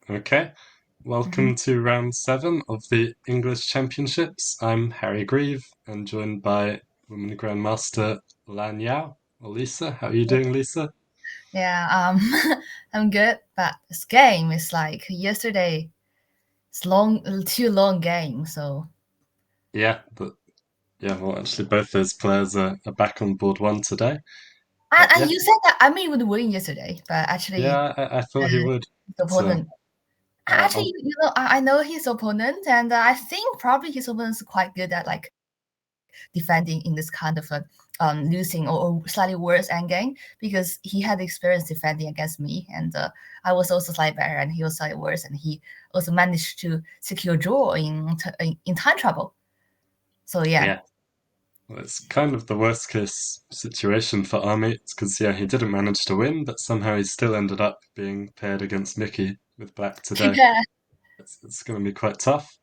Okay. hmm Welcome to round seven of the English Championships. I'm Harry Grieve and joined by Women Grandmaster Lan Yao, or Lisa. How are you doing, Lisa? Yeah, I'm good, but this game is like yesterday. It's too long game. So Yeah, but yeah, well, actually, both those players are back on board one today. and, But and yeah, you said that I mean would win yesterday, but actually, I thought he would. the But opponent. Actually, I'll, I know his opponent, and I think probably his opponent is quite good at like defending in this kind of a losing or slightly worse endgame because he had experience defending against me, and I was also slightly better, and he was slightly worse, and he also managed to secure draw in time trouble. So yeah, yeah, well, it's kind of the worst case situation for our mates because, yeah, he didn't manage to win, but somehow he still ended up being paired against Mickey with Black today. yeah, It's going to be quite tough.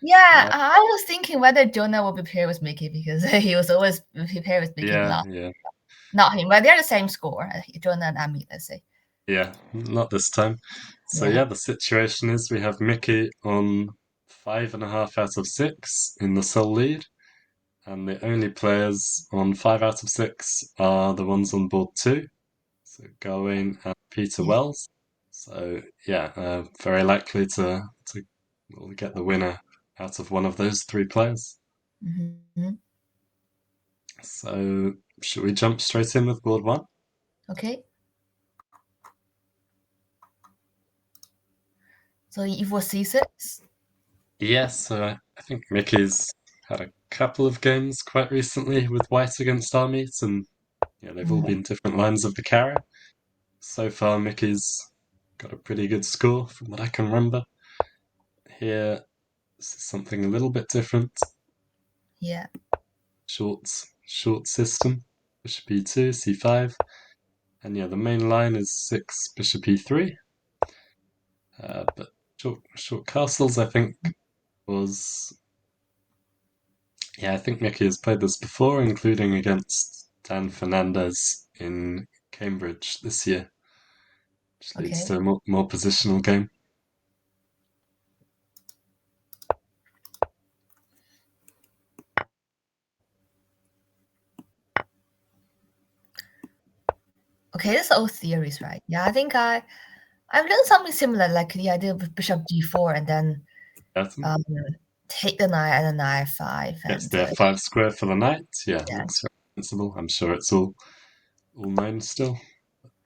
yeah. Uh, I was thinking whether Jonah will be paired with Mickey because he was always paired with Mickey yeah, last, yeah, not him, but they're the same score. Jonah and Ami, let's say. yeah, not this time. So, Yeah. yeah, the situation is we have Mickey on 5.5 out of 6 in the sole lead, and the only players on 5 out of 6 are the ones on board 2. So, Gawain and Peter Yeah. Wells. So, yeah, very likely to we'll get the winner out of one of those three players. hmm So, should we jump straight in with board one? Okay. So if was C6. Yes, I think Mickey's had a couple of games quite recently with White against our meat, and yeah, they've all been different lines of the carry. So far, Mickey's got a pretty good score from what I can remember. Here, this is something a little bit different. Yeah. Short system. Bishop e2, c5, and yeah, the main line is 6 bishop e3. But short castles, I think was Yeah, I think Mickey has played this before, including against Dan Fernandez in Cambridge this year, which leads Okay. to a more positional game. Okay, that's all theories, right? Yeah, I think I've learned something similar, like the idea of bishop g4 and then Burton um, take the knight and the knight f5 gets and the f5 square for the knight. Yeah, yeah, looks very sensible. I'm sure it's all known still.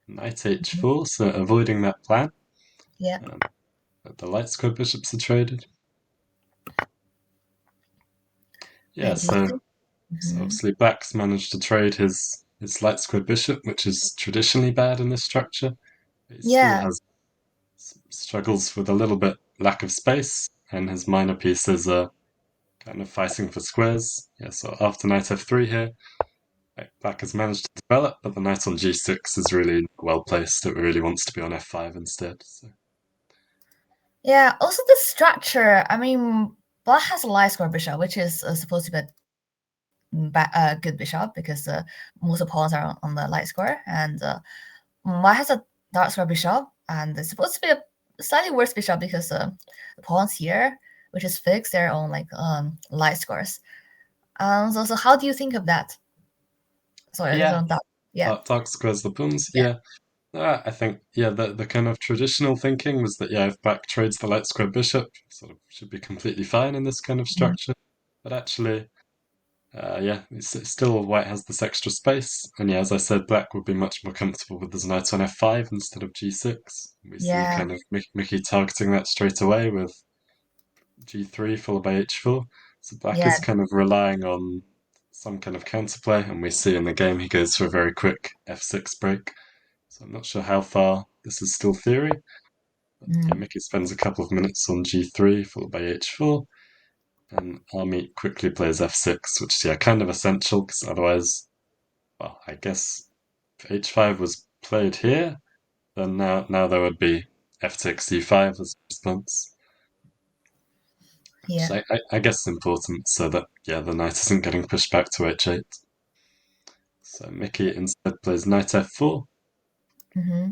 Knight h4, so avoiding that plan. yeah, Um, but the light square bishops are traded. Yeah, knight so g6. so hmm obviously Black's managed to trade his light square bishop, which is traditionally bad in this structure. But he still Yeah, has struggles with a little bit lack of space, and his minor pieces are kind of fighting for squares. Yeah, so after knight f3 here, black has managed to develop, but the knight on g6 is really well placed. It really wants to be on f5 instead. So yeah. Also, the structure. I mean, black has a light square bishop, which is supposed to be a good bishop because most pawns are on the light square, and white has a dark square bishop, and it's supposed to be a slightly worse bishop because the pawns here, which is fixed, they're on like light squares. So how do you think of that? Sorry, yeah, so dark. Yeah, dark squares the pawns. yeah, Yeah, I think the kind of traditional thinking was that if black trades the light square bishop, sort of should be completely fine in this kind of mhm, structure. But actually, yeah, it's still white has this extra space, and yeah, as I said, black would be much more comfortable with his knight on f5 instead of g6. We see yeah, kind of Mickey targeting that straight away with g3 followed by h4. So black yeah, is kind of relying on some kind of counterplay, and we see in the game he goes for a very quick f6 break. So I'm not sure how far this is still theory, but yeah, mm, Mickey spends a couple of minutes on g3 followed by h4. And Army quickly plays f6, which is kind of essential because otherwise, well, I guess if h5 was played here, then now there would be f6 e5 as a response, which yeah. I guess is important so that the knight isn't getting pushed back to h8. So Mickey instead plays knight f4, hmm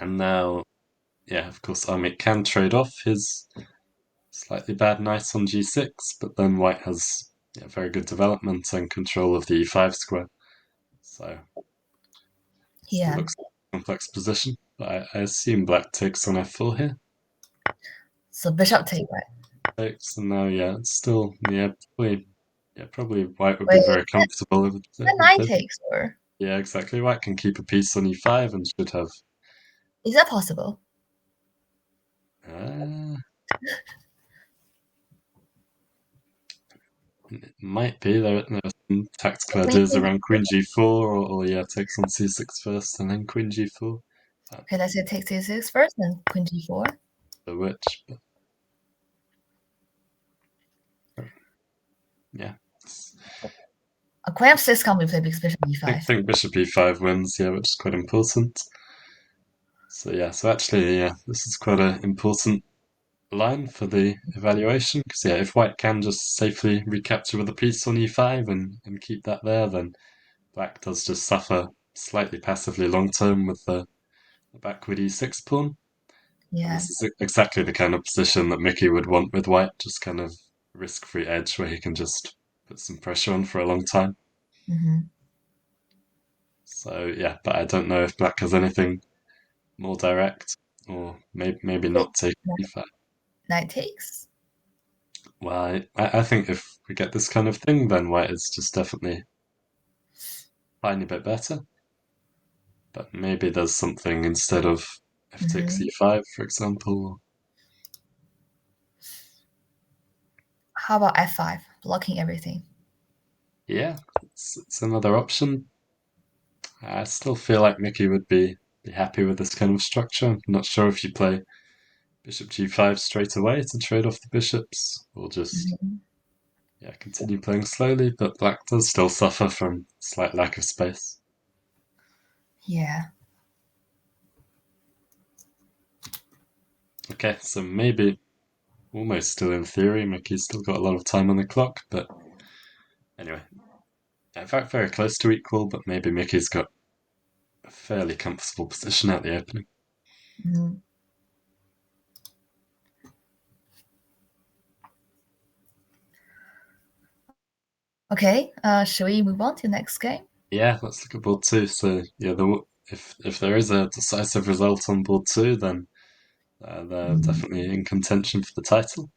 and now yeah, of course, it can trade off his slightly bad knight on g6, but then white has very good development and control of the e5 square. So still Yeah. looks like a complex position. But I assume black takes on f4 here. So bishop take, right? Takes, and now it's still probably white would be Wait, very comfortable the with knight this. takes, or Yeah, exactly. White can keep a piece on e5 and should have. is that possible? Uh, it might be. There are some tactical Queen ideas c6. around queen g4, or takes on c6 first and then queen g4. Okay, let's say take c6 first, then queen g4. The which, but yeah. A queen f6 can't be played because bishop I e5. think bishop e5 wins, which is quite important. So actually, this is quite an important line for the evaluation because if white can just safely recapture with a piece on e5 and keep that there, then black does just suffer slightly passively long term with the backward e6 pawn. And Yeah. this is exactly the kind of position that Mickey would want with white, just kind of risk-free edge where he can just put some pressure on for a long time. Mm-hmm. So but I don't know if black has anything more direct, or maybe not take e5. Knight takes. Well, I think if we get this kind of thing, then white is just definitely a tiny bit better. But maybe there's something instead of f takes Mm-hmm. e5, for example. How about f5, blocking everything? Yeah, it's another option. I still feel like Mickey would be happy with this kind of structure. I'm not sure if you play bishop g5 straight away to trade off the bishops, or just Mm-hmm. continue playing slowly, but black does still suffer from slight lack of space. Yeah. Okay, so maybe almost still in theory, Mickey's still got a lot of time on the clock, but anyway. In fact, very close to equal, but maybe Mickey's got a fairly comfortable position at the opening. Mm-hmm. Okay, should we move on to the next game? Yeah, let's look at board two. So if there is a decisive result on board two, then they're Mhm. definitely in contention for the title.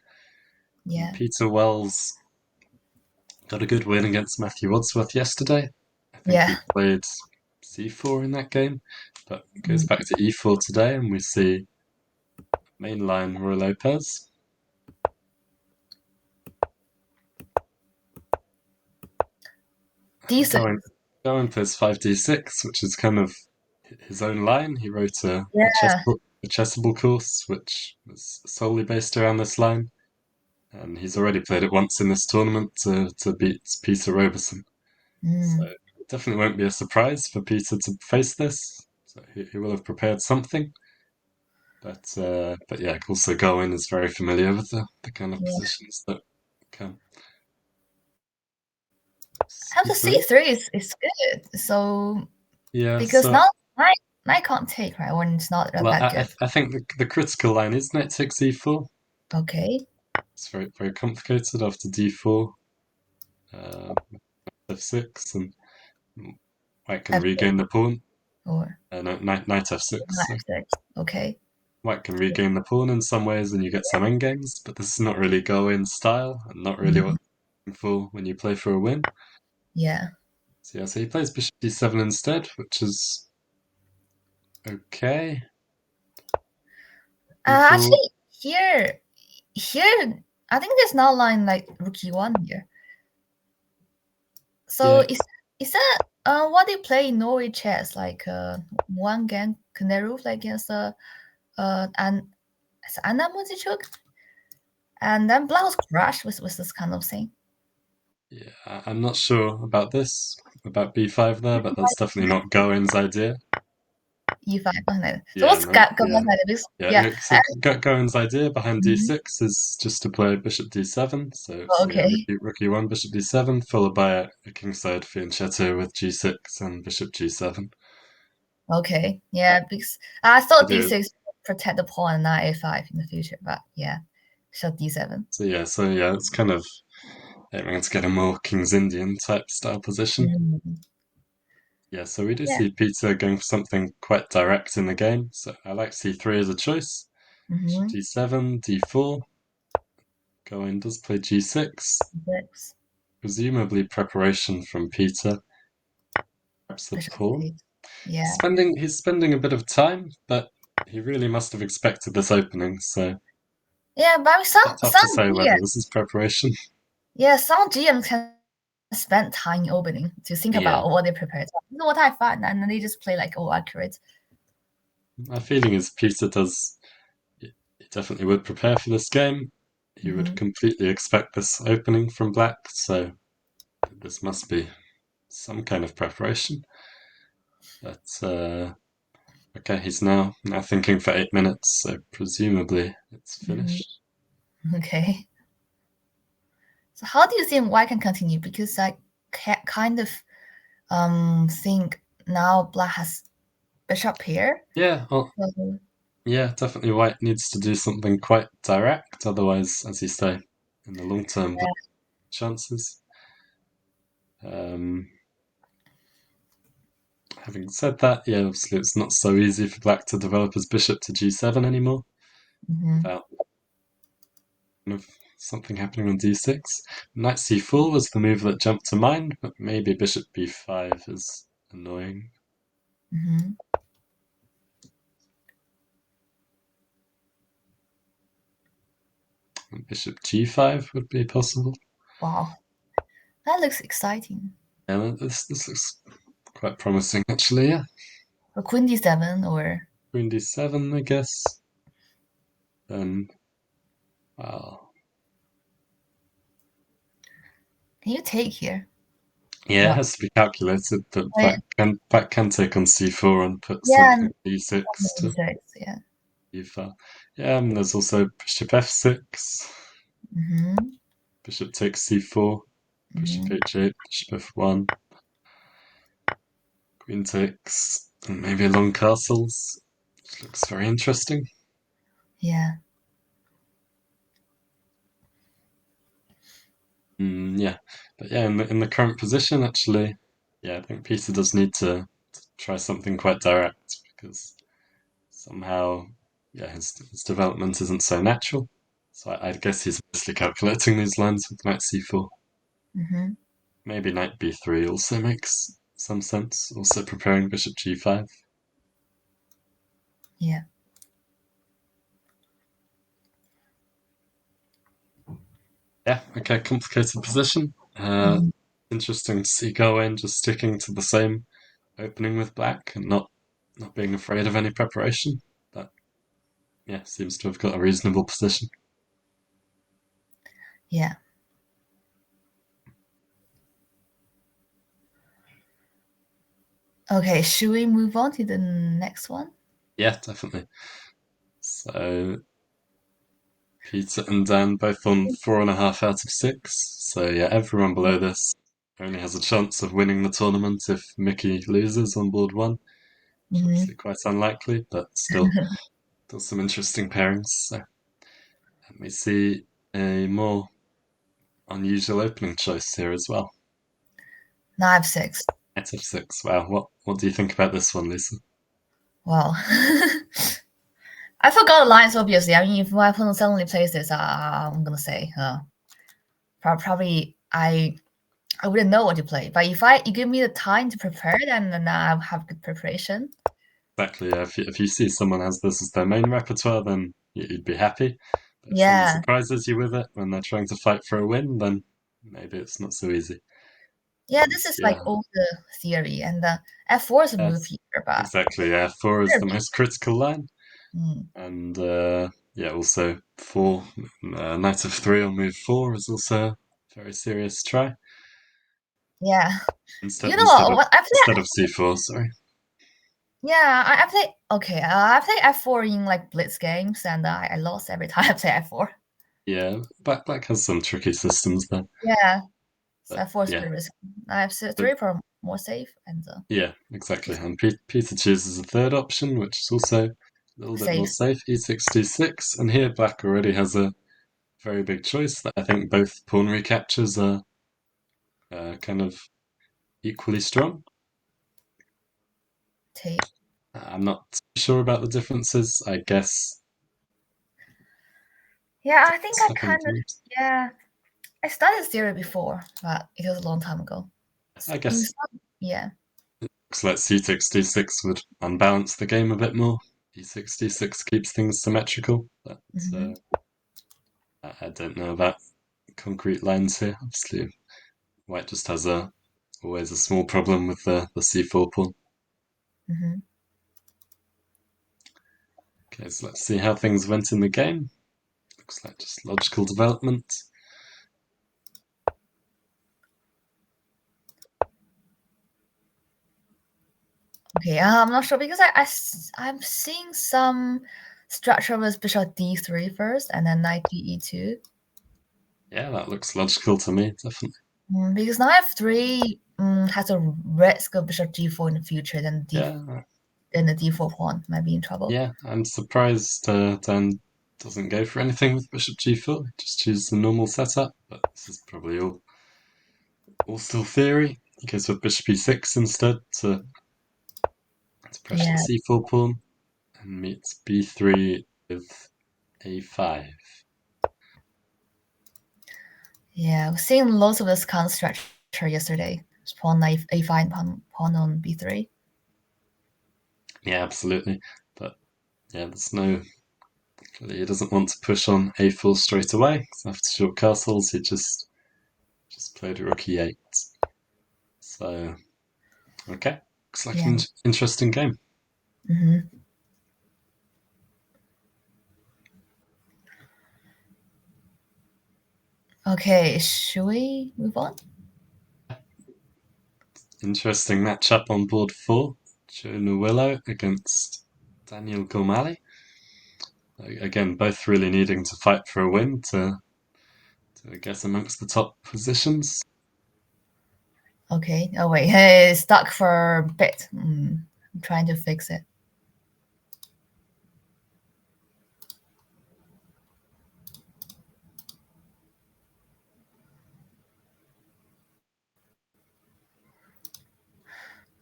And Yeah. Peter Wells got a good win against Matthew Wadsworth yesterday. I think he Yeah. played c4 in that game, but goes Mm. back to e4 today, and we see mainline Roy Lopez Decent. going for his 5d6, which is kind of his own line. He wrote Yeah. a chessable course, which was solely based around this line, and he's already played it once in this tournament to beat Peter Roberson. So Mm. it definitely won't be a surprise for Peter to face this. So he will have prepared something. But also Goin is very familiar with the kind of Yeah. positions that come. Have the C3. c3 is good. So Yeah, because so now knight can't take, right? When it's not well, that good. I think the critical line is knight takes e4. Okay. It's very very complicated after d4, f6, and white can F6 regain the pawn. or No, knight f6. So knight f6. Okay. white can regain the pawn in some ways, and you get some endgames. But this is not really go-in style, and not really what Mhm. you're looking for when you play for a win. Yeah. So he plays bishop d7 instead, which is okay. e4. Actually, here, I think there's not line like rook e1 here. So Yeah, is that what they play in Norway chess, like one game Kaneru against and Anna Muzichuk, and then Black was crushed with this kind of thing. yeah. I'm not sure about this, about b5 there, but that's definitely not go-in's idea. E5 behind it. So Yeah, what's no, got going on this? Yeah. So Goen's idea behind Mhm. d6 is just to play bishop d7. Okay. Rook e1, bishop d7, followed by a kingside fianchetto with g6 and bishop g7. Okay. Yeah, because I thought Idea D6 protect the pawn and knight a5 in the future. But yeah, bishop d7. So it's kind of aiming to get a more King's Indian type style position. Mhm. Yeah, so we do Yeah. see Peter going for something quite direct in the game. So I like c3 as a choice. Mm-hmm. d7, d4. Going does play g6. Six. Presumably preparation from Peter. Perhaps the Bishop pawn. d8. Yeah. He's spending a bit of time, but he really must have expected this opening. So Yeah, but tough to some say whether GM, this is preparation. yeah, some GMs can spend time in opening to think Yeah, about what they prepared. This is what I find, and then they just play like, oh, accurate. my feeling is Peter does. He definitely would prepare for this game. He would Mm-hmm. completely expect this opening from Black. So this must be some kind of preparation. But okay, he's now thinking for 8 minutes, so presumably it's Mm-hmm. finished. Okay. So how do you think White can continue? Because I kind of think now Black has bishop here. Yeah, well, So, yeah, definitely White needs to do something quite direct, otherwise, as you say, in the long term, yeah. chances. Um, Having said that, yeah, obviously it's not so easy for Black to develop his bishop to g7 anymore Mm-hmm. without kind of something happening on d6. Knight c4 was the move that jumped to mind, but maybe bishop b5 is annoying. Mm-hmm. And bishop g5 would be possible. Wow, that looks exciting. Yeah, this looks quite promising actually. Yeah, So Queen d7 or queen d7, I guess. Then, well, can you take here? yeah, it No. has to be calculated, but Wait, black can take on c4 and put yeah, something e6 to d6. Yeah. e5. Yeah, and there's also bishop f6, Mm-hmm. bishop takes c4, bishop Mm-hmm. h8, bishop f1, queen takes, and maybe long castles, which looks very interesting. Yeah. Yeah, but yeah, in the current position, actually, yeah, I think Peter does need to try something quite direct because somehow, yeah, his development isn't so natural. So I guess he's mostly calculating these lines with knight c4. Mm-hmm. Maybe knight b3 also makes some sense. Also preparing bishop g5. Yeah. Yeah, okay, complicated position. Mm-hmm. Interesting to see Gawain just sticking to the same opening with black and not being afraid of any preparation. But yeah, seems to have got a reasonable position. Yeah. Okay, should we move on to the next one? Yeah, definitely. So Peter and Dan both on 4.5 out of 6. So yeah, everyone below this only has a chance of winning the tournament if Mickey loses on board one, which is Mm-hmm. obviously quite unlikely, but still some interesting pairings. So let me see a more unusual opening choice here as well. Knight f6. Knight f6. Wow, what do you think about this one, Lisa? Wow. I forgot the lines, obviously. I mean, if my opponent suddenly plays this, I'm gonna say, probably I wouldn't know what to play. But if you give me the time to prepare, then I'll have good preparation. Exactly. Yeah, if you see someone has this as their main repertoire, then you'd be happy. But if someone Yeah. surprises you with it when they're trying to fight for a win, then maybe it's not so easy. Yeah, And this is like yeah, all the theory. And f4 is a move yes, here, but exactly. Yeah, four is the most critical line, mm, and yeah, also four, knight of three on move four is also a very serious try. yeah. You Instead know instead of what I instead play? of c4. Sorry. Yeah, I play. Okay, I play f4 in like blitz games, and I lost every time I play f4. Yeah, black has some tricky systems there, Yeah, so but f4 is yeah, pretty risky. I have but three for more safe, and yeah, exactly. And Peter chooses a third option, which is also a little bit more Safe. safe. E6, D6, and here black already has a very big choice that I think both pawn recaptures are kind of equally strong. Take. I'm not sure about the differences. I guess Yeah, I think I second kind of, point. yeah. I studied theory before, but it was a long time ago. I In guess some, yeah. looks like c6, d6 would unbalance the game a bit more. e6, d6 keeps things symmetrical, but Hmm. I don't know about concrete lines here. Obviously, white just has always a small problem with the c4 pawn. Hmm. Okay, so let's see how things went in the game. Looks like just logical development. Okay, I'm not sure because I'm seeing some structure with bishop d3 first and then knight to e2. Yeah, that looks logical to me, definitely. Because knight f3 has a risk of bishop g4 in the future, Yeah, then the d4 pawn might be in trouble. yeah. I'm surprised Dan doesn't go for anything with bishop g4. Just choose the normal setup, but this is probably all still theory. He goes for bishop e6 instead to pressure the Yeah, c4 pawn and meets b3 with a5. yeah. We've seen lots of this kind of structure yesterday. It's pawn knight a5, pawn on b3. Yeah, absolutely. But yeah, there's no. He doesn't want to push on a4 straight away. So after short castles, he just played rook e8. So okay, looks like Yeah. an interesting game. Hmm. Okay, should we move on? Interesting matchup on board 4. Joe Willow against Daniel Gormali. Again, both really needing to fight for a win to get amongst the top positions. Okay. Oh wait, hey, stuck for a bit. I'm trying to fix it.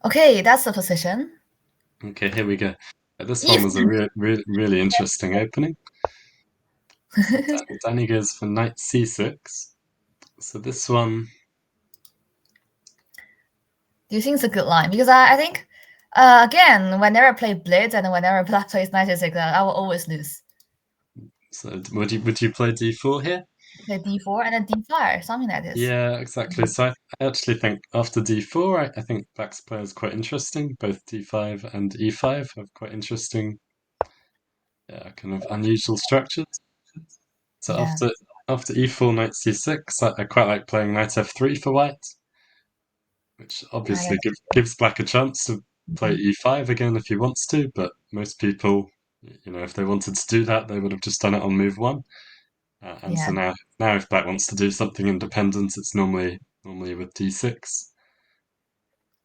Okay, that's the position. Okay, here we go. This one If was a really interesting opening. So Danny goes for knight c6. So this one, do you think it's a good line? Because I think, again, whenever I play Blitz and whenever Black plays knight e6, I will always lose. so would you play d4 here? Play d4 and then d5, something like this. Yeah, exactly. So I actually think after d4, I think Black's play is quite interesting. Both d5 and e5 have quite interesting, kind of unusual structures. So Yeah, after e4, knight c6, I quite like playing knight f3 for white, which I obviously guess. gives Black a chance to play e5 again if he wants to. But most people, if they wanted to do that, they would have just done it on move one. And Yeah, so now if Black wants to do something independent, it's normally with d6,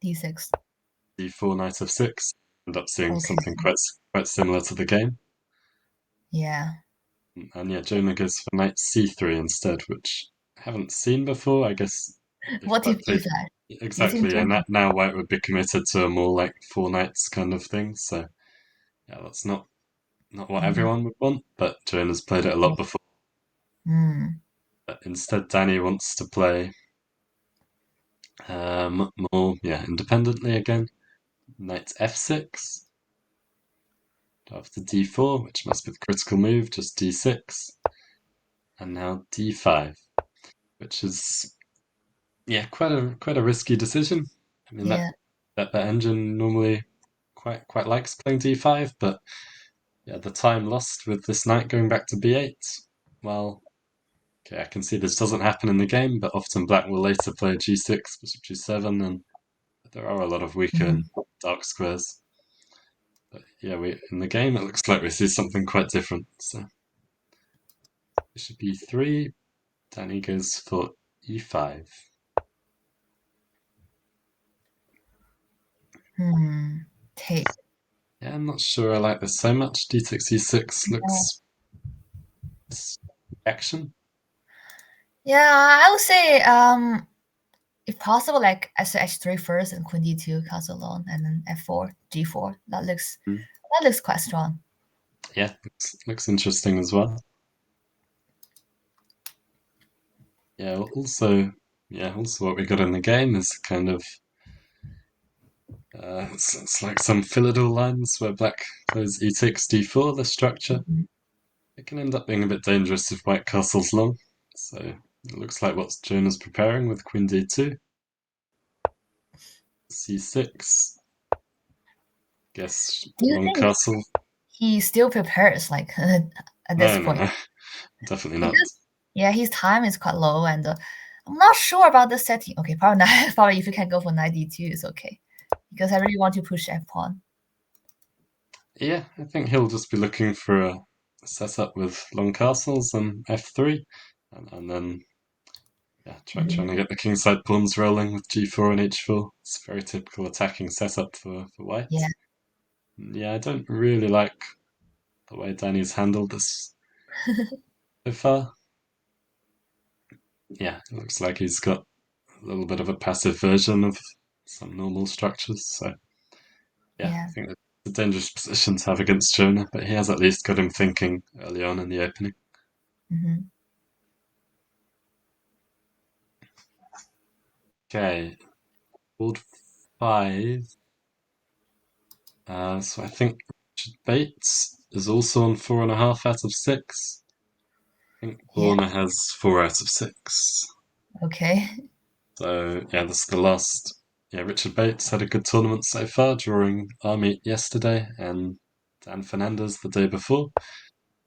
d6. d4, knight f6. End up seeing Okay. something quite similar to the game. Yeah. And yeah, Jonah goes for knight c3 instead, which I haven't seen before. I guess if What Black if played e5? Do you think exactly, and John? now White would be committed to a more like four knights kind of thing. So yeah, that's not what Mm, everyone would want, but Jonah's played it a lot before. mm, But instead, Danny wants to play more, yeah, independently again. Knight f6 after d4, which must be the critical move, just d6, and now d5, which is yeah quite a risky decision. I mean yeah. that engine normally quite likes playing d5, but yeah, the time lost with this knight going back to b8. Well, okay, I can see this doesn't happen in the game, but often Black will later play g6, bishop g7, and there are a lot of weaker Mm, dark squares. But yeah, we in the game it looks like we see something quite different. So bishop e3, Danny goes for e5. take. Yeah, I'm not sure I like this so much. D6 E6 Yeah, looks action. yeah, I would say if possible, like h3 first and queen d2 castle alone, and then f4, g4. Mm. That looks quite strong. Yeah, looks interesting as well. Yeah, also what we got in the game is kind of it's like some philidor lines where black plays e takes d4, the structure. Mhm. It can end up being a bit dangerous if white castle's long. So it looks like what Jonah's preparing with queen d2, c6, guess Do you long think castle. he still prepares like at this No, no, point? no, definitely not. Because yeah, his time is quite low, and I'm not sure about the setting. Okay, probably not, probably if you can go for knight d2, it's okay. Because I really want to push f pawn. Yeah, I think he'll just be looking for a setup with long castles and f3, and then yeah, trying Mhm. to get the kingside pawns rolling with g4 and h4. It's a very typical attacking setup for white. Yeah. Yeah, I don't really like the way Danny's handled this so far. Yeah, it looks like he's got a little bit of a passive version of some normal structures. So yeah, Yeah. I think that's a dangerous position to have against Jonah, but he has at least got him thinking early on in the opening. Hmm. Okay, board 5. So I think Richard Bates is also on 4.5 out of 6. I think Yeah. Borna has 4 out of 6. Okay. So yeah, this is the last. Yeah, Richard Bates had a good tournament so far, drawing Army yesterday and Dan Fernandez the day before.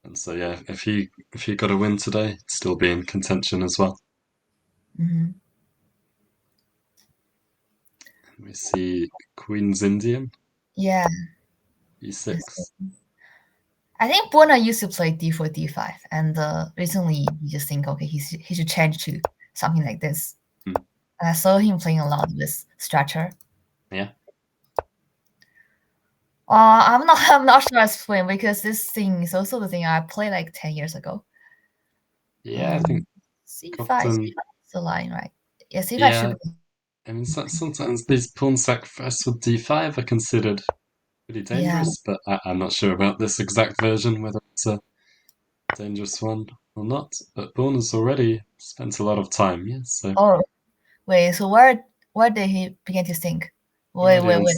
And so yeah, if he got a win today, he'd still be in contention as well. Hmm. And we see Queen's Indian Yeah. e6. I think Bona used to play d4, d5, and recently you just think, okay, he should change to something like this. Hmm. And I saw him playing a lot with Stretcher. Yeah, I'm not sure as playing because this thing is also the thing I played like 10 years ago. yeah, I think Um, C5 often. is the line, right? Yeah, C5 should Yeah, be. I mean sometimes these pawn sacrifice with d5 are considered pretty Yeah. dangerous, but I'm not sure about this exact version whether it's a dangerous one or not. But Bourne has already spent a lot of time, yeah. So Oh, wait. So where did he begin to think? already on Wait.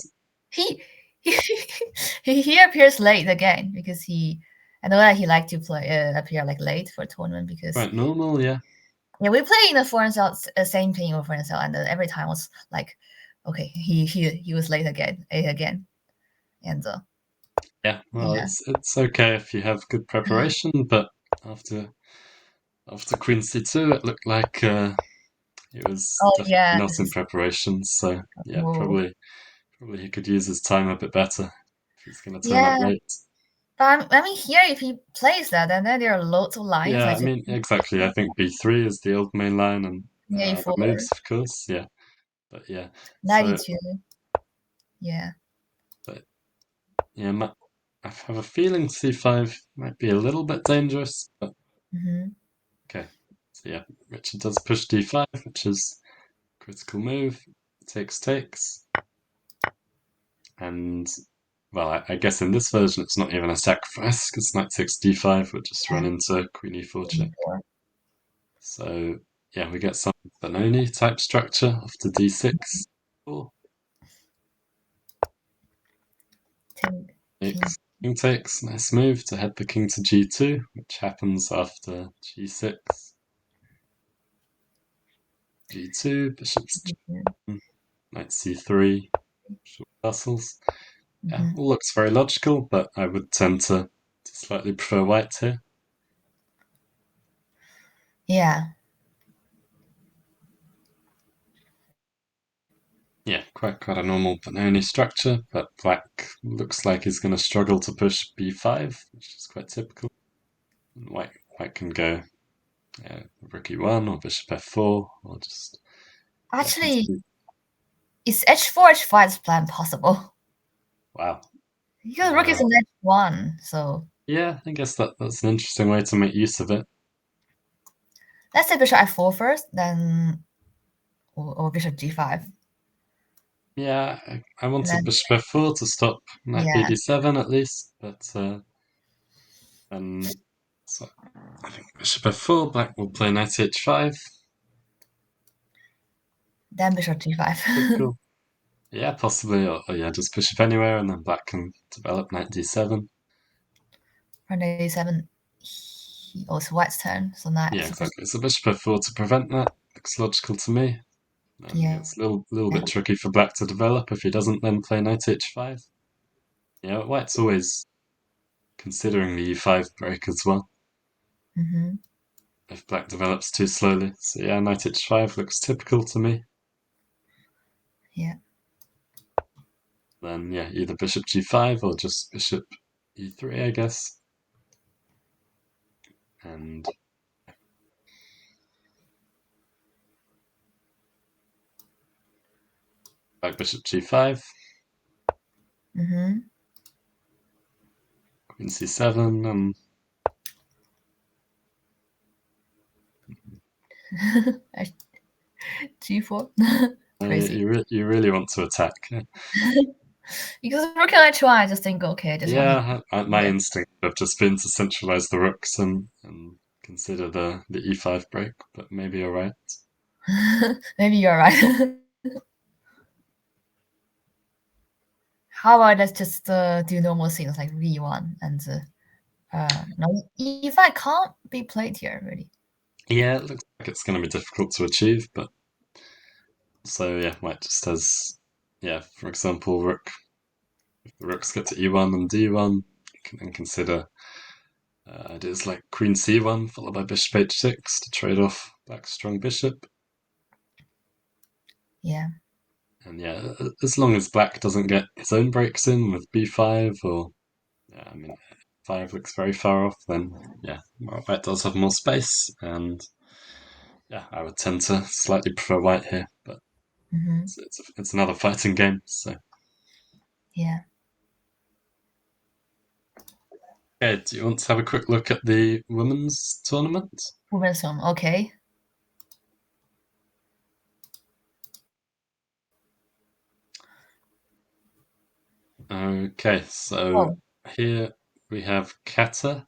He he he appears late again because he. I know that he liked to play appear like late for a tournament because quite normal, yeah. yeah, we play in the foreign cell, same thing with foreign cell, and every time was like, okay, he was late again, and Yeah, well, yeah. it's okay if you have good preparation, but after after Queen C2, it looked like he was Oh definitely yeah, not this in is. preparation. So yeah, Oh, probably he could use his time a bit better if he's going to turn up yeah. late. But I mean, here if he plays that, and then there are loads of lines Yeah, like I mean exactly. I think B3 is the old main line, and other A4, moves, of course. Yeah, but yeah. So 92. Yeah. but yeah, I have a feeling C5 might be a little bit dangerous, but Hmm. okay. So yeah, Richard does push D5, which is a critical move. Takes, and well, I guess in this version it's not even a sacrifice because knight takes D5 would just run Yeah. into Queen E4 check. A4. So yeah, we get some Benoni type structure after D6. Four King. King. takes, king takes, nice move to head the king to G2, which happens after G6. G2, bishop's knight C3, short castles. Yeah, Hmm. all looks very logical, but I would tend to slightly prefer white here. Yeah. Yeah, quite a normal Benoni structure, but black looks like he's going to struggle to push b5, which is quite typical. And white can go rook e1 or bishop f4 or just Actually, continue. is H4 H5 plan possible? Wow. Because rook is in h1, so Yeah, I guess that's an interesting way to make use of it. let's say bishop f4 first, then or bishop g5. Yeah, I And wanted then bishop f4 to stop knight yeah, bb7 at least, but then so I think bishop f4, black will play knight h5. then bishop g5. Typical. Yeah, possibly, or yeah, just bishop anywhere, and then black can develop knight d7. For knight a7, it's white's turn, so knight Yeah, so bishop, exactly. So bishop f4 to prevent that looks logical to me. And yeah, yeah. it's a little bit tricky for black to develop if he doesn't then play knight h5. Yeah, white's always considering the e5 break as well Hmm. if black develops too slowly. So yeah, knight h5 looks typical to me. Yeah. Then yeah, either bishop g5 or just bishop e3, I guess. And black bishop g5, Hmm. queen c7, and g4. you, Crazy. you really want to attack. Yeah, Because rook on h1, I just think, okay, I just want to. my Yeah. instinct would have just been to centralize the rooks and consider the e5 break, but maybe you're right. Maybe you're right. How about let's just do normal things like v1 and no, e5 can't be played here really. Yeah, it looks like it's going to be difficult to achieve, but so yeah, white just has, yeah, for example, rook. If the rooks get to e1 and d1, you can then consider ideas like queen c1 followed by bishop h6 to trade off black's strong bishop. Yeah. And yeah, as long as black doesn't get his own breaks in with b5 or, yeah, I mean, 5 looks very far off, then yeah, well, white does have more space. And yeah, I would tend to slightly prefer white here, but Hmm. it's another fighting game. So, Yeah. okay, do you want to have a quick look at the women's tournament? Women's home. Okay. Okay, so Oh. here we have Kata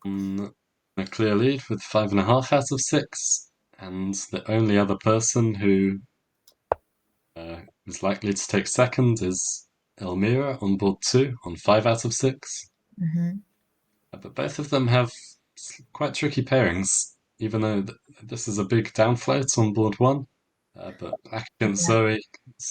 on a clear lead with 5.5 out of 6, and the only other person who is likely to take second is Elmira on board 2 on 5 out of 6. Hmm. But both of them have quite tricky pairings, even though this is a big downfloat on board 1. But Black against Yeah. Zoe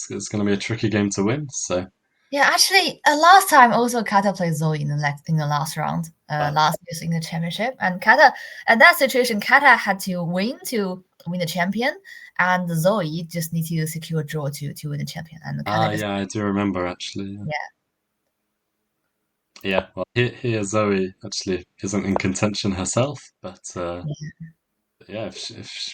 is going to be a tricky game to win, so Yeah, actually, last time also Kata played Zoe in the last round, uh, last year in the championship, and Kata at that situation, Kata had to win the champion, and Zoe just need to secure a draw to win the champion, and Kata just yeah, I do remember actually. yeah. Yeah, well, here Zoe actually isn't in contention herself, but yeah, if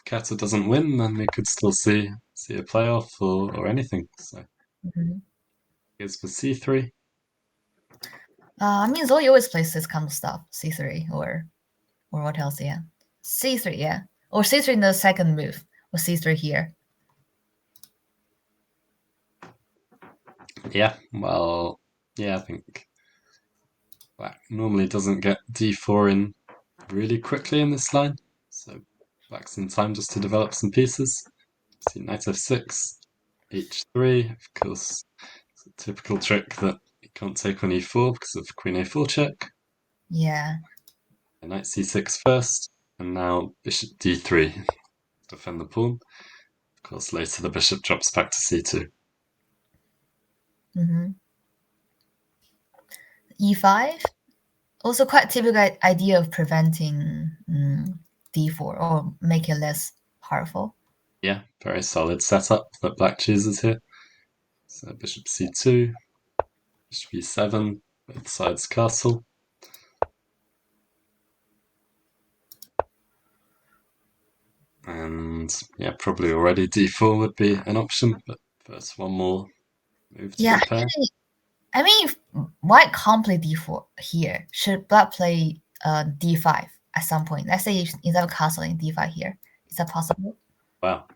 Kata doesn't win, then we could still see a playoff or anything. So Mhm. here's for c3. I mean, Zoe always plays this kind of stuff, c3 or what else? Yeah, c3, yeah, or c3 in the second move, or c3 here. Yeah, well, yeah, I think Black normally doesn't get d4 in really quickly in this line, so Black's in time just to develop some pieces. See knight f6, h3, of course, it's a typical trick that you can't take on e4 because of queen a4 check. Yeah. Knight c6 first, and now bishop d3 defend the pawn. Of course, later the bishop drops back to c2. Hmm. e5. Also quite typical idea of preventing d4 or make it less powerful. Yeah, very solid setup that black chooses here. So bishop c2, bishop e7, both sides castle. And yeah, probably already d4 would be an option, but first one more move to Yeah, prepare. I mean, if white can't play d4 here, should black play d5 at some point? Let's say instead of castling d5 here. Is that possible? Wow.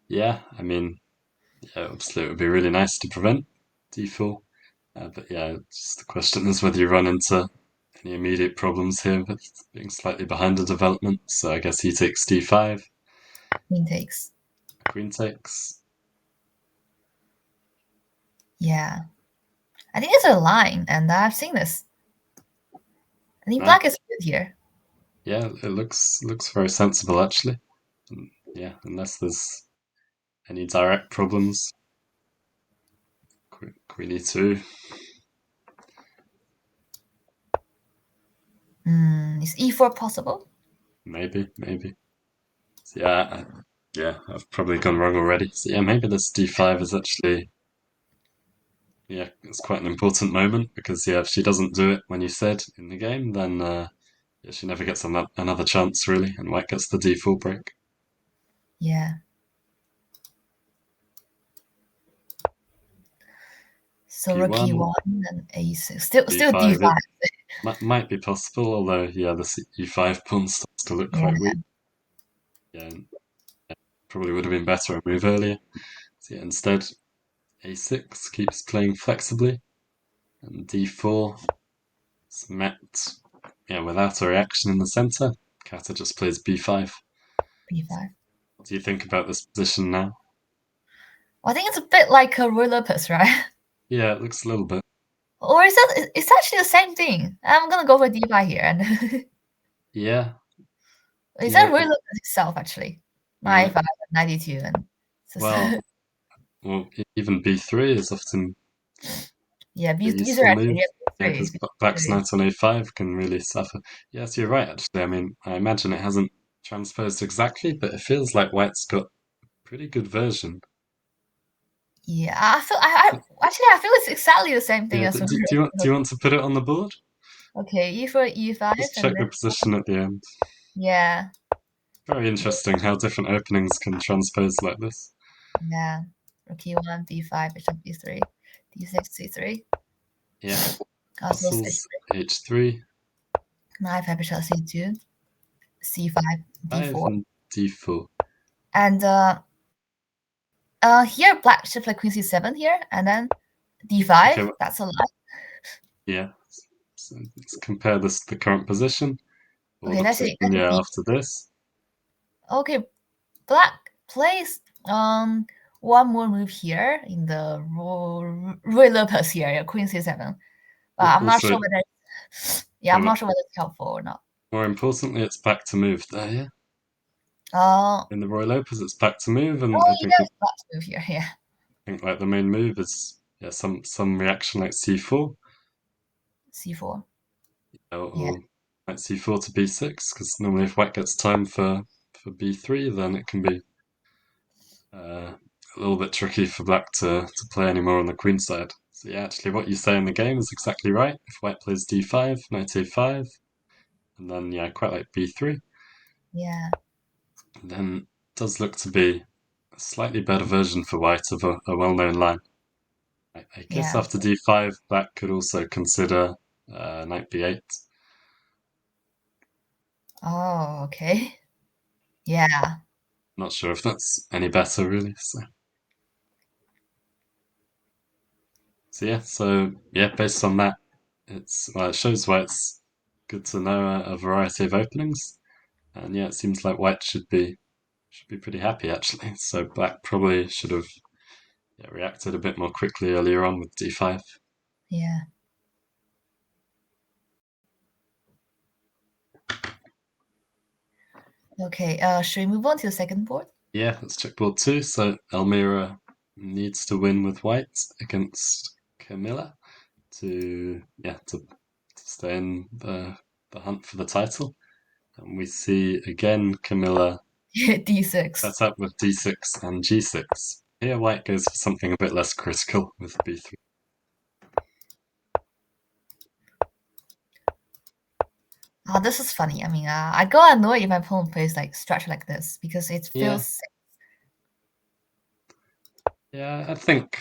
Yeah, I mean, yeah, obviously it would be really nice to prevent d4. But yeah, just the question is whether you run into any immediate problems here with being slightly behind the development. So I guess he takes d5, Queen takes. queen takes. Yeah. I think it's a line, and I've seen this. I think Wow. black is good here. Yeah, it looks very sensible actually. Yeah, unless there's any direct problems. Queen e2. Is e4 possible? Maybe. So yeah, I've probably gone wrong already. So yeah, maybe this d5 is actually, yeah, it's quite an important moment because yeah, if she doesn't do it when you said in the game, then yeah, she never gets another chance really, and white gets the d4 break. Yeah. So rook b1, e1 and a6. Still b5. d5. It might be possible, although yeah, the e5 pawn starts to look Yeah. quite weak. Yeah, probably would have been better a move earlier. So yeah, instead a6 keeps playing flexibly, and d4 is met, yeah, without a reaction in the center. Kata just plays b5. b5. What do you think about this position now? Well, I think it's a bit like a Roy Lopez, right? Yeah, it looks a little bit. Or is that it's actually the same thing? I'm gonna go for d5 here, and Yeah, is yeah. that Roy Lopez itself actually? I mean, 95, 92, and well, well, even b3 is often yeah, a these are useful actually move. Yeah, three. because black's knight on a5 can really suffer. Yes, you're right. Actually, I mean, I imagine it hasn't transposed exactly, but it feels like white's got a pretty good version. Yeah, I actually I feel it's exactly the same thing Yeah, as do you want to put it on the board? okay, e4, e5, Just and check the then position at the end. yeah, Very interesting how different openings can transpose like this. yeah, rook e1, d5, bishop b3, d6, c3, Yeah, castle castles h3, h3, knight, bishop c2, c5, 5 d4, and d4. and here black should play queen c7 here, and then Okay, d5. That's a lot. yeah. So let's compare this to the current position or Okay, the let's position, see. Let's yeah, see. after this. Okay, black plays one more move here in the Roy Lopez here, yeah, queen c7. But I'm not Also, sure whether yeah, I'm well, not sure whether it's helpful or not. more importantly, it's back to move there, yeah. Oh, In the Roy Lopez, it's back to move, and oh yeah, it's black's move here. Yeah, I think like the main move is yeah some reaction like c4 c4. Yeah, or like c4 to b6 because normally if white gets time for b3, then it can be a little bit tricky for black to play anymore on the queen side. So yeah, actually, what you say in the game is exactly right. If white plays d5, knight a5, and then yeah, quite like b3, yeah, then it does look to be a slightly better version for white of a well-known line. I guess yeah. after d5, black could also consider knight b8. Oh, okay. Yeah, Not sure if that's any better, really. So yeah, based on that, it shows why it's good to know a variety of openings, and yeah, it seems like white should be pretty happy actually. So black probably should have reacted a bit more quickly earlier on with d5. yeah. Okay, should we move on to the second board? Yeah, let's check board two. So Elmira needs to win with white against Camilla to stay in the hunt for the title. And we see again Camilla d6. set up with d6 and g6. Here white goes for something a bit less critical with b3. Oh, this is funny. I mean, I go annoyed if my opponent plays like structure like this because it Yeah, feels yeah, I think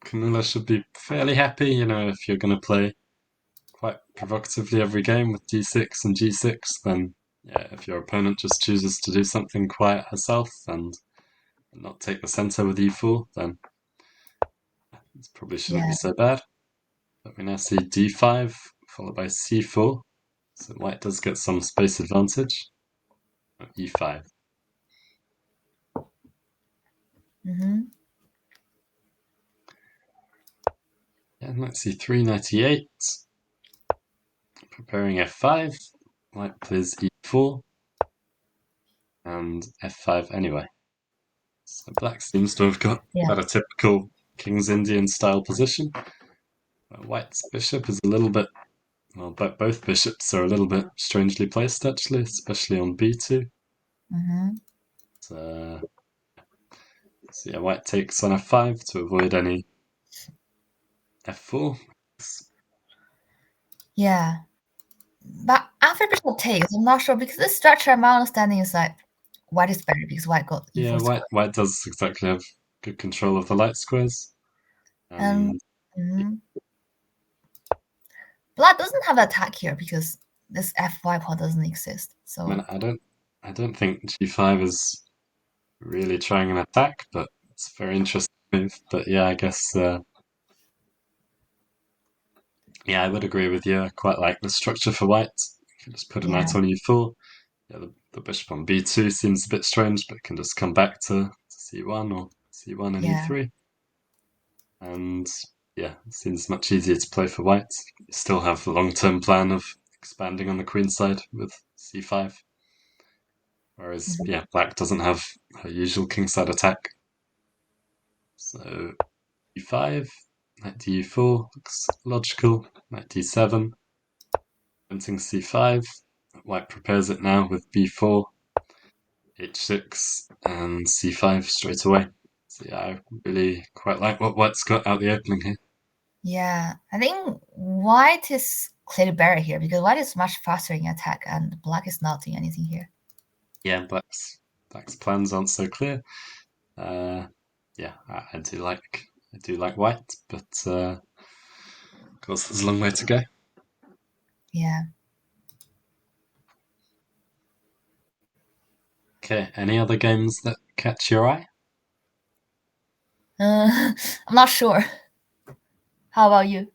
Camilla should be fairly happy, if you're going to play quite provocatively every game with d6 and g6, then yeah, if your opponent just chooses to do something quiet herself and not take the center with e4, then it probably shouldn't be Yeah. so bad. But we now see d5 followed by c4, so white does get some space advantage. E5. Mm-hmm. Yeah, knight c3, 98. Preparing f5. White plays e4 and f5 anyway. So black seems to have got Yeah. quite a typical King's Indian style position. White's bishop is a little bit, well, but both bishops are a little bit strangely placed actually, especially on b2. Mm-hmm. So yeah, white takes on f5 to avoid any f4. Yeah. But after bishop takes, I'm not sure because this structure, my understanding is that white is better because white got Yeah, e4 square. white does exactly have good control of the light squares. And And mhm. Black doesn't have attack here because this f5 pawn doesn't exist. I mean, So I don't think g5 is really trying an attack, but it's a very interesting move. But yeah, I guess yeah, I would agree with you. I quite like the structure for white. If you just put a yeah, knight on e4, yeah, the bishop on b2 seems a bit strange, but can just come back to c1 or c1 and yeah. e3. And yeah, it seems much easier to play for white. You still have the long-term plan of expanding on the queen side with c5. Whereas, Mhm. yeah, black doesn't have her usual kingside attack. So e5, knight to e4 looks logical. Knight d7, preventing c5. White prepares it now with b4, h6, and c5 straight away. So yeah, I really quite like what white's got out the opening here. Yeah. I think white is clearly better here because white is much faster in attack and black is not doing anything here. Yeah, black's plans aren't so clear. Uh, yeah, I do like white, but of course there's a long way to go. Yeah. Okay, any other games that catch your eye? I'm not sure. How about you?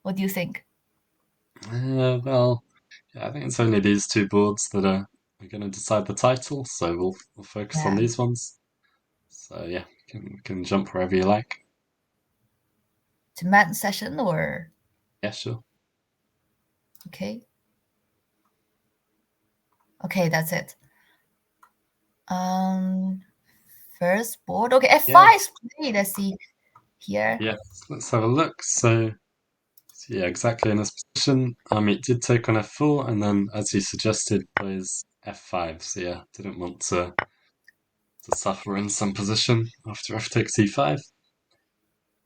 What do you think? Well, yeah, I think it's only these two boards that are going to decide the title, so we'll focus on Yeah. these ones. So yeah, we can jump wherever you like. To math session or Yeah, sure. okay. Okay, that's it. Um First board. Okay, Yeah, f5 is played. Let's see here. yeah. Let's have a look. So yeah, exactly in this position. It did take on f4, and then, as you suggested, plays f5. So yeah, didn't want to suffer in some position after f takes e5,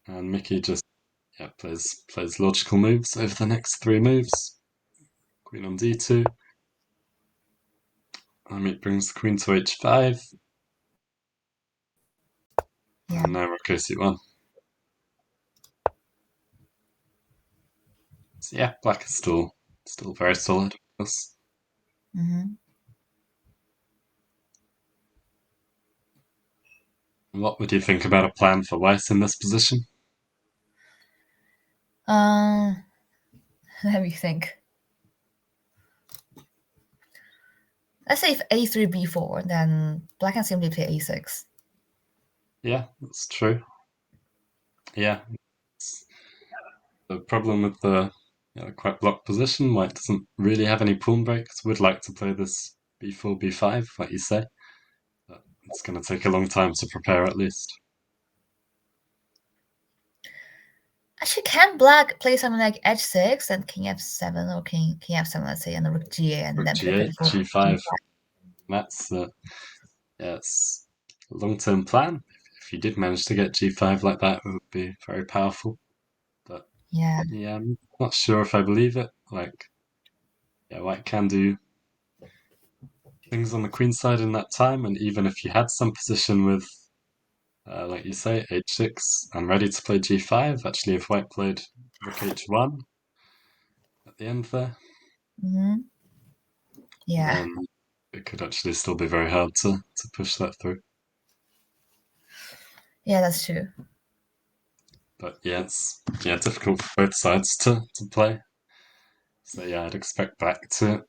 and Mickey just yeah plays logical moves over the next three moves. Queen on d2. It brings the queen to h5, Yeah. and now rook c1. So yeah, black is still very solid. Mm-hmm. What would you think about a plan for white in this position? Um, Let me think. Let's say if a3 b4, then black can simply play a6. Yeah, that's true. Yeah, the problem with the quite blocked position, white doesn't really have any pawn breaks. Would like to play this b4, b5, like you say, but it's going to take a long time to prepare at least. Actually, can black play something like h6 and king f7 or king f7, let's say, and rook g8 and Rook then play g8, before g5. g5? That's yeah, it's a long-term plan. If you did manage to get g5 like that, it would be very powerful. But Yeah. yeah, I'm not sure if I believe it. Like, yeah, white can do things on the queen side in that time, and even if you had some position with Like you say, h6. I'm ready to play g5. Actually, if white played rook h1 at the end there, Hmm. Yeah, then it could actually still be very hard to push that through. yeah, that's true. But yeah, it's difficult for both sides to play. So yeah, I'd expect black to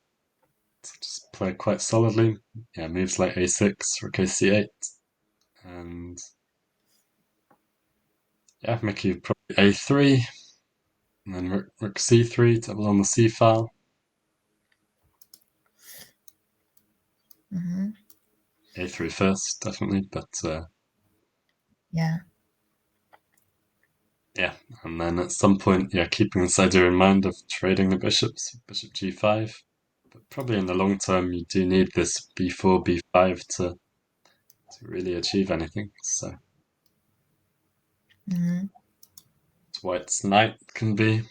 just play quite solidly. Yeah, moves like a6, rook ac8, and yeah, Mickey probably a3, and then rook c3, double on the c file. Hmm. A3 first, definitely, but Yeah. yeah, and then at some point, yeah, keeping this idea in mind of trading the bishops, bishop g5. But probably in the long term, you do need this b4, b5 to really achieve anything. So Hmm. white's knight can be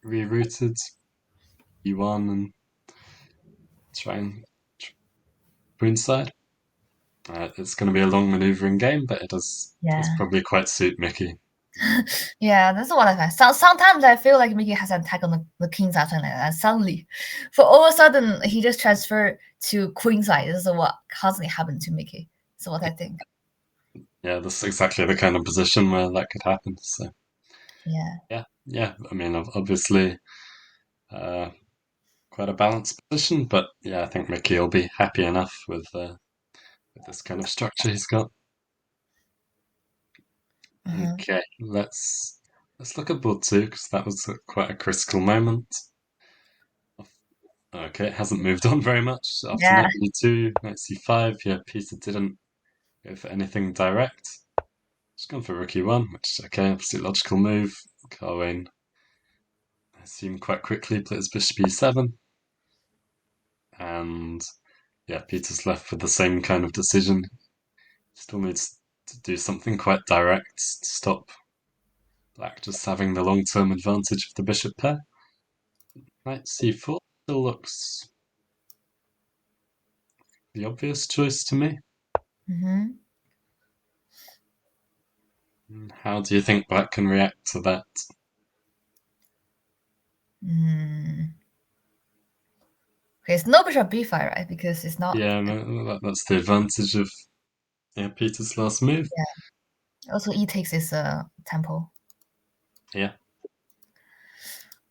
rerouted e1 and try and queenside. It's going to be a long maneuvering game, but it does Yeah. probably quite suit Mickey. Yeah, that's what I find. Sometimes I feel like Mickey has an attack on the king side, something like that. And suddenly, for all of a sudden, he just transferred to queen side. This is what constantly happened to Mickey. So what I think. Yeah, that's exactly the kind of position where that could happen. So Yeah. yeah. I mean, obviously, uh, quite a balanced position, but yeah, I think Mickey will be happy enough with this kind of structure he's got. Uh-huh. Okay, let's look at board two because that was quite a critical moment. Okay, it hasn't moved on very much after Yeah. knight b2, knight c5. Yeah, Peter didn't go for anything direct. Just gone for rook e1, which is okay, absolute logical move. Carwayne, I assume quite quickly plays bishop e7, and yeah, Peter's left with the same kind of decision. Still needs to do something quite direct to stop black just having the long-term advantage of the bishop pair. Knight c4 still looks the obvious choice to me. Hmm. How do you think black can react to that? Mm. Okay, it's no bishop b5, right? Because it's not. Yeah, no, that's the advantage of Peter's last move. Yeah. Also, e takes his tempo. Yeah,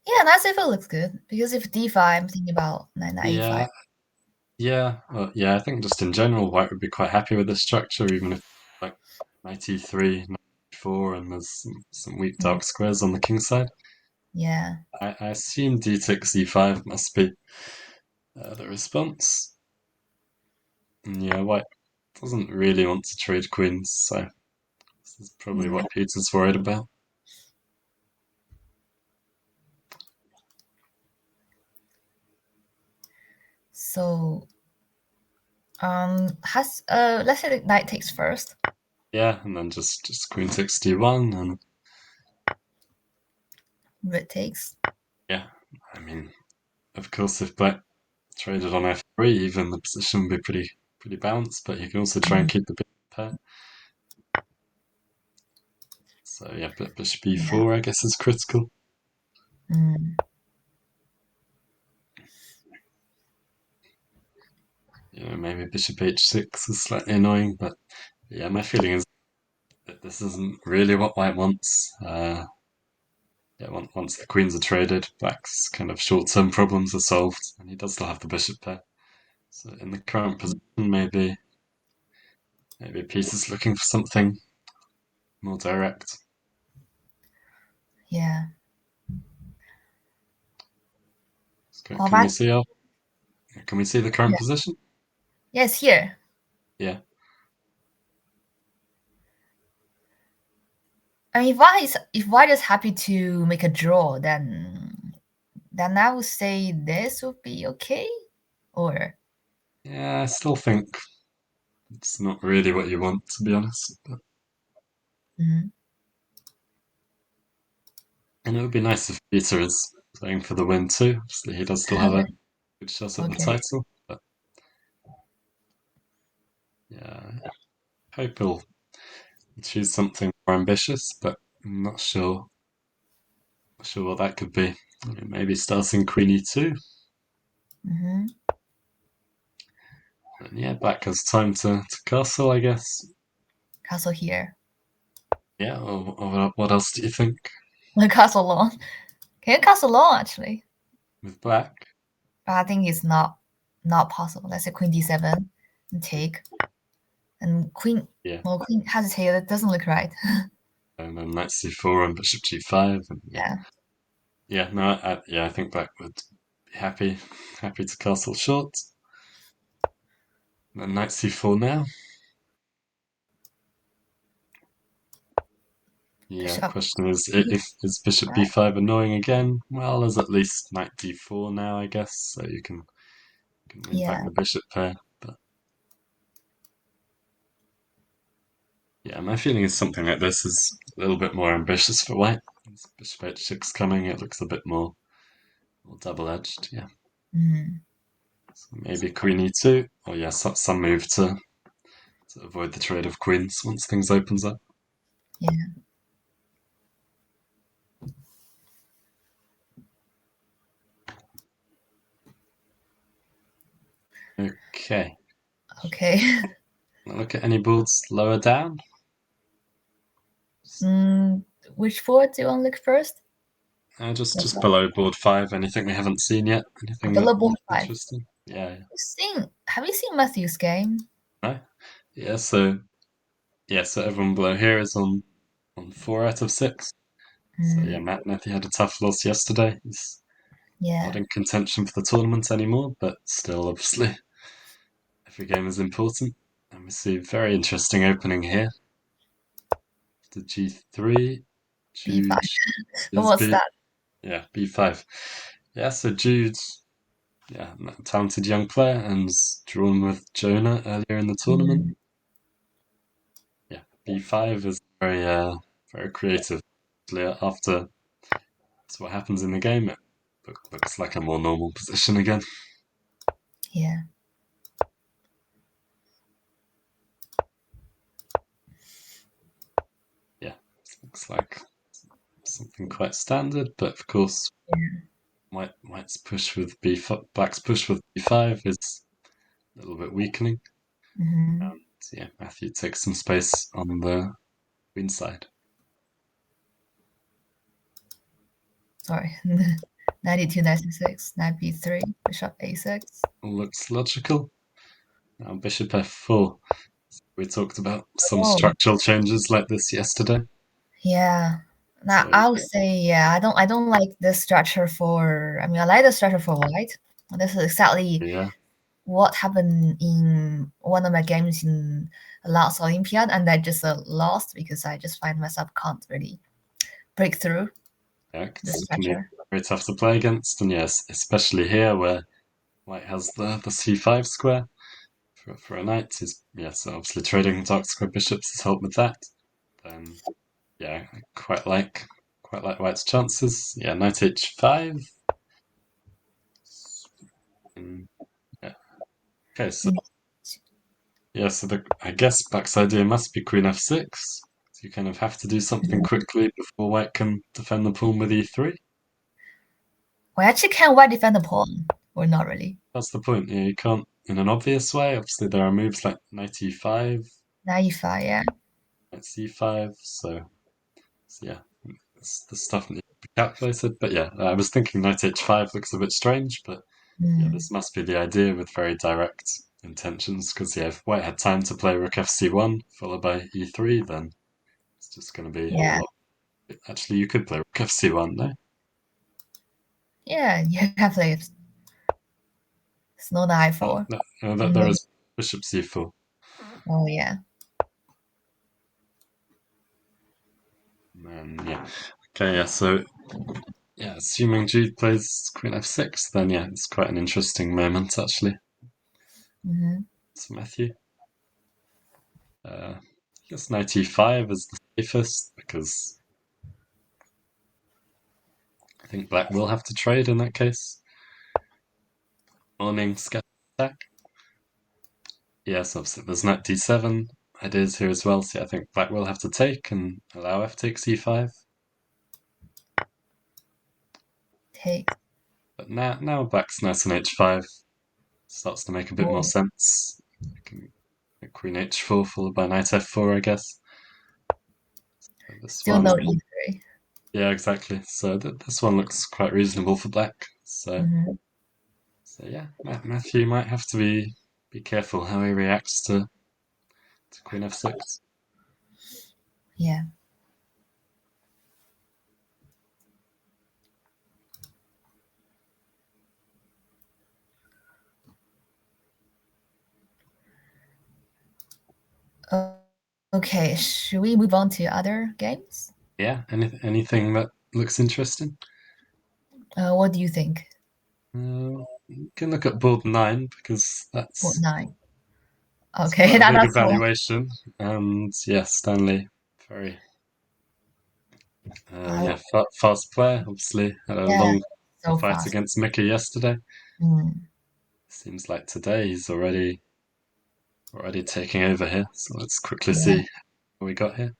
Yeah, knight c4 looks good because if d5, I'm thinking about knight e5. yeah, yeah. I think just in general, white would be quite happy with this structure, even if like knight e3, knight e4, and there's some weak Mm. dark squares on the king side. Yeah. I assume d takes e5 must be the response. And yeah, white doesn't really want to trade queens, so this is probably Mm. what Peter's worried about. So has let's say the knight takes first. Yeah, and then just queen takes d1, and Red takes. yeah, I mean, of course, if black traded on f3, even the position would be pretty balanced, but you can also try and Mhm. keep the bit pair. So yeah, but bishop Yeah. e4, I guess, is critical. Mm. Maybe bishop h6 is slightly annoying, but yeah, my feeling is that this isn't really what white wants. Yeah, once the queens are traded, black's kind of short-term problems are solved, and he does still have the bishop pair. So in the current position, maybe Peter's looking for something more direct. Yeah. So Well, can we that see the current yeah. position? Yes, here. Yeah. I mean, if white is happy to make a draw, then I would say this would be okay. Or Yeah, I still think it's not really what you want, to be honest. Mhm. And it would be nice if Peter is playing for the win too. So he does still have a good shot at the Okay. title. But yeah, hope he'll choose something more ambitious, but I'm not sure what that could be. Maybe starting queen e2. Mm-hmm. And yeah, black has time to castle, I guess. Castle here. Yeah, or what else do you think The castle long. Can you castle long actually? with black? But I think it's not possible. Let's say queen d7 and take. And queen, Yeah, well, queen has a tail. That doesn't look right. and then knight c4 and bishop g5, and yeah, Yeah. yeah, no, yeah, I think black would be happy to castle short. And then knight c4 now. Yeah, Bishop question is is bishop right. b5 annoying again? Well, there's at least knight d4 now, I guess, so you can win back Yeah. the bishop pair. But yeah, my feeling is something like this is a little bit more ambitious for white. Bishop h6 coming, it looks a bit more double-edged. Yeah, Mm. so maybe queen e2, or yeah, some move to avoid the trade of queens once things opens up. Yeah. Okay, Okay. look at any boards lower down. mm, which board do you want to look first? Just below board 5, anything we haven't seen yet? Anything that Below board looks 5. interesting? Yeah, Have you seen Matthew's game? no? Yeah, so everyone below here is on 4 out of 6. So yeah, Mm, Matthew had a tough loss yesterday. He's not yeah. in contention for the tournament anymore, but still, obviously, every game is important. And we see a very interesting opening here. To g3, B5. Jude is What's that? b5. Yeah, so Jude, yeah, a talented young player and drawn with Jonah earlier in the tournament. Mm, Yeah, b5 is very creative. After what happens in the game, it looks like a more normal position again. yeah. Yeah, looks like something quite standard, but of course, Yeah. white's push with b5, black's push with b5 is a little bit weakening. Mm-hmm. And yeah, Matthew takes some space on the queen side. Sorry. 92, 96, knight b3, bishop a6. Looks logical. Now bishop f4. We talked about some Oh, structural changes like this yesterday. yeah. Now So I would say, yeah, I don't like this structure for, I mean, I like the structure for white. This is exactly yeah, what happened in one of my games in the last Olympiad, and I just lost because I just find myself can't really break through yeah, the it can be structure. very tough to play against, and yes, especially here where white has the c5 square for a knight. Is so obviously trading dark square bishops has helped with that. Yeah, I quite like white's chances. Yeah, knight h5. And, yeah. Okay, so Mm, yeah, so I guess black's idea must be queen f6. So you kind of have to do something quickly before white can defend the pawn with e3. well, actually, can white defend the pawn or not really? That's the point. Yeah, you can't in an obvious way. Obviously, there are moves like knight e5, Naive, yeah. knight c5. So yeah, it's the stuff that needs to be calculated. But yeah, I was thinking knight h5 looks a bit strange, but yeah, Mm, this must be the idea with very direct intentions. Because yeah, if white had time to play rook fc1 followed by e3, then it's just going to be a yeah, lot. Actually, you could play rook fc1, no? yeah. You have like it's not an Oh, I4. no, there Mm, is bishop c4. oh yeah. And yeah, okay, yeah. So yeah, assuming Jude plays queen f6, then yeah, it's quite an interesting moment actually. Mm-hmm. So Matthew, I guess knight e5 is the safest because I think black will have to trade in that case. Morning scatter attack. Yes, obviously there's knight d7. ideas here as well. So yeah, I think black will have to take and allow f takes e5. Take. But now black's nice on h5. Starts to make a bit more Oh, sense. Queen h4 followed by knight f4, I guess. So this still no one, e3. yeah, exactly. So this one looks quite reasonable for black. So Hmm. so yeah, Matthew might have to be careful how he reacts to queen f6. Yeah. Uh, okay, should we move on to other games? Yeah, anything that looks interesting. What do you think? You can look at board 9 because Board that's nine. it's Okay, quite a big that's one. evaluation. And yeah, Stanley, very Uh, fast player. Obviously, had a yeah, long so fight fast. against Mickey yesterday. Mm, Seems like today he's already taking over here. So let's quickly yeah. see what we got here.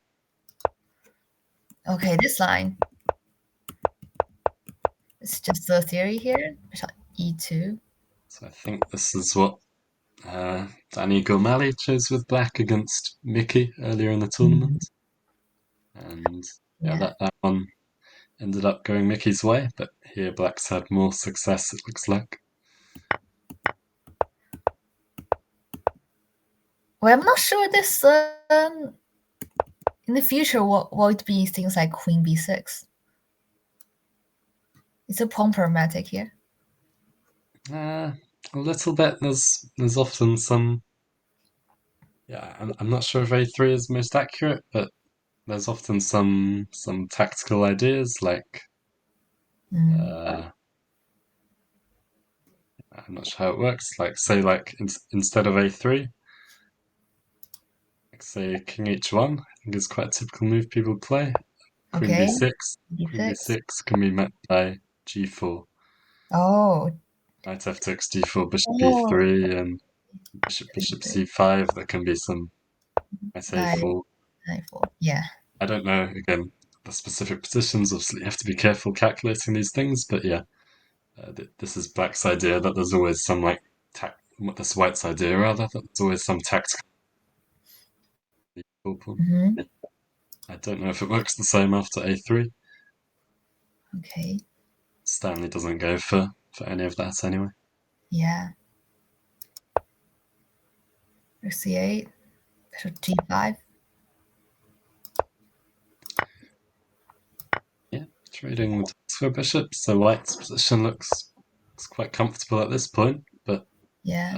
Okay, this line. It's just the theory here. Bishop e2. So I think this is what Danny Gormali chose with black against Mickey earlier in the Mhm. tournament. And yeah, Yeah. that one ended up going Mickey's way, but here black's had more success, it looks like. Well, I'm not sure this in the future will it be things like queen b6. It's a pawn problematic here. Uh, a little bit. There's often some. Yeah, I'm not sure if A3 is most accurate, but there's often some tactical ideas like Mm. uh, I'm not sure how it works. Like say instead of A3, like say King H1, I think is quite a typical move people play. Queen Okay, B6. Queen b6. B6 can be met by G4. Oh, Knight F takes D4, Bishop oh, B3, and Bishop C5. There can be some Knight nine, A4. 9, 4. Yeah, I don't know, again, the specific positions. Obviously, you have to be careful calculating these things, but yeah, this is Black's idea that there's always some, like, this White's idea, rather, that there's always some tactical pawn. hmm, I don't know if it works the same after A3. okay, Stanley doesn't go for any of that anyway. yeah. Rook c8, bishop g5. Yeah, trading with square bishop, so White's position looks quite comfortable at this point, but Yeah,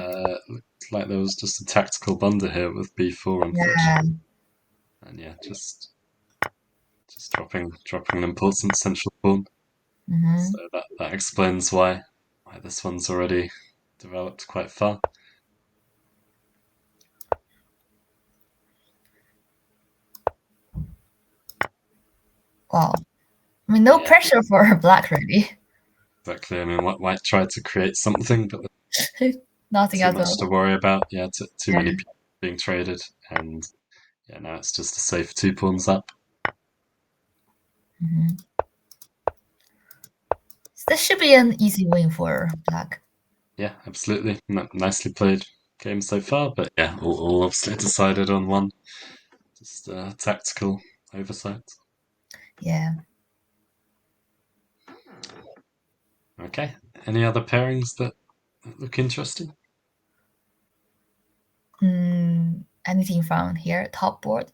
looks like there was just a tactical blunder here with b4, yeah. unfortunately. And yeah, just dropping an important central pawn. Hmm. So that explains why this one's already developed quite far. Wow. I mean, no Yeah, pressure for black, really. exactly. I mean, White tried to create something, but Nothing too at much to all. worry about. Yeah, too Yeah. many people being traded, and yeah, now it's just a safe 2 pawns up. Hmm. This should be an easy win for black. Yeah, absolutely. Nicely played game so far, but yeah, all obviously decided on one. Just tactical oversight. Yeah. Okay. Any other pairings that look interesting? Anything from here, top board?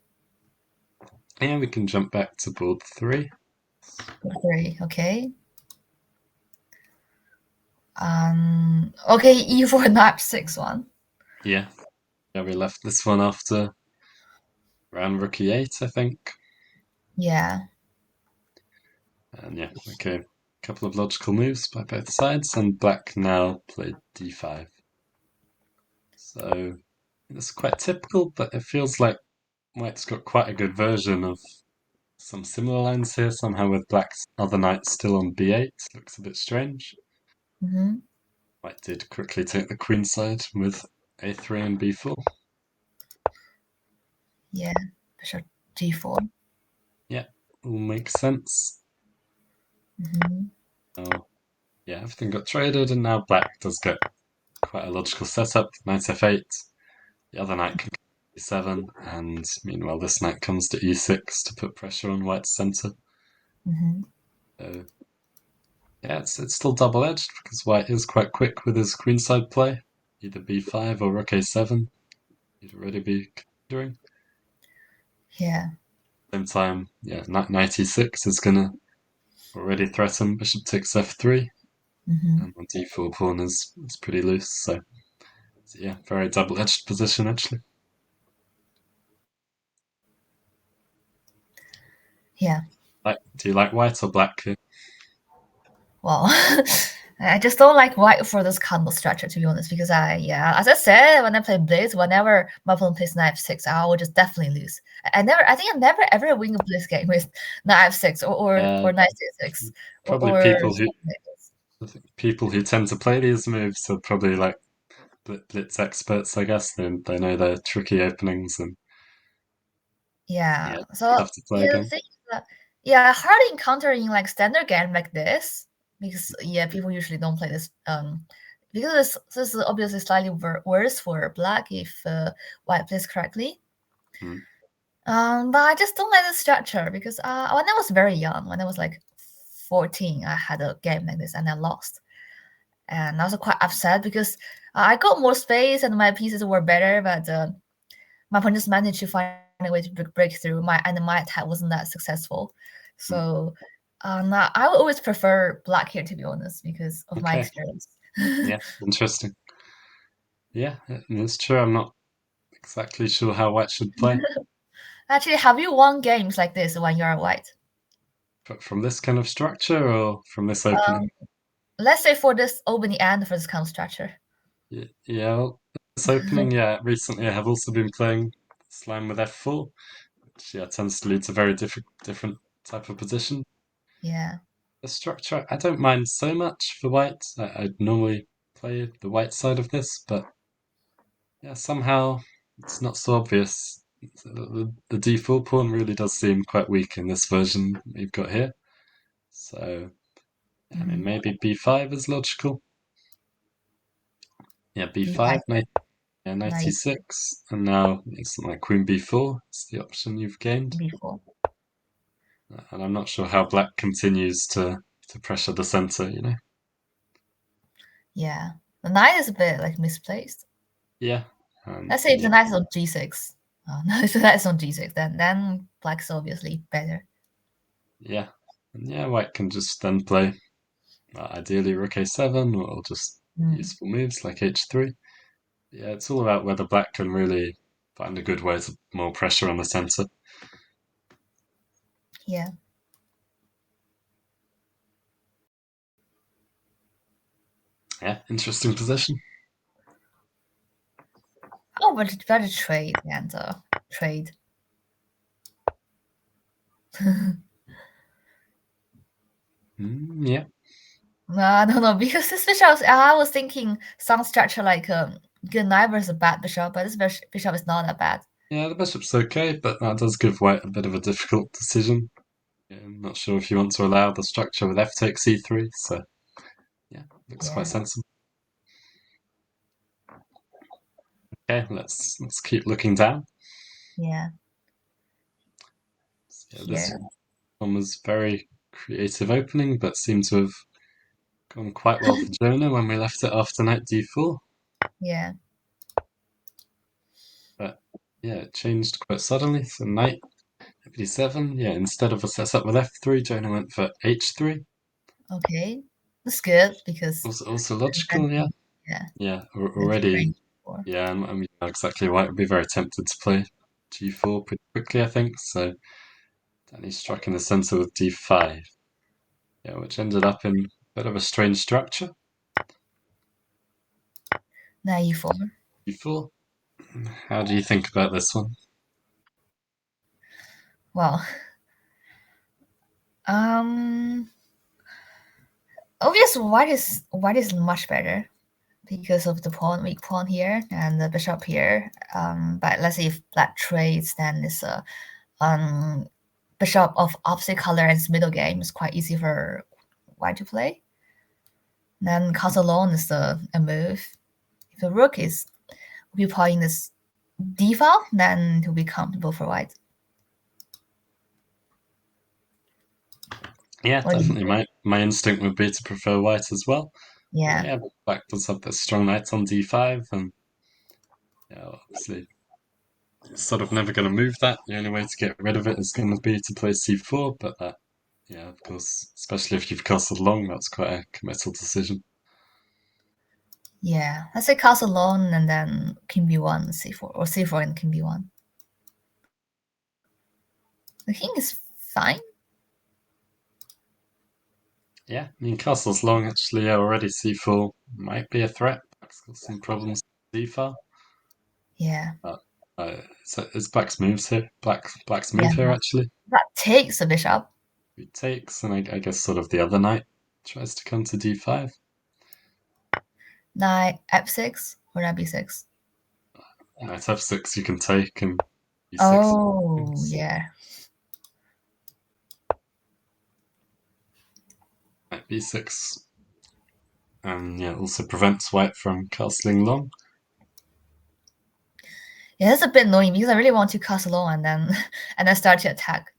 Yeah, we can jump back to board 3. Three, okay. Okay, e4 knight 6 one. Yeah, yeah, we left this one after round rook e8, I think. Yeah. And yeah, okay. Couple of logical moves by both sides, and black now played d5. So it's quite typical, but it feels like white's got quite a good version of some similar lines here, somehow with black's other knight still on b8. Looks a bit strange. Hmm. White did quickly take the queen side with a3 and b4. Yeah, bishop g4. Yeah, all makes sense. Hmm. Oh, yeah, everything got traded, and now black does get quite a logical setup. Knight f8. The other knight can go e7, and meanwhile this knight comes to e6 to put pressure on white's centre. Hmm. So yeah, it's still double-edged because white is quite quick with his queenside play, either b5 or rook a7. He'd already be considering. Yeah. Same time, yeah, knight e6 is gonna already threaten bishop takes f3, Hmm. and the d4 pawn is pretty loose. So yeah, very double-edged position actually. Yeah. Do you like white or black here? Well, I just don't like white for this combo structure, to be honest, because as I said, when I play Blitz, whenever my opponent plays knight f6, I will just definitely lose. I think I never ever win a Blitz game with knight f6 or knight c6 Probably or something like this. people who tend to play these moves are probably like blitz experts, I guess. They know their tricky openings and Yeah. yeah, So tough to play yeah, the again. thing is that I hardly encounter in like standard game like this because people usually don't play this because this is obviously slightly worse for black if white plays correctly. Mm, But I just don't like the structure because when I was very young, when I was like 14, I had a game like this and I lost. And I was quite upset because I got more space and my pieces were better, but my opponent just managed to find a way to break through. My attack wasn't that successful. mm. So I would always prefer black here, to be honest, because of my Okay, experience. yeah, interesting. Yeah, it's true. I'm not exactly sure how white should play, Actually, have you won games like this when you're white? but from this kind of structure or from this opening. Um, let's say for this opening and for this kind of structure. Yeah, well, this opening, yeah, recently I have also been playing Slime with f4, which yeah tends to lead to very different type of position. Yeah. The structure I don't mind so much for white. I'd normally play the white side of this, but yeah, somehow it's not so obvious. The d4 pawn really does seem quite weak in this version we've got here. So I mean, Hmm. maybe b5 is logical. Yeah, b5, B5, knight knight e6, and now it's something like queen b4. It's the option you've gained, B4. and I'm not sure how black continues to pressure the center. Yeah. The knight is a bit like misplaced. Yeah, Let's say if yeah, the knight is on G6. No, if the knight is on G6, then black is obviously better. yeah, and yeah. White can just then play ideally rook a7 or just Mm. useful moves like h3. Yeah, it's all about whether black can really find a good way to more pressure on the center. Yeah. Yeah, interesting position. Oh, but it's better trade and trade. Yeah, No, I don't know because this bishop. I was thinking some structure like good knight versus bad bishop, but this bishop is not that bad. yeah, the bishop's okay, but that does give white a bit of a difficult decision. Yeah, I'm not sure if you want to allow the structure with f takes e3, so yeah, looks quite Yeah. sensible. Okay, let's keep looking down. Yeah. So, yeah, this Here. one was very creative opening, but seemed to have gone quite well for Jonah when we left it after knight d4. Yeah. But yeah, it changed quite suddenly. So knight d7. Yeah, instead of a setup with f3, Jonah went for h3. Okay. That's good because Also logical, yeah. preventing yeah Yeah, the already. range for Yeah, I mean, exactly right. Would be very tempted to play g4 pretty quickly, I think. So then he struck in the center with d5. Yeah, which ended up in a bit of a strange structure. knight e4. d4. How do you think about this one? Well, um, obviously white is much better because of the pawn, weak pawn here and the bishop here. But let's see if black trades, then it's a bishop of opposite color and its middle game is quite easy for white to play. Then castle alone is a move. If the rook is occupying this d file, then it will be comfortable for white. Yeah, What do you definitely. My instinct would be to prefer white as well. Yeah, Yeah, but black does have this strong knight on d5, and yeah, obviously it's sort of never going to move that. The only way to get rid of it is going to be to play c4, but that, yeah, of course, especially if you've castled long, that's quite a committal decision. yeah. Let's say castle alone and then king b1, c4, or c4 and king b1. The king is fine. Yeah, I mean, castle's long, actually, yeah, already c4 might be a threat. Black's got some problems with d-file. Yeah, But, so is black's moves here? Black's yeah. move here, actually. That takes the bishop. He takes, and I guess sort of the other knight tries to come to d5. Knight f6 or knight b6. Knight f6 you can take, and e6. Oh, yeah. Knight b6. And yeah, also prevents white from castling long. Yeah, that's a bit annoying because I really want to castle alone and then and then start to attack.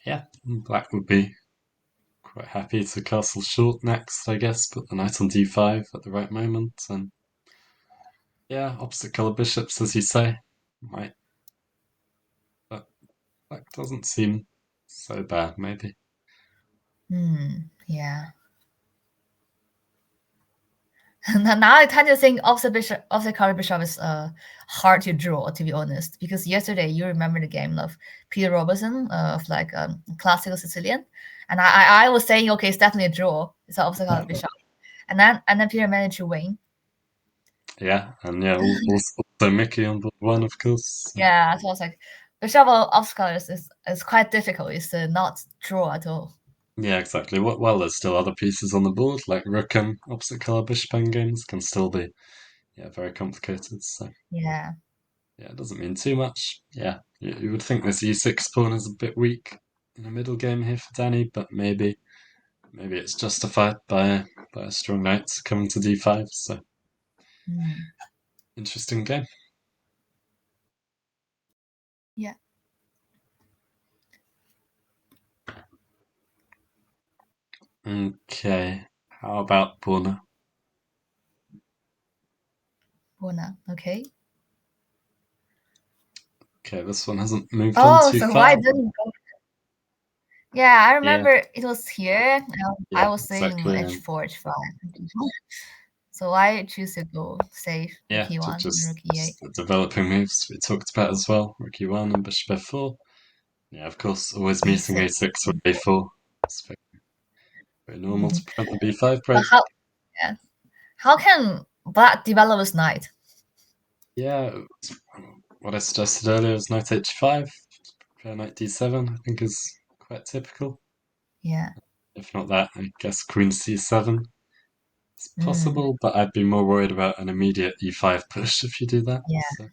Yeah, black would be quite happy to castle short next, I guess, put the knight on d5 at the right moment, and yeah, opposite colour bishops, as you say, might, but black doesn't seem so bad, maybe. Yeah. Now I tend to think opposite color bishop is hard to draw, to be honest. Because yesterday you remember the game of Peter Robertson of like classical Sicilian, and I was saying okay, it's definitely a draw. It's an opposite color bishop, and then Peter managed to win. Yeah, and yeah, also Mickey on board one, of course. So. Yeah, so I was like, bishop of opposite colors is quite difficult. It's not draw at all. Yeah, exactly. Well, there's still other pieces on the board, like rook and opposite colour bishop endgames can still be, yeah, very complicated. So Yeah. yeah, it doesn't mean too much. Yeah, you would think this e6 pawn is a bit weak in the middle game here for Danny, but maybe it's justified by a strong knight coming to d5. So interesting game. Yeah. Okay, how about pawn? Bona. Okay. Okay, this one hasn't moved on Oh, too so why far. didn't go? Yeah, I Yeah, remember it was here. I yeah, was saying exactly. h4, h5. So I choose to go save rook Yeah, e1 and rook e8. just the developing moves we talked about as well. Rook e1 and bishop f4. Yeah, of course, always meeting a6. a6 or a4. It's very normal to prevent the b5 But break. yeah, how can black develop his knight? Yeah, what I suggested earlier was knight h5, prepare knight d7, I think is quite typical. Yeah. If not that, I guess queen c7 is Mm, possible, but I'd be more worried about an immediate e5 push if you do that. yeah.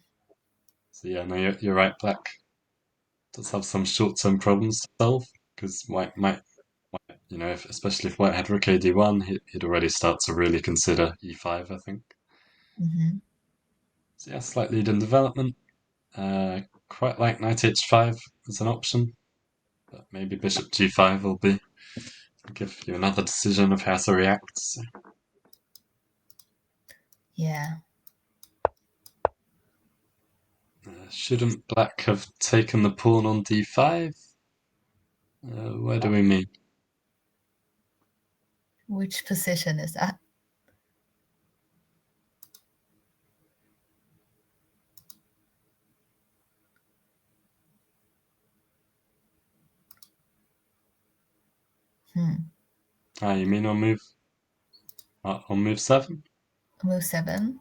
So yeah, no, you're right. Black does have some short-term problems to solve because white might, especially if white had rook a d1, he'd already start to really consider e5, I think. Hmm. So yeah, slight lead in development. Quite like knight h5 as an option, but maybe bishop g5 will give you another decision of how to react. So, Yeah. shouldn't black have taken the pawn on d5? Where do we mean? Which position is that? You mean on move 7? Move 7.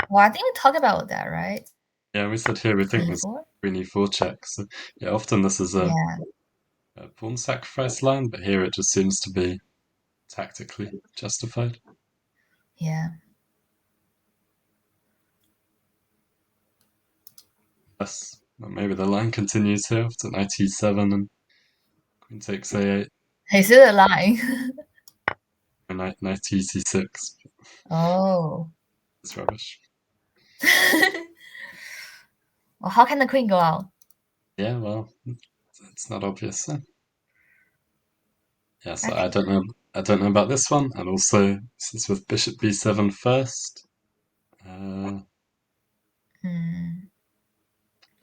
Well, I think we talked about that, right? Yeah, we said here we think Queen there's e4. queen e4 check. So yeah, often this is Yeah. a pawn sacrifice line, but here it just seems to be tactically justified. Yeah. Yes, well, maybe the line continues here after knight e7 and queen takes a8 He's still lying. and knight ec6. Oh. It's rubbish. Well, how can the queen go out? Yeah, well, it's not obvious then. Yeah, so I think. I don't know about this one, and also since with bishop b7 first, uh, Hmm.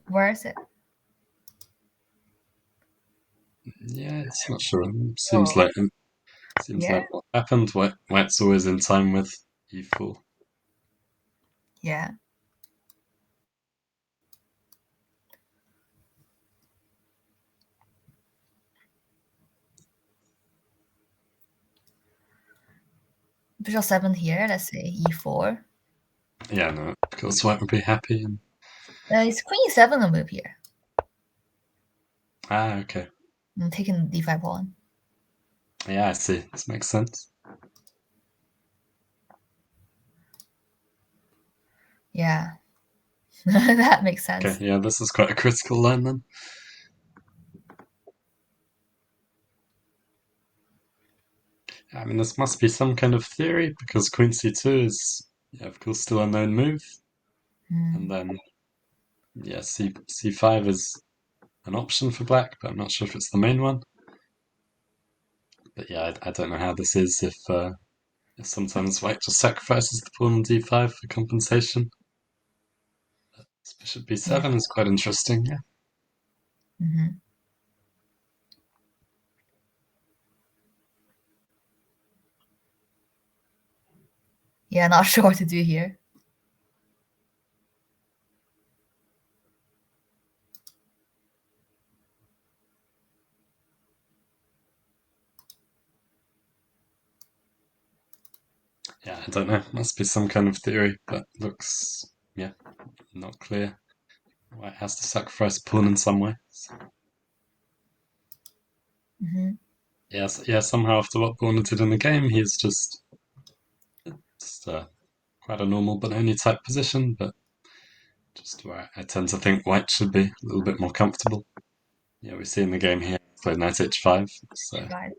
Where is it? yeah, it's not sure. Oh, Seems yeah. like what happened. White's always in time with e4. Yeah. Bishop 7 here. Let's say e4. Yeah, no, of course White would be happy. And It's queen e7 a move here. okay, I'm taking the d5 pawn. yeah, I see. This makes sense. Yeah. That makes Okay, sense. yeah, this is quite a critical line then. I mean, this must be some kind of theory because Queen c2 is, yeah, of course, still a known move, and Hmm. then yeah, c5 is an option for Black, but I'm not sure if it's the main one. But yeah, I don't know how this is if sometimes White just sacrifices the pawn on d5 for compensation. This bishop Yeah. b7 is quite interesting. Yeah. Hmm. Yeah, not sure what to do here. Yeah, I don't know. Must be some kind of theory, but looks, yeah, not clear. White has to sacrifice a pawn in some way. So, Hmm. yes, yeah, somehow after what Warner did in the game, he's just quite a normal but only type position, but just where I tend to think White should be a little bit more comfortable. Yeah, we see in the game here, he's played knight h5, so it's Right.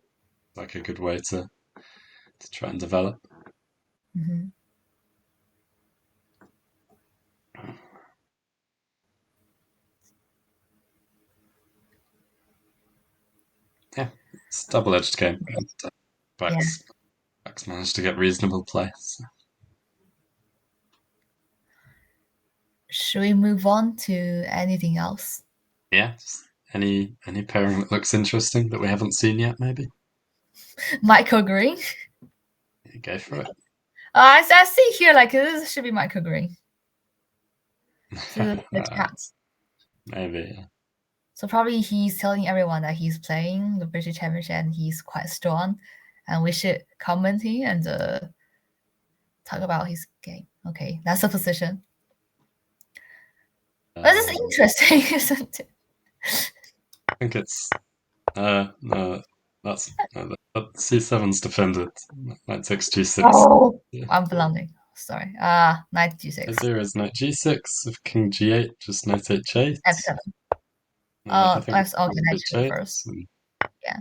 like a good way to try and develop. Hmm. Yeah, it's a double-edged game, Okay. and Yeah. Black's managed to get reasonable play. So, Should we move on to anything else? yeah, just any pairing that looks interesting that we haven't seen yet, maybe. Michael Green. Yeah, go for it. I see here like this should be Michael Green. So the uh, chat. maybe. Yeah. So probably he's telling everyone that he's playing the British Championship and he's quite strong, and we should comment him and talk about his game. Okay, that's the position. But this is Um, interesting, isn't it? I think it's no, that's c7's defended. Knight takes g6. Oh, Yeah. I'm blundering. Sorry. Knight g6. Idea is knight g6 with king g8, just knight h8. F7. I think That's okay. Knight g8 h8. first. And, Yeah.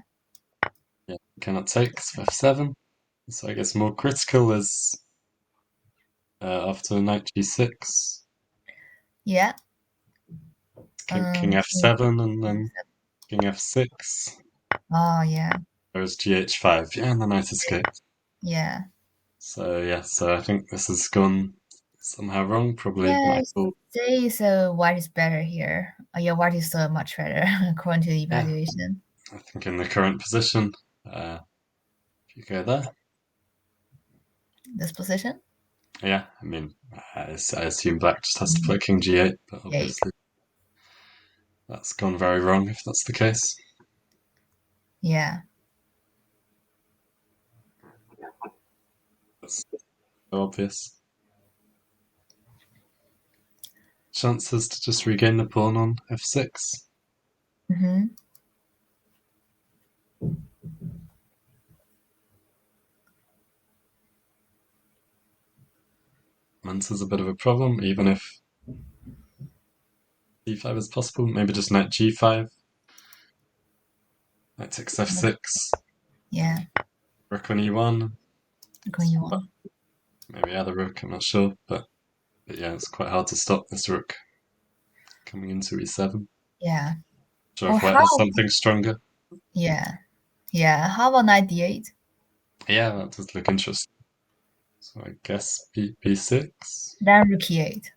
yeah, cannot take so f7. So I guess more critical is after knight g6, Yeah. king King. f7, and then king f6. Oh yeah. There's gh5. Yeah, and the knight escapes. Yeah. So yeah, so I think this has gone somehow wrong. Probably Yeah. Michael. Say so. White is better here. Yeah, white is much better according to the Yeah, evaluation. I think in the current position, if you go there, This position. yeah, I mean, I assume Black just has to Mhm. play King G8, but Yeah. obviously that's gone very wrong if that's the case. Yeah. That's so obvious. Chances to just regain the pawn on f6. Hmm. development is a bit of a problem, even if d5 is possible. Maybe just knight g5, knight takes f6, Yeah, rook on e1, going you but on. maybe other rook, I'm not sure. But yeah, it's quite hard to stop this rook coming into e7. Yeah. Sure Or if white how? has something stronger. Yeah, yeah. How about knight d8? Yeah, that does look interesting. So I guess b6, Then rook e8.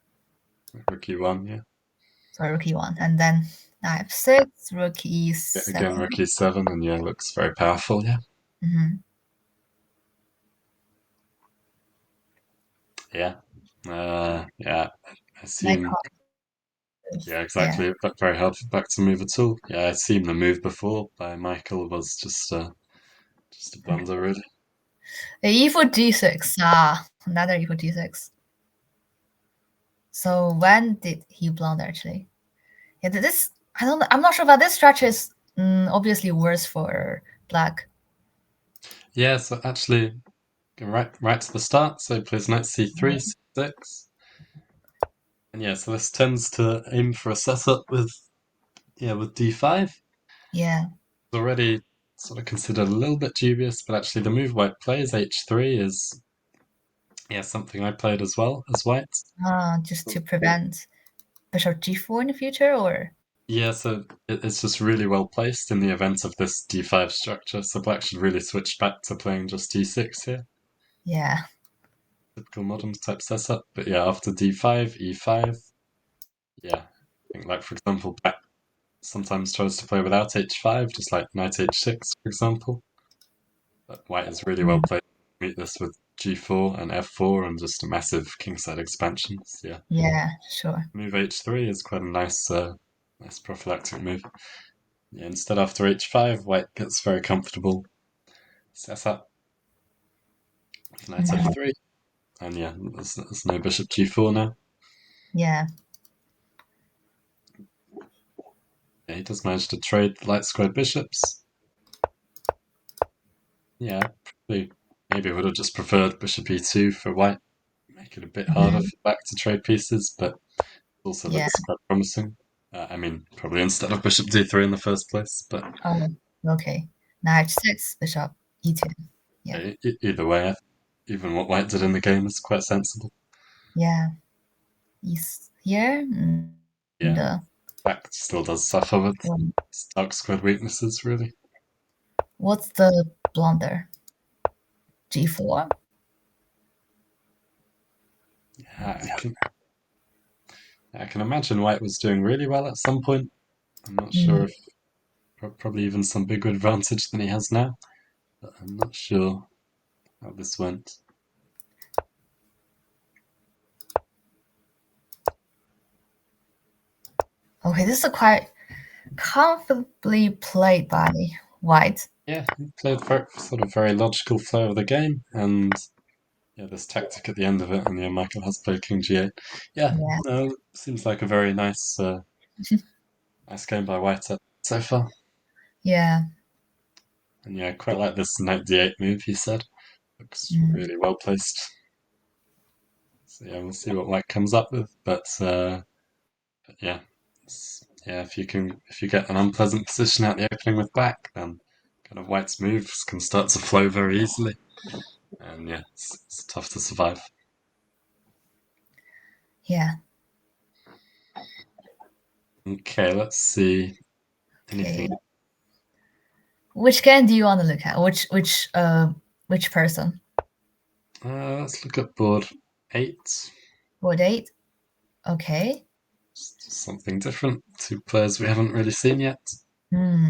rook e1, yeah. Sorry, rook e1, and then knight f6, rook Again, e7. rook e7, and yeah, looks very powerful, yeah. Mm-hmm. Yeah. Yeah, I Knight assume, conquers. yeah, Yeah, exactly. But very hard for Black to move at all. Yeah, I assume the move before by Michael was just a blunder, really. e4 g6. Ah, another e4 g6. So when did he blunder actually? Yeah, this I don't. I'm not sure about this stretch is obviously worse for black. Yeah, so actually, right to the start. So he plays knight c3, c6, and yeah, so this tends to aim for a setup with d5. Yeah, It's already sort of considered a little bit dubious, but actually the move white plays h3 is something I played as well as white. just to prevent bishop g4 in the future, or Yeah, so it's just really well placed in the event of this d5 structure. So black should really switch back to playing just d6 here. yeah, Typical modern type setup. But yeah, after d5, e5, yeah. I think like for example, black sometimes tries to play without h5, just like knight h6, for example. But white is really well mm, played to meet this with g4 and f4 and just a massive kingside expansion. So yeah, yeah, sure, move h3 is quite a nice prophylactic move. Yeah, instead after h5, white gets very comfortable. Sets up with knight Mhm. f3, and yeah, there's no bishop g4 now. Yeah, Yeah, he does manage to trade the light squared bishops. Yeah, probably maybe would have just preferred bishop e2 for white, make it a bit harder hmm for black to trade pieces, but also yeah. looks quite promising. I mean, probably instead of bishop d3 in the first place, but Oh, okay. Knight h6, bishop e2. Yeah, either way, even what white did in the game is quite sensible. yeah. East here, and Yeah, black still does suffer with um, dark squared weaknesses, really. what's the blunder? G4. Yeah, I can imagine white was doing really well at some point. I'm not sure Mm. if probably even some bigger advantage than he has now, but I'm not sure how this went. Okay, this is quite comfortably played by white. Yeah, he played sort of very logical flow of the game, and yeah, this tactic at the end of it, and yeah, Michael has played King G8. Yeah, Yeah, no, seems like a very nice game by white so far. yeah. And yeah, I quite like this knight d8 move. He said looks Mm. really well placed. So yeah, we'll see what white comes up with, but yeah, yeah. If you get an unpleasant position at the opening with black, then kind of white's moves can start to flow very easily, and yeah, it's tough to survive. Yeah. Okay, let's see anything. Okay. Which game do you want to look at? Which person? Let's look at board 8. Board eight. Okay. Just something different. Two players we haven't really seen yet. Hmm.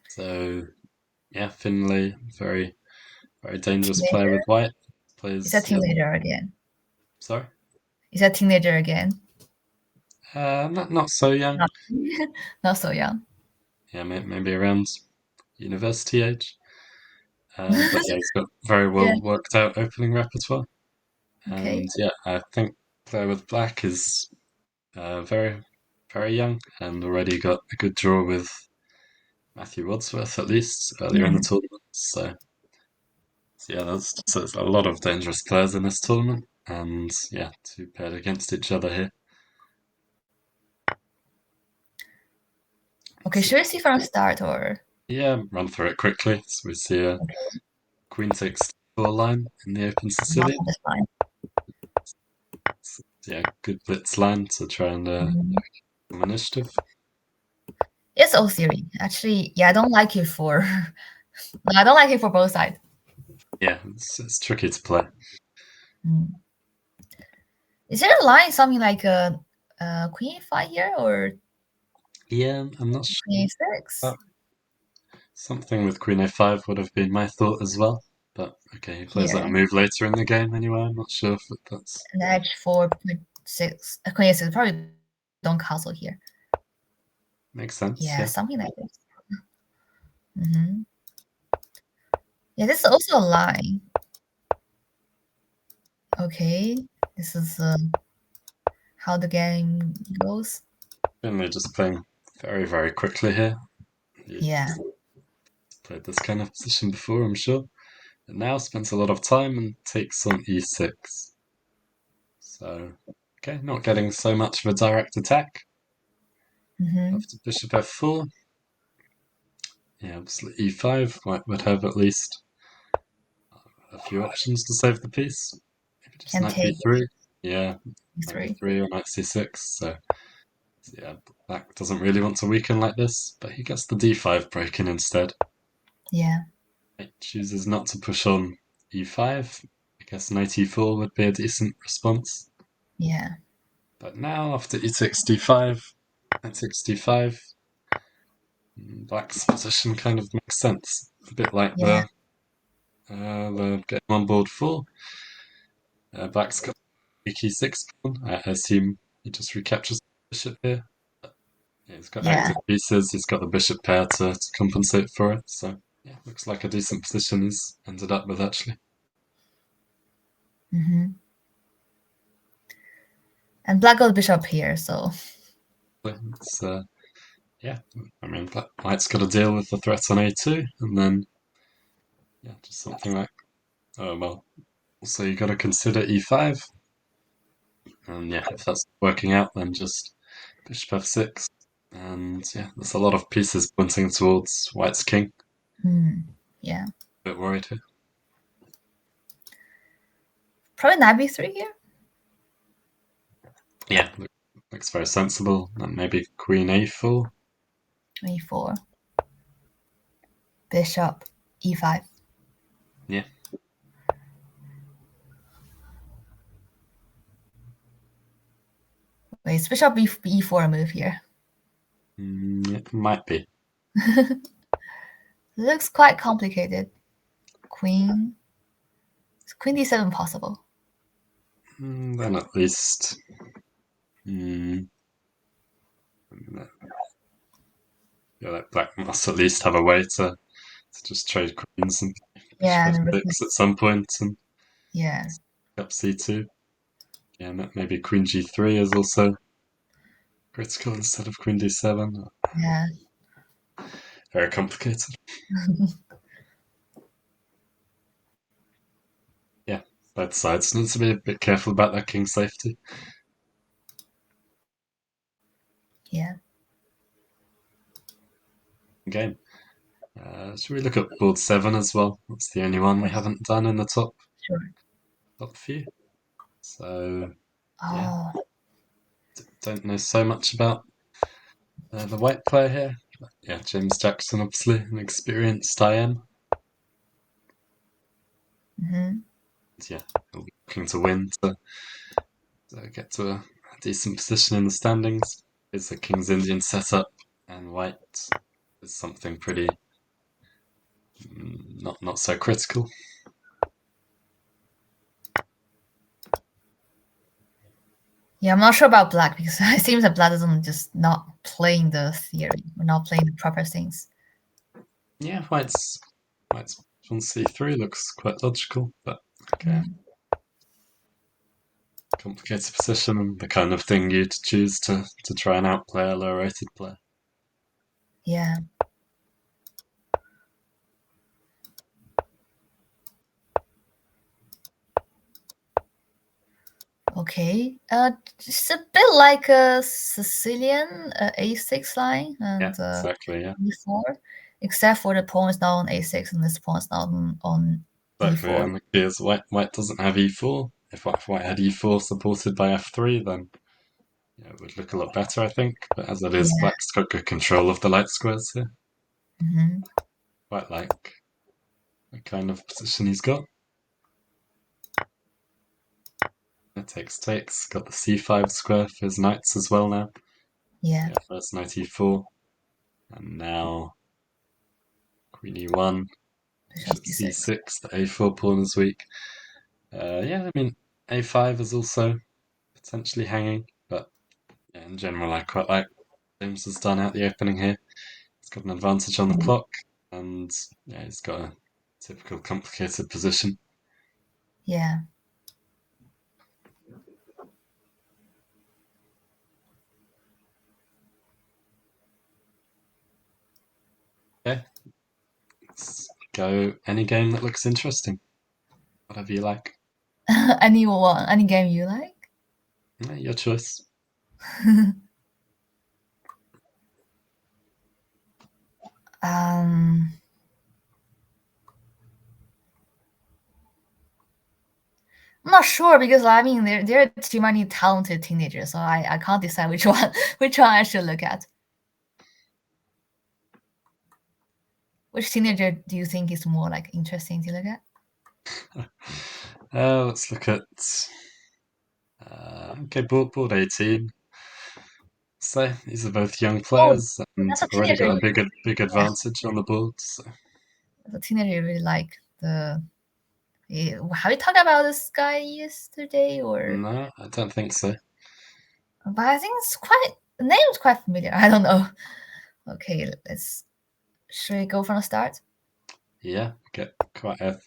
So yeah, Finlay, very dangerous player Teenager? with white. Is that Plays yeah. teenager again? Sorry. Is that teenager again? Not so young. Not, not so young. Yeah, maybe around university age. But yeah, he's got very Yeah. well worked out opening repertoire. Okay. And yeah, I think player with black is very, very young and already got a good draw with Matthew Wadsworth at least earlier in the Mm. tournament. So yeah, there's a lot of dangerous players in this tournament. and yeah, two paired against each other here. Okay, So, should we see from start or? yeah, run through it quickly. So we see a Okay, queen takes d4 line in the open not Sicilian. on this line. So, yeah, good blitz line to try and Mhm. some initiative. It's O theory. Actually, yeah, I don't like it for. No, I don't like it for both sides. Yeah, it's tricky to play. Mm. Is there a line something like Queen E5 here or Yeah, I'm not sure. Queen E6? Something with Queen A5 would have been my thought as well. But okay, he plays that Here, move later in the game anyway. I'm not sure if that's and then H4, Queen6, Queen E6 probably don't castle here. makes sense. Yeah, Yeah, something like this. Hmm. Yeah, this is also a line. Okay, this is how the game goes. generally just playing very, very quickly here. He Yeah. played this kind of position before, I'm sure. And now spends a lot of time and takes on e6. So, okay, not getting so much of a direct attack. Hmm. After bishop f4, yeah, obviously e5 would have at least a few options to save the piece. Maybe just Can knight take b3. Yeah, knight E3. b3 or knight c6. So yeah, black doesn't really want to weaken like this, but he gets the d5 break-in instead. Yeah. It chooses not to push on e5. I guess knight e4 would be a decent response. Yeah. But now, after e6 d5, knight 6 d5, black's position kind of makes sense. A bit like Yeah. the game on board 4. Black's got weak e6 pawn. I assume he just recaptures the bishop here. Yeah, he's got Yeah. active pieces. He's got the bishop pair to compensate for it. So yeah, looks like a decent position he's ended up with actually. Hmm. And black goes bishop here, so It's yeah, I mean, White's got to deal with the threat on a2, and then yeah, just something like oh well. Also, you got to consider e5, and yeah, if that's working out, then just bishop f6, and yeah, there's a lot of pieces pointing towards White's king. yeah. A bit worried here. Probably knight b3 here. Yeah, looks very sensible. And maybe queen a4. E4. Bishop E5. Yeah, Wait, is bishop E4 move here? it might be. Looks quite complicated. Queen. Is Queen D7 possible? Then at least. Mm, yeah, like black must at least have a way to just trade queens and Yeah, bishop and f6 at some point and yeah, up c2. Yeah, and maybe queen g3 is also critical instead of queen d7. yeah, Very complicated. Yeah, both sides need to be a bit careful about their king safety. yeah. Game. Should we look at board 7 as well? That's the only one we haven't done in the Sure. top few. So yeah, Oh, don't know so much about the white player here. But yeah, James Jackson, obviously an experienced IM. hmm, Yeah, looking to win to get to a decent position in the standings. It's a King's Indian setup, and white is something pretty not so critical. yeah. I'm not sure about black because it seems that black isn't just not playing the theory. We're not playing the proper things. Yeah, white's on c3 looks quite logical, but okay, Mm, complicated position and the kind of thing you'd choose to try and outplay a lower rated player. yeah. Okay. It's a bit like a Sicilian A6 line Yeah, and exactly. Yeah, D4, except for the pawn is now on A6 and this pawn is now on exactly. D4. And the key is white doesn't have e4. If white had e4 supported by f3, then yeah, it would look a lot better, I think. But as it is, Yeah. black's got good control of the light squares here. Hmm. Quite like the kind of position he's got. It takes. Got the c5 square for his knights as well now. So Yeah. yeah, first knight e4, and now queen e1, Bishop bishop D6. c6. The a4 pawn is weak. Yeah, I mean a5 is also potentially hanging, but yeah, in general, I quite like James has done out the opening here. He's got an advantage on the clock, and yeah, he's got a typical complicated position. Yeah. Okay, let's go any game that looks interesting, whatever you like. Any game you like? Yeah, your choice. um, I'm not sure because I mean there are too many talented teenagers, so I can't decide which one which one I should look at. Which teenager do you think is more like interesting to look at? Let's look at okay, board 18. So these are both young Oh, players and that's a already teenager. got a big Yeah, advantage on the board. So that's a teenager you really like. Have we talked about this guy yesterday or? no, I don't think so. But I think it's quite the name is quite familiar. I don't know. Okay, let's. Should we go from the start? Yeah, get quite a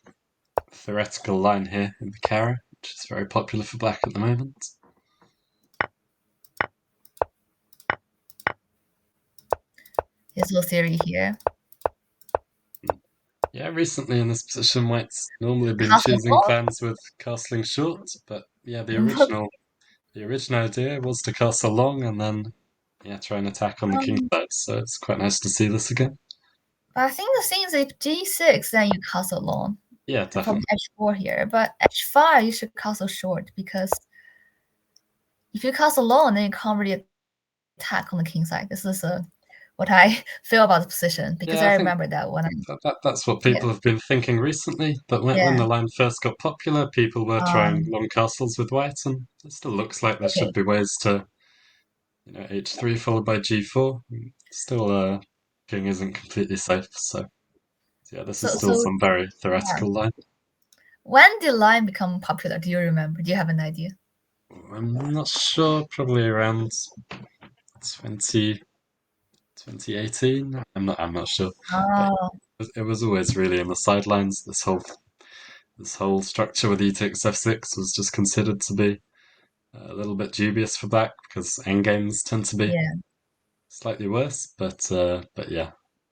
theoretical line here in the Cara, which is very popular for black at the moment. His little theory here. Yeah, recently in this position, white's normally been Castle choosing plans with castling short, but yeah, the original idea was to castle long and then yeah, try and attack on the king um, side. So it's quite nice to see this again. but I think the thing is if G6, then you castle long. Yeah, And probably definitely. H4 here. But H5, you should castle short because if you castle long, then you can't really attack on the king side. This is what I feel about the position because Yeah, I I think remember that when I that's what yeah people have been thinking recently. But when yeah the line first got popular, people were trying um long castles with white, and it still looks like there okay should be ways to, h3 followed by g4. Still, king isn't completely safe. So yeah, this is still so some very yeah. theoretical line. When did line become popular? Do you remember? Do you have an idea? I'm not sure. Probably around 20, 2018. I'm not sure, but Oh it was always really in the sidelines. This whole structure with e takes f6 was just considered to be a little bit dubious for black because endgames tend to be yeah slightly worse. But yeah,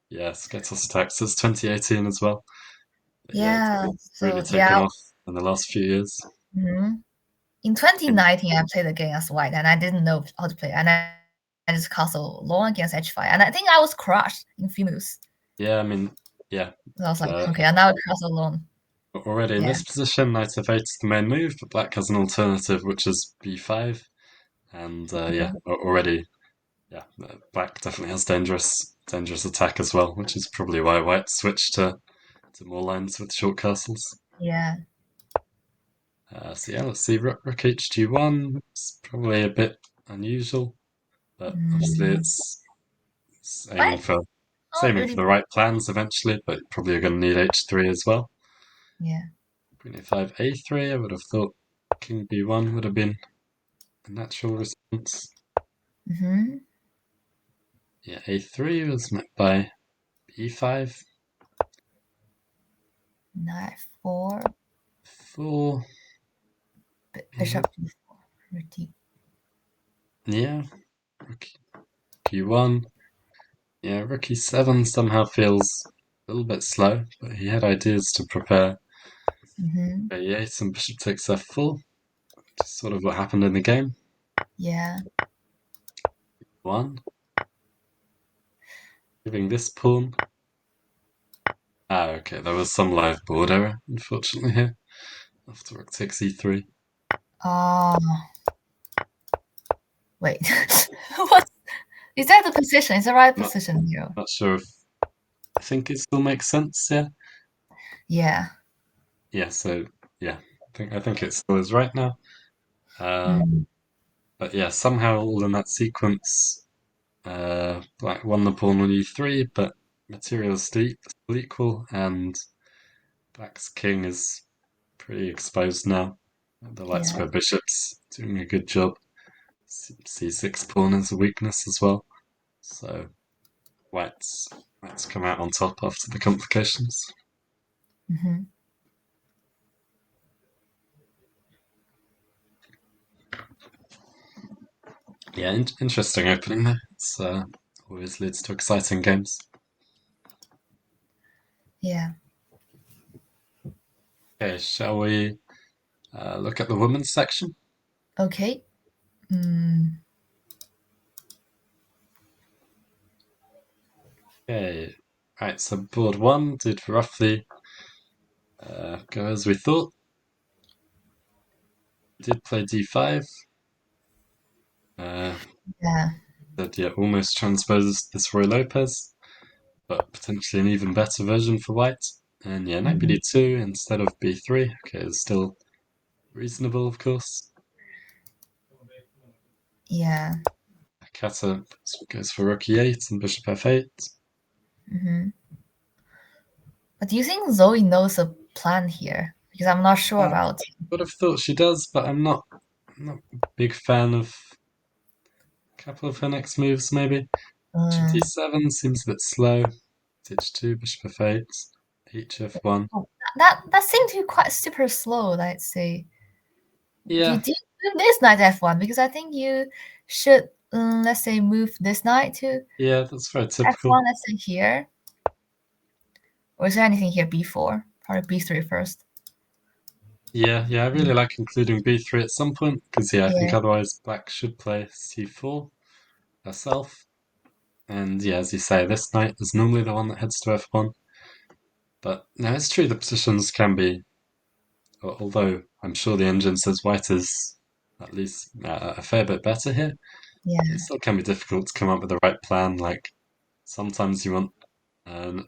yeah, Sketos attacks is 2018 as well. But yeah, it's yeah. really So yeah. taken off in the last few years. Mhm. In And 2019, I played a game as white, and I didn't know how to play, and I just castle long against H5, and I think I was crushed in a few moves. yeah, I mean, yeah, So I was like, uh, okay, and now I castle long. already in Yeah. this position, knight f8 is the main move, but black has an alternative which is b5, and yeah, already, yeah, black definitely has dangerous attack as well, which is probably why white switched to more lines with short castles. Yeah. So yeah, let's see. Rook hg1. It's probably a bit unusual, but obviously Mm, it's but not aiming for really. the right plans eventually. But probably you're going to need h3 as well. Yeah. Queen a5 a3. I would have thought king b1 would have been a natural response. Mm-hmm. Yeah, a3 was met by e5. Knight four, Four. Yeah, bishop d4, rook yeah. Rook q1. Yeah, rook e7 somehow feels a little bit slow, but he had ideas to prepare Mm-hmm. a8 and bishop takes f4. just sort of what happened in the game. Yeah. One, giving this pawn. Ah, okay, there was some live board error, unfortunately, here. After rook takes e3. Oh, wait. What is that the position? Is the right Not position here? not sure if I think it still makes sense, yeah. Yeah. Yeah, so yeah, I think it still is right now. Uh, Mm, but yeah, somehow all in that sequence, black won the pawn on e3, but material is still equal, and black's king is pretty exposed now. The light yeah. square bishop's doing a good job. C6 pawn is a weakness as well. So white's come out on top after the complications. Hmm. Yeah, interesting opening there. It's always leads to exciting games. Yeah. Okay, shall we look at the women's section? Okay. Mm, Okay, right. So board one did roughly go as we thought. We did play d5. Uh, yeah. that yeah almost transposes this Roy Lopez, but potentially an even better version for white. And yeah, knight Mhm. bd2 instead of b3. Okay, it's still reasonable, of course. Yeah. Kata goes for rook e8 and bishop f8. Hmm. But do you think Zoe knows the plan here? Because I'm not sure I about. would have thought she does, but I'm not a big fan of a couple of her next moves. Maybe Uh, gd7 seems a bit slow. h2, bishop f8, hf1. oh, that seemed to be quite super slow. Let's say. Yeah, Do you move this knight f1? Because I think you should, let's say, move this knight to yeah, that's very typical. f1. Let's say here, or is there anything here b4? Probably b3 first. Yeah, I really like including b3 at some point because yeah, I think Yeah. otherwise black should play c4 herself. And yeah, as you say, this knight is normally the one that heads to f1. But no, it's true the positions can be, although I'm sure the engine says white is at least a fair bit better here. It Yeah. still can be difficult to come up with the right plan. Like sometimes you want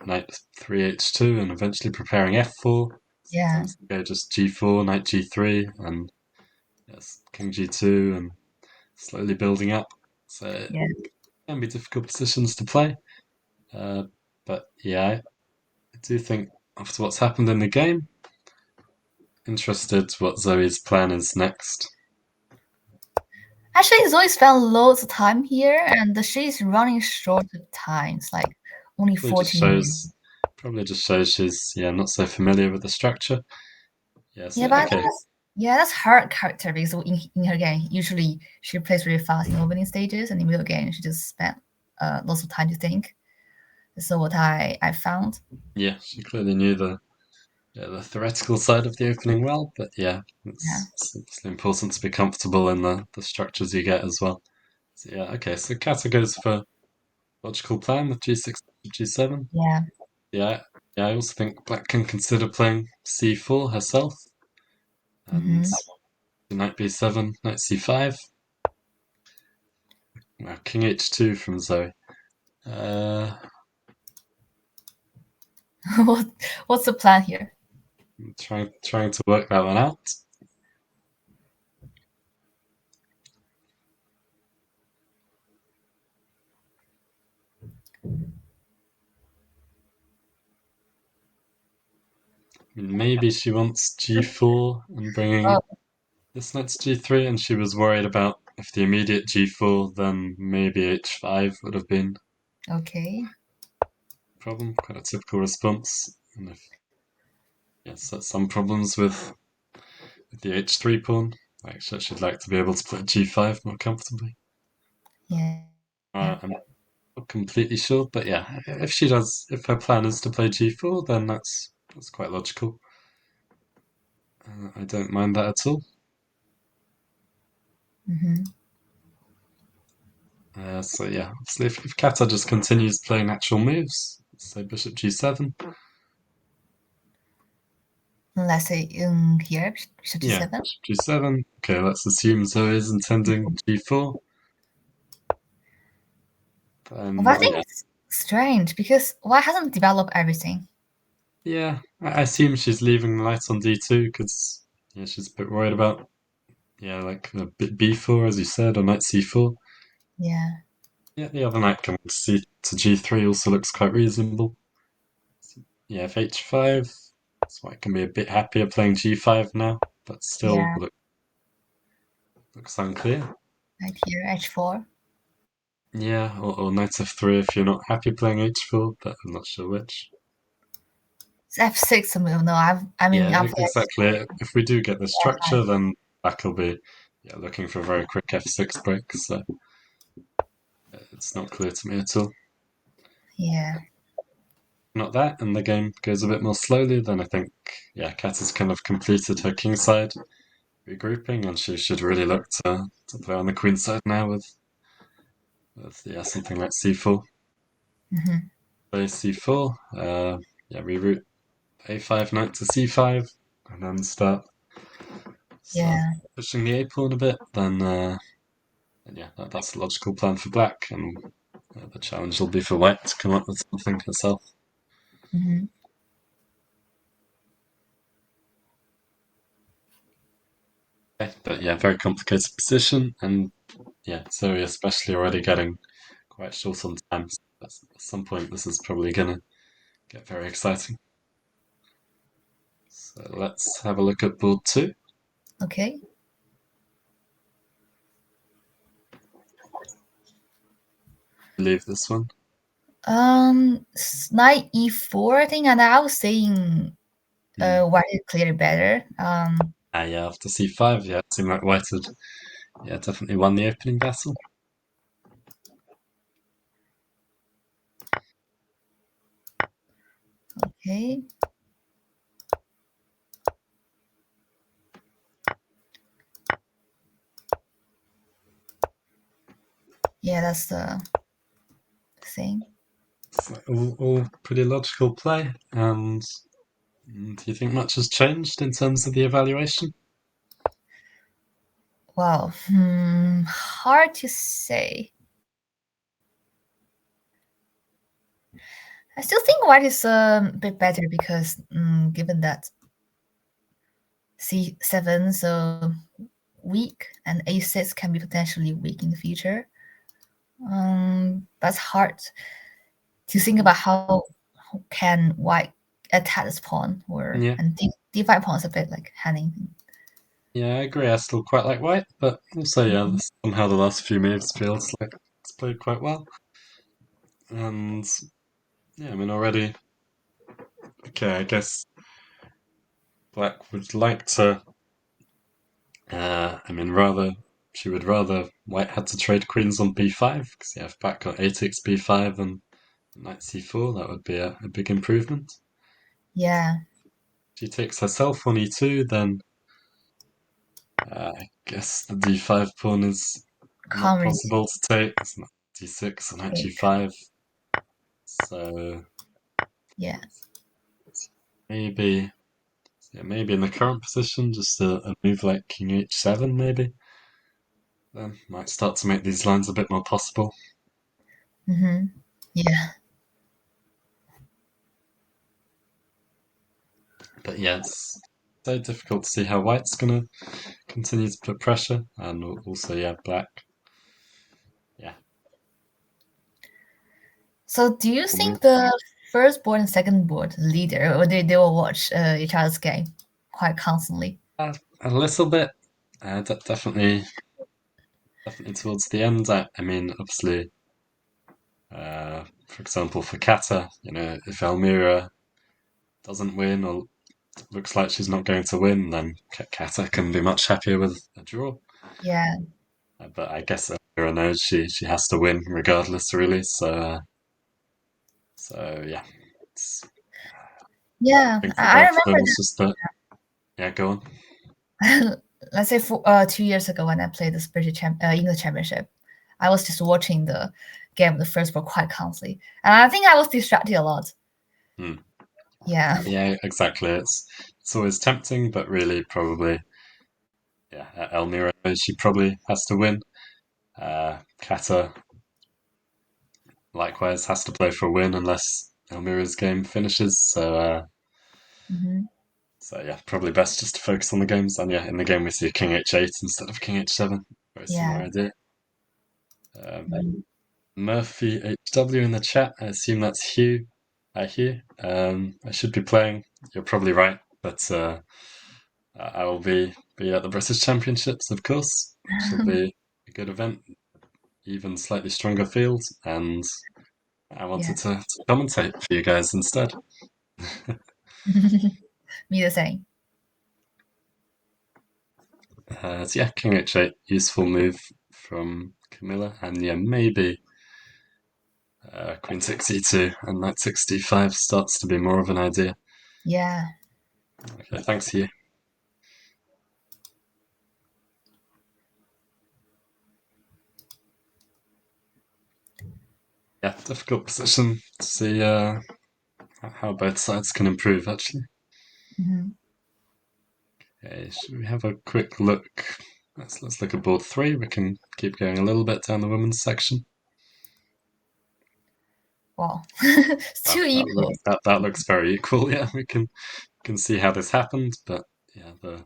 knight 3h2 and eventually preparing f4. Yeah. Sometimes you go just g4, knight g3, and yes, king g2, and slowly building up. So it Yeah. can be difficult positions to play. Uh, but yeah, I do think after what's happened in the game, interested what Zoe's plan is next. Actually, Zoe spent loads of time here, and she's running short of time. It's like only Probably just 14 minutes. shows, probably just shows she's not so familiar with the structure. Yeah, Yeah, so but I think okay, that's hard character because in her game, usually she plays really fast in opening stages, and in middle game, she just spent lots of time to think. So what I found. yeah, she clearly knew the theoretical side of the opening well, but yeah, Yeah. it's important to be comfortable in the structures you get as well. So yeah, okay, so Kata goes for logical plan with g6 to g7. Yeah. Yeah, yeah, I also think Black can consider playing c4 herself and Hmm. knight b7, knight c5. Now king h2 from Zoe. Uh, what what's the plan here? trying to work that one out. I mean, maybe she wants g4 and Oh, bringing this knight's g3, and she was worried about if the immediate g4, then maybe h5 would have been okay. a problem. Quite a typical response. And if yes, that's some problems with the h3 pawn. Like she'd like to be able to play g5 more comfortably. Yeah. I'm not completely sure, but yeah, if she does, if her plan is to play g4, then that's quite logical. I don't mind that at all. Hmm. So yeah, obviously if Kata just continues playing natural moves, say bishop g7, Let's say here, bishop yeah, g7. bishop g7. Okay, let's assume Zoe is intending g4. But I Then think yeah, it's strange because white hasn't developed everything. yeah, I assume she's leaving the light on d2 because yeah, she's a bit worried about yeah, like a bit b4 as you said, or knight c4. Yeah, Yeah, the other knight coming to c to g3 also looks quite reasonable. Yeah, if h5, so white can be a bit happier playing g5 now, but still yeah, looks unclear. right here, h4. Yeah, or knight f3 if you're not happy playing h4, but I'm not sure which. It's f6 a move. No, I mean, Yeah, I'll play exactly. If we do get the h4. structure, then black will be yeah, looking for a very quick f6 break, so it's not clear to me at all. Yeah, Not that, and the game goes a bit more slowly, then I think, yeah, Kat has kind of completed her kingside regrouping, and she should really look to play on the queenside now with yeah, something like c4. hmm, Play c4, yeah, reroute a5 knight to c5, and then start yeah. pushing the a pawn a bit, then yeah, that's the logical plan for black, and the challenge will be for white to come up with something herself. Hmm. Okay, but yeah, very complicated position, and yeah, Zoe especially already getting quite short on time. So at some point, this is probably gonna get very exciting. So let's have a look at board two. Okay. Leave this one. Knight e4, I think, and I was saying Hmm. white is clearly better. Ah, yeah, after c5, yeah, it seemed like white had yeah definitely won the opening battle. Okay. Yeah, that's the thing. It's like all pretty logical play. And do you think much has changed in terms of the evaluation? Wow. Hard to say. I still think white is a bit better because given that c7 so weak and a6 can be potentially weak in the future. That's hard to think about how can white attack this pawn or Yeah, and d5 pawn is a bit like hanging. yeah, I agree. I still quite like white, but also yeah, somehow the last few moves feels like it's played quite well. And yeah, I mean already. Okay, I guess black would like to. I mean, rather she would rather white had to trade queens on b5 because yeah, if black got a takes b5 and knight c4, that would be a big improvement. Yeah, If she takes herself on e2, then I guess the d5 pawn is not can't really possible to take. It's not d6 and knight take. g5. So Yeah. maybe, yeah, maybe in the current position, just a move like king h7, maybe. Then might start to make these lines a bit more possible. Mm-hmm. Yeah. But yeah, it's so difficult to see how white's gonna continue to put pressure, and also yeah, black. Yeah, So do you will move. think the first board and second board leader or they will watch each other's game quite constantly? A little bit. Definitely, definitely towards the end. I mean, obviously, for example, for Kata, you know, if Elmira doesn't win or looks like she's not going to win, then Kata can be much happier with a draw. Yeah. But I guess Elmira knows she has to win regardless, really. So yeah, it's, Yeah. I think for I both of them, remember it's just that. Yeah, go on. let's say 2 years ago when I played the English Championship, I was just watching the game, the first ball, quite constantly, and I think I was distracted a lot. Hmm. Yeah. Yeah, exactly. It's always tempting, but really probably, yeah, Elmira, she probably has to win. Kata likewise has to play for a win unless Elmira's game finishes. Hmm. So yeah, probably best just to focus on the games. And yeah, in the game we see King H8 instead of King H7. Very similar Yeah. idea. Um, Mhm. Murphy HW in the chat. I assume that's Hugh. Hi Hugh. I should be playing. You're probably right, but I will be at the British Championships, of course, which will be a good event, even slightly stronger field, and I Yeah. wanted to commentate for you guys instead. Me the same. So yeah, King H8, useful move from Camilla, and yeah, maybe Queen 6 E2 and Knight 6 D5 starts to be more of an idea. Yeah. Okay, thanks you. Yeah, difficult position to see how both sides can improve, actually. Hmm. Okay, should we have a quick look? Let's look at board 3. We can keep going a little bit down the women's section. Wow. It's That, too equal. that looks very equal. Yeah, we can see how this happened, but yeah, the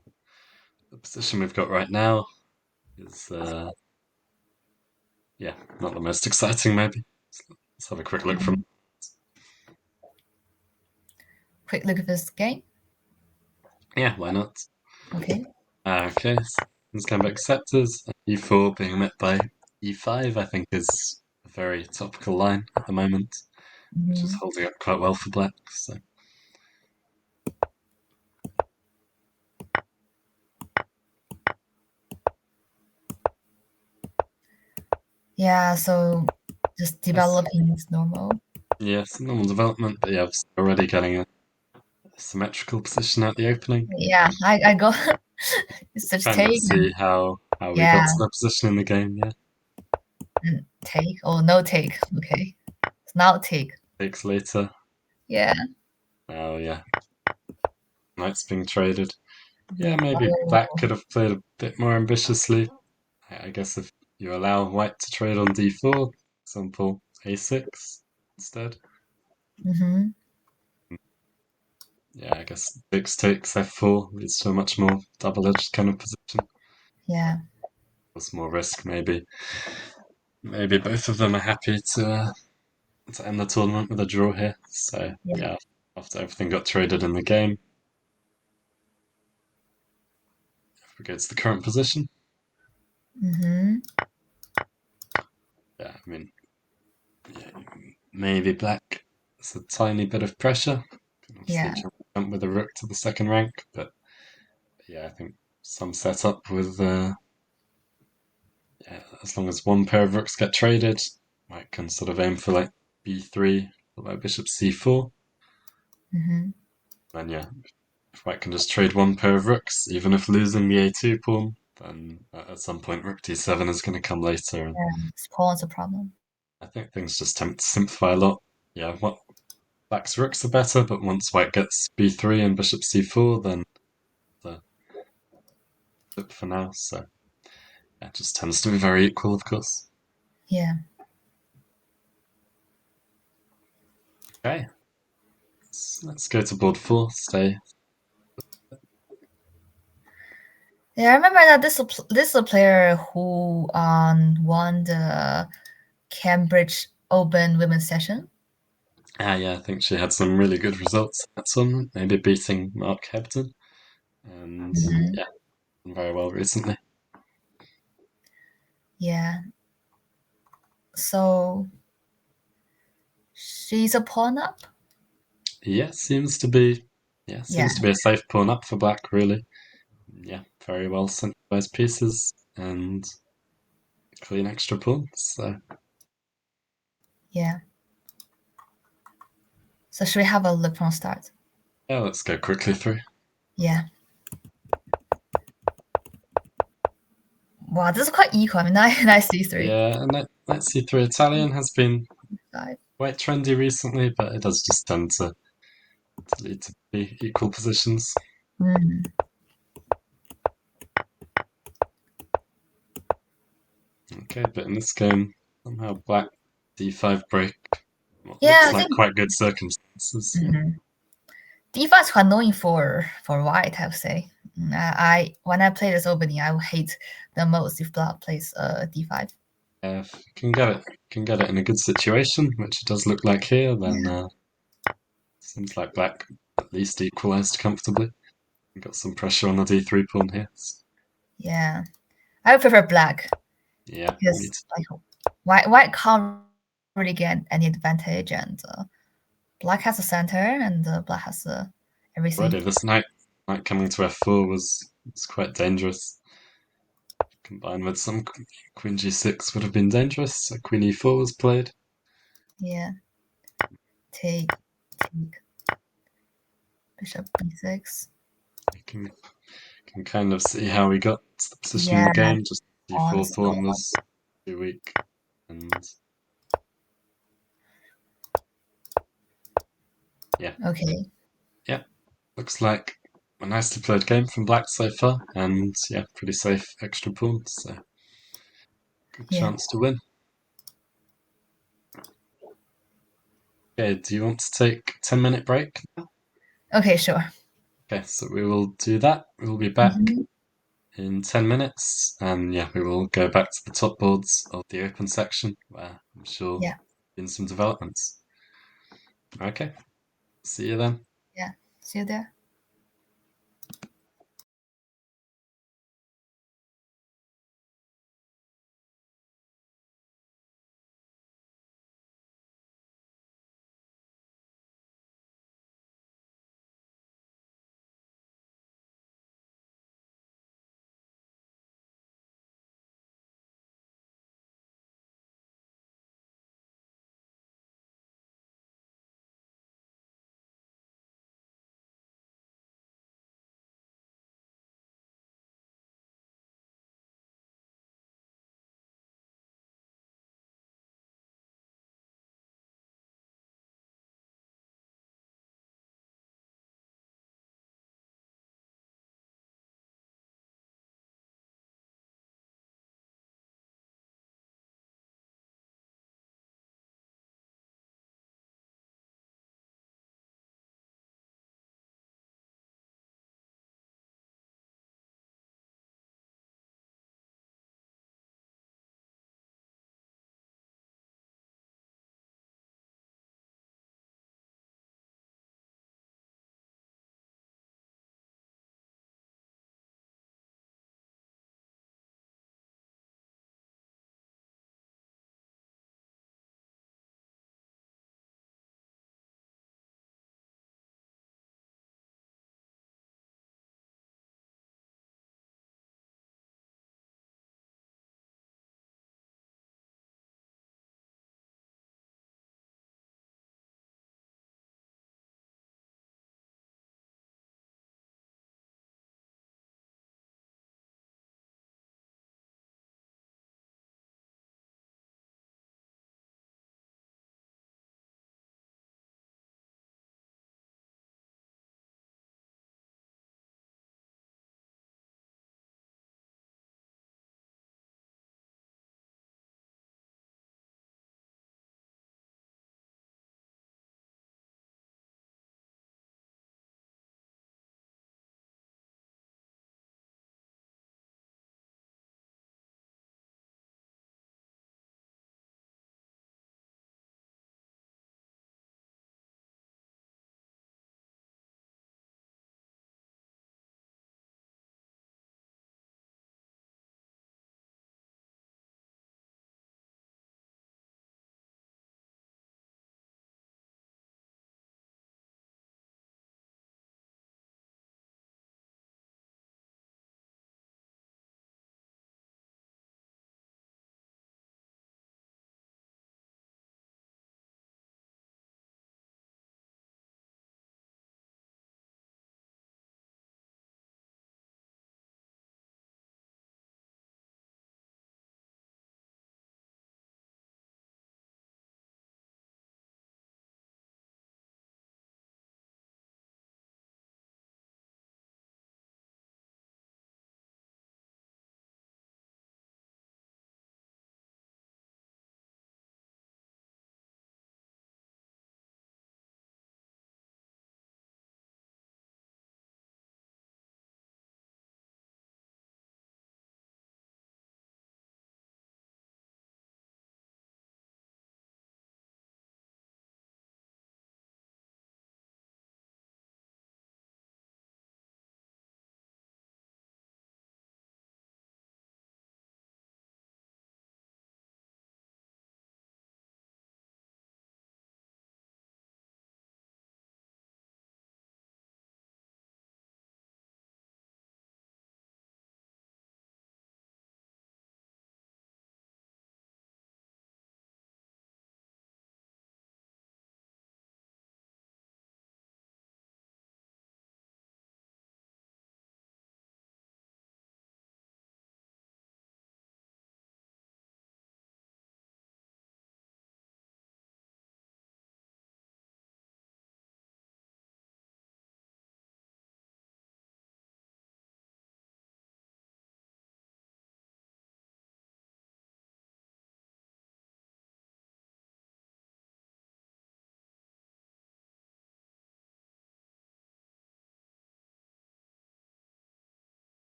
position we've got right now is yeah, not the most exciting. Maybe let's have a quick look from. Quick look at this game. Yeah, why not? Okay. Okay, let's come back scepters. E4 being met by E5, I think, is a very topical line at the moment, which is Hmm. holding up quite well for black. So Yeah, so just yes, developing is normal. yes, normal development, but yeah, already getting a symmetrical position at the opening. Yeah, I got it's just Trying to take and see how we yeah, got to that position in the game. Yeah, and take or no take. Okay. It's not take. takes later. Yeah. Oh yeah, knight's being traded. Yeah, maybe black Oh. could have played a bit more ambitiously. I guess if you allow white to trade on d4, for example, a6 instead. Hmm. Yeah, I guess 6 takes f4 leads to a much more double-edged kind of position. Yeah. There's more risk, maybe. Maybe both of them are happy to end the tournament with a draw here. So Yeah. yeah, after everything got traded in the game, if we go to the current position, Hmm. yeah, I mean, yeah, maybe black. It's a tiny bit of pressure. Can obviously Yeah. jump with a rook to the second rank, but yeah, I think some setup with yeah, as long as one pair of rooks get traded, white can sort of aim for like b3, like bishop c4. Hmm. Then yeah, if white can just trade one pair of rooks, even if losing the a2 pawn, then at some point rook d7 is going to come later. And Yeah. Spawn's a problem. I think things just tend to simplify a lot. Yeah, what black's rooks are better, but once white gets b3 and bishop c4, then the flip for now. So yeah, it just tends to be very equal, of course. Yeah. Okay, let's go to board 4. Stay. Yeah, I remember that this is a player who won the Cambridge Open Women's Session. Yeah, I think she had some really good results at some, maybe beating Mark Hebden, and Hmm. yeah, done very well recently. Yeah. So she's a pawn up. Yeah, seems to be Yeah. a safe pawn up for black, really. Yeah, very well centralized pieces and clean extra pawns. So Yeah. So should we have a look from start? yeah, let's go quickly through. Yeah. Wow, this is quite equal. I mean, knight c3. Yeah, and knight c3 Italian has been Five. quite trendy recently, but it does just tend to lead to be equal positions. Mm. Okay, but in this game, somehow black d5 break what Yeah, looks I like think quite good circumstances. mhm. d5 is quite annoying for white, I would say. I when I play this opening, I would hate the most if black plays d5. If you can get it in a good situation, which it does look like here, then Yeah. seems like black at least equalized comfortably. Got some pressure on the d3 pawn here. Yeah. I would prefer black Yeah, me because too. like white can't really get any advantage, and black has the center, and black has everything. Already this knight coming to f4 was quite dangerous. Combined with some queen g6 would have been dangerous. So queen e4 was played. Yeah. Take, take, bishop b6. You can kind of see how we got to the position in Yeah, the game. Just pawns d4 go pawn up. was too weak, and yeah, Okay. yeah. Looks like a nicely played game from black so far, and yeah, pretty safe extra pawns. So good Yeah. chance to win. Okay, do you want to take 10-minute break? Okay, sure. Okay, so we will do that. We'll be back Mhm. in 10 minutes, and yeah, we will go back to the top boards of the open section where I'm sure Yeah. in some developments. Okay, see you then. Yeah. See you there.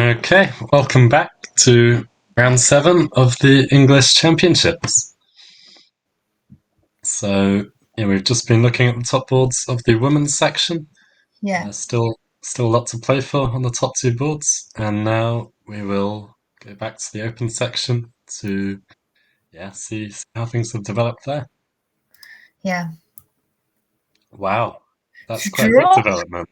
Okay, welcome back to round 7 of the English Championships. So, yeah, we've just been looking at the top boards of the women's section. Yeah, Still a lot to play for on the top two boards, and now we will go back to the open section to see how things have developed there. yeah. Wow, that's quite a big Draw. development.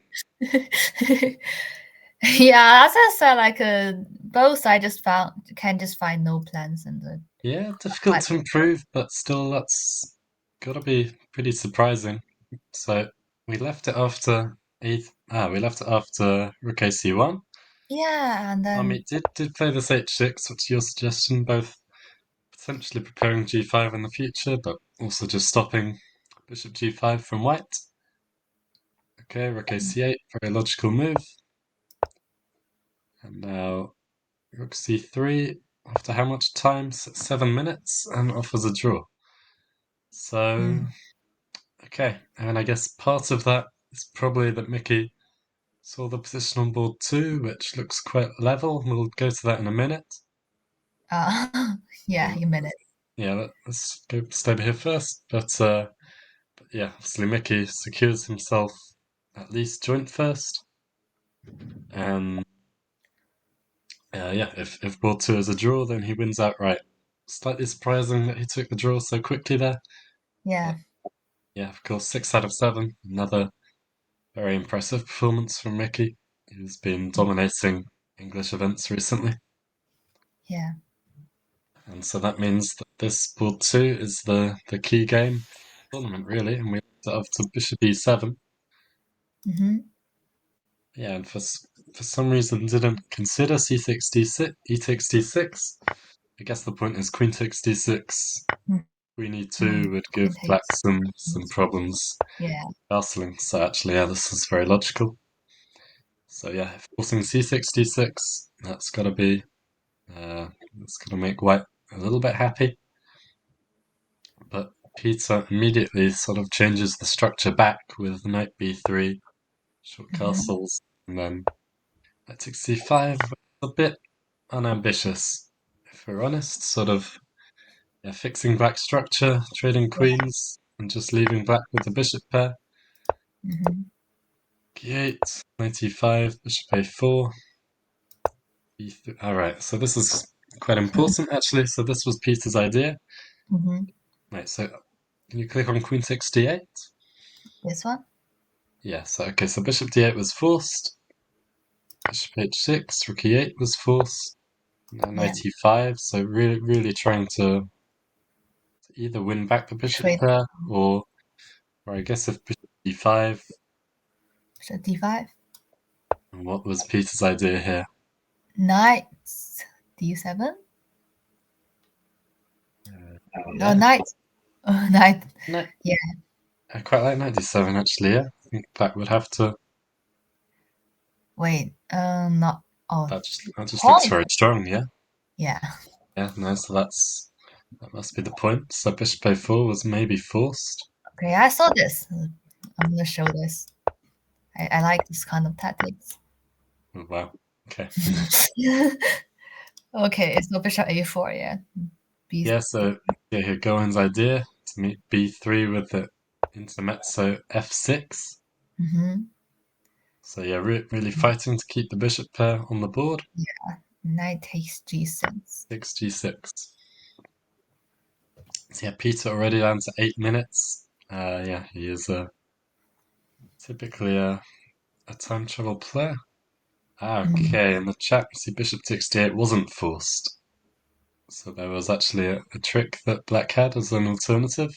Yeah, as I said, both I just found can just find no plans and the Yeah, difficult like to improve, but still, that's gotta be pretty surprising. So we left it after we left it after rook a c1. yeah, and then Did play this h6, which is your suggestion, both potentially preparing g5 in the future, but also just stopping bishop g5 from white. Okay, rook a c8, very logical move. And now rook c3, after how much time? 7 minutes, and offers a draw. So, okay, and I guess part of that is probably that Mickey saw the position on board 2, which looks quite level. We'll go to that in a minute. yeah, Um, you meant it. yeah, let's go stay here first. But yeah, obviously Mickey secures himself at least joint first. And yeah, if board 2 is a draw, then he wins outright. Slightly surprising that he took the draw so quickly there. Yeah. But yeah, of course, 6 out of 7. Another very impressive performance from Mickey, who's been dominating English events recently. Yeah. And so that means that this board 2 is the key game for the tournament, really. And we left it up to bishop e7. Mm-hmm. Yeah, and for some reason didn't consider c6 d6, e takes d6. I guess the point is queen takes d6, queen e2 would give Queen black takes. some problems Yeah. castling. So actually, yeah, this is very logical. So yeah, forcing c6 d6, that's gotta make white a little bit happy. But Peter immediately sort of changes the structure back with knight b3, short Mm-hmm. castles, and then knight takes c5. A bit unambitious, if we're honest. Sort of fixing black structure, trading Yeah. queens, and just leaving black with the bishop pair. Mm-hmm. e8, knight e5, bishop a4, e3. All right, so this is quite important actually. So this was Peter's idea. Mm-hmm. Right, so can you click on queen takes d8? This one? Yeah, so okay, so bishop d8 was forced. Bishop h6, rook e8 was forced. Now Yeah. knight e5, so really trying to either win back the bishop Trade pair, or I guess if bishop d5, bishop d5. what was Peter's idea here? Knight d7. Oh, Yeah, knight. Knight. knight. Yeah. I quite like knight d7 actually. Yeah, I think black would have to. Wait. Not. Oh, That just pawn looks is. very strong. Yeah, Yeah. yeah. No, so that must be the point. So bishop a4 was maybe forced. Okay, I saw this. I'm gonna show this. I like this kind of tactics. Oh, wow. Okay. Okay, it's no bishop a4, yeah. B. Yeah, so yeah, here Goen's idea to meet b3 with the intermezzo f6. Mm-hmm. So yeah, really fighting to keep the bishop pair on the board. Yeah. Knight takes g6. 6 g6. So yeah, Peter already down to 8 minutes. Yeah, he is typically a time travel player. Mm. Okay, in the chat, we see bishop takes d8 wasn't forced. So there was actually a trick that black had as an alternative.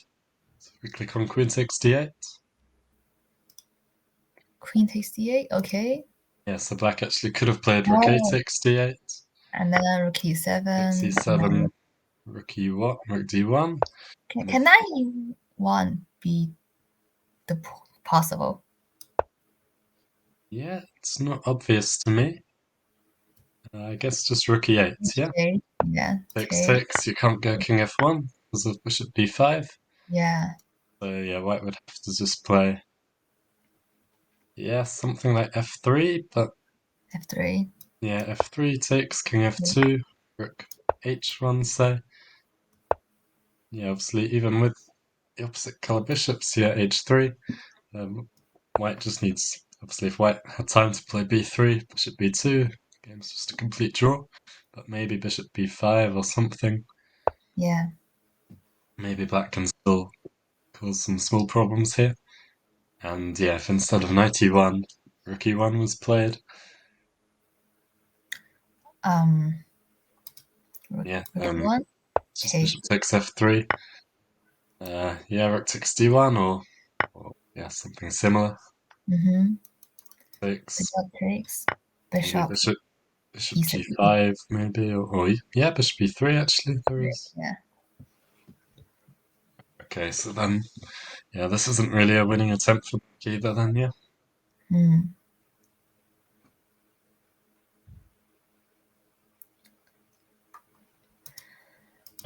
So if we click on queen takes d8. Queen takes d8, okay. Yeah, so black actually could have played rook a Oh, takes d8, and then rook e7, rook and then c7, rook e1, rook d1, and can if knight e1 be the possible? yeah, it's not obvious to me. I guess just rook e8, yeah. Okay, yeah, Takes okay, takes, you can't go king f1 because of bishop b5. yeah, So yeah, white would have to just play, yeah, something like f3, but f3. Yeah, f3 takes, king f2, rook h1, say. Yeah, obviously, even with the opposite colour bishops here, h3, white just needs, obviously, if white had time to play b3, bishop b2, game's just a complete draw. But maybe bishop b5 or something. Yeah. Maybe black can still cause some small problems here. And yeah, if instead of knight e1, rook e1 was played, Um, yeah, rook one it's just take. bishop takes f3. Yeah, rook takes d1 or yeah, something similar. Mm-hmm. Takes Bishop takes. maybe Bishop bishop e6. g5 maybe or yeah, bishop e3 actually there is. Yeah. Okay, so then yeah, this isn't really a winning attempt for either then, yeah. Mm.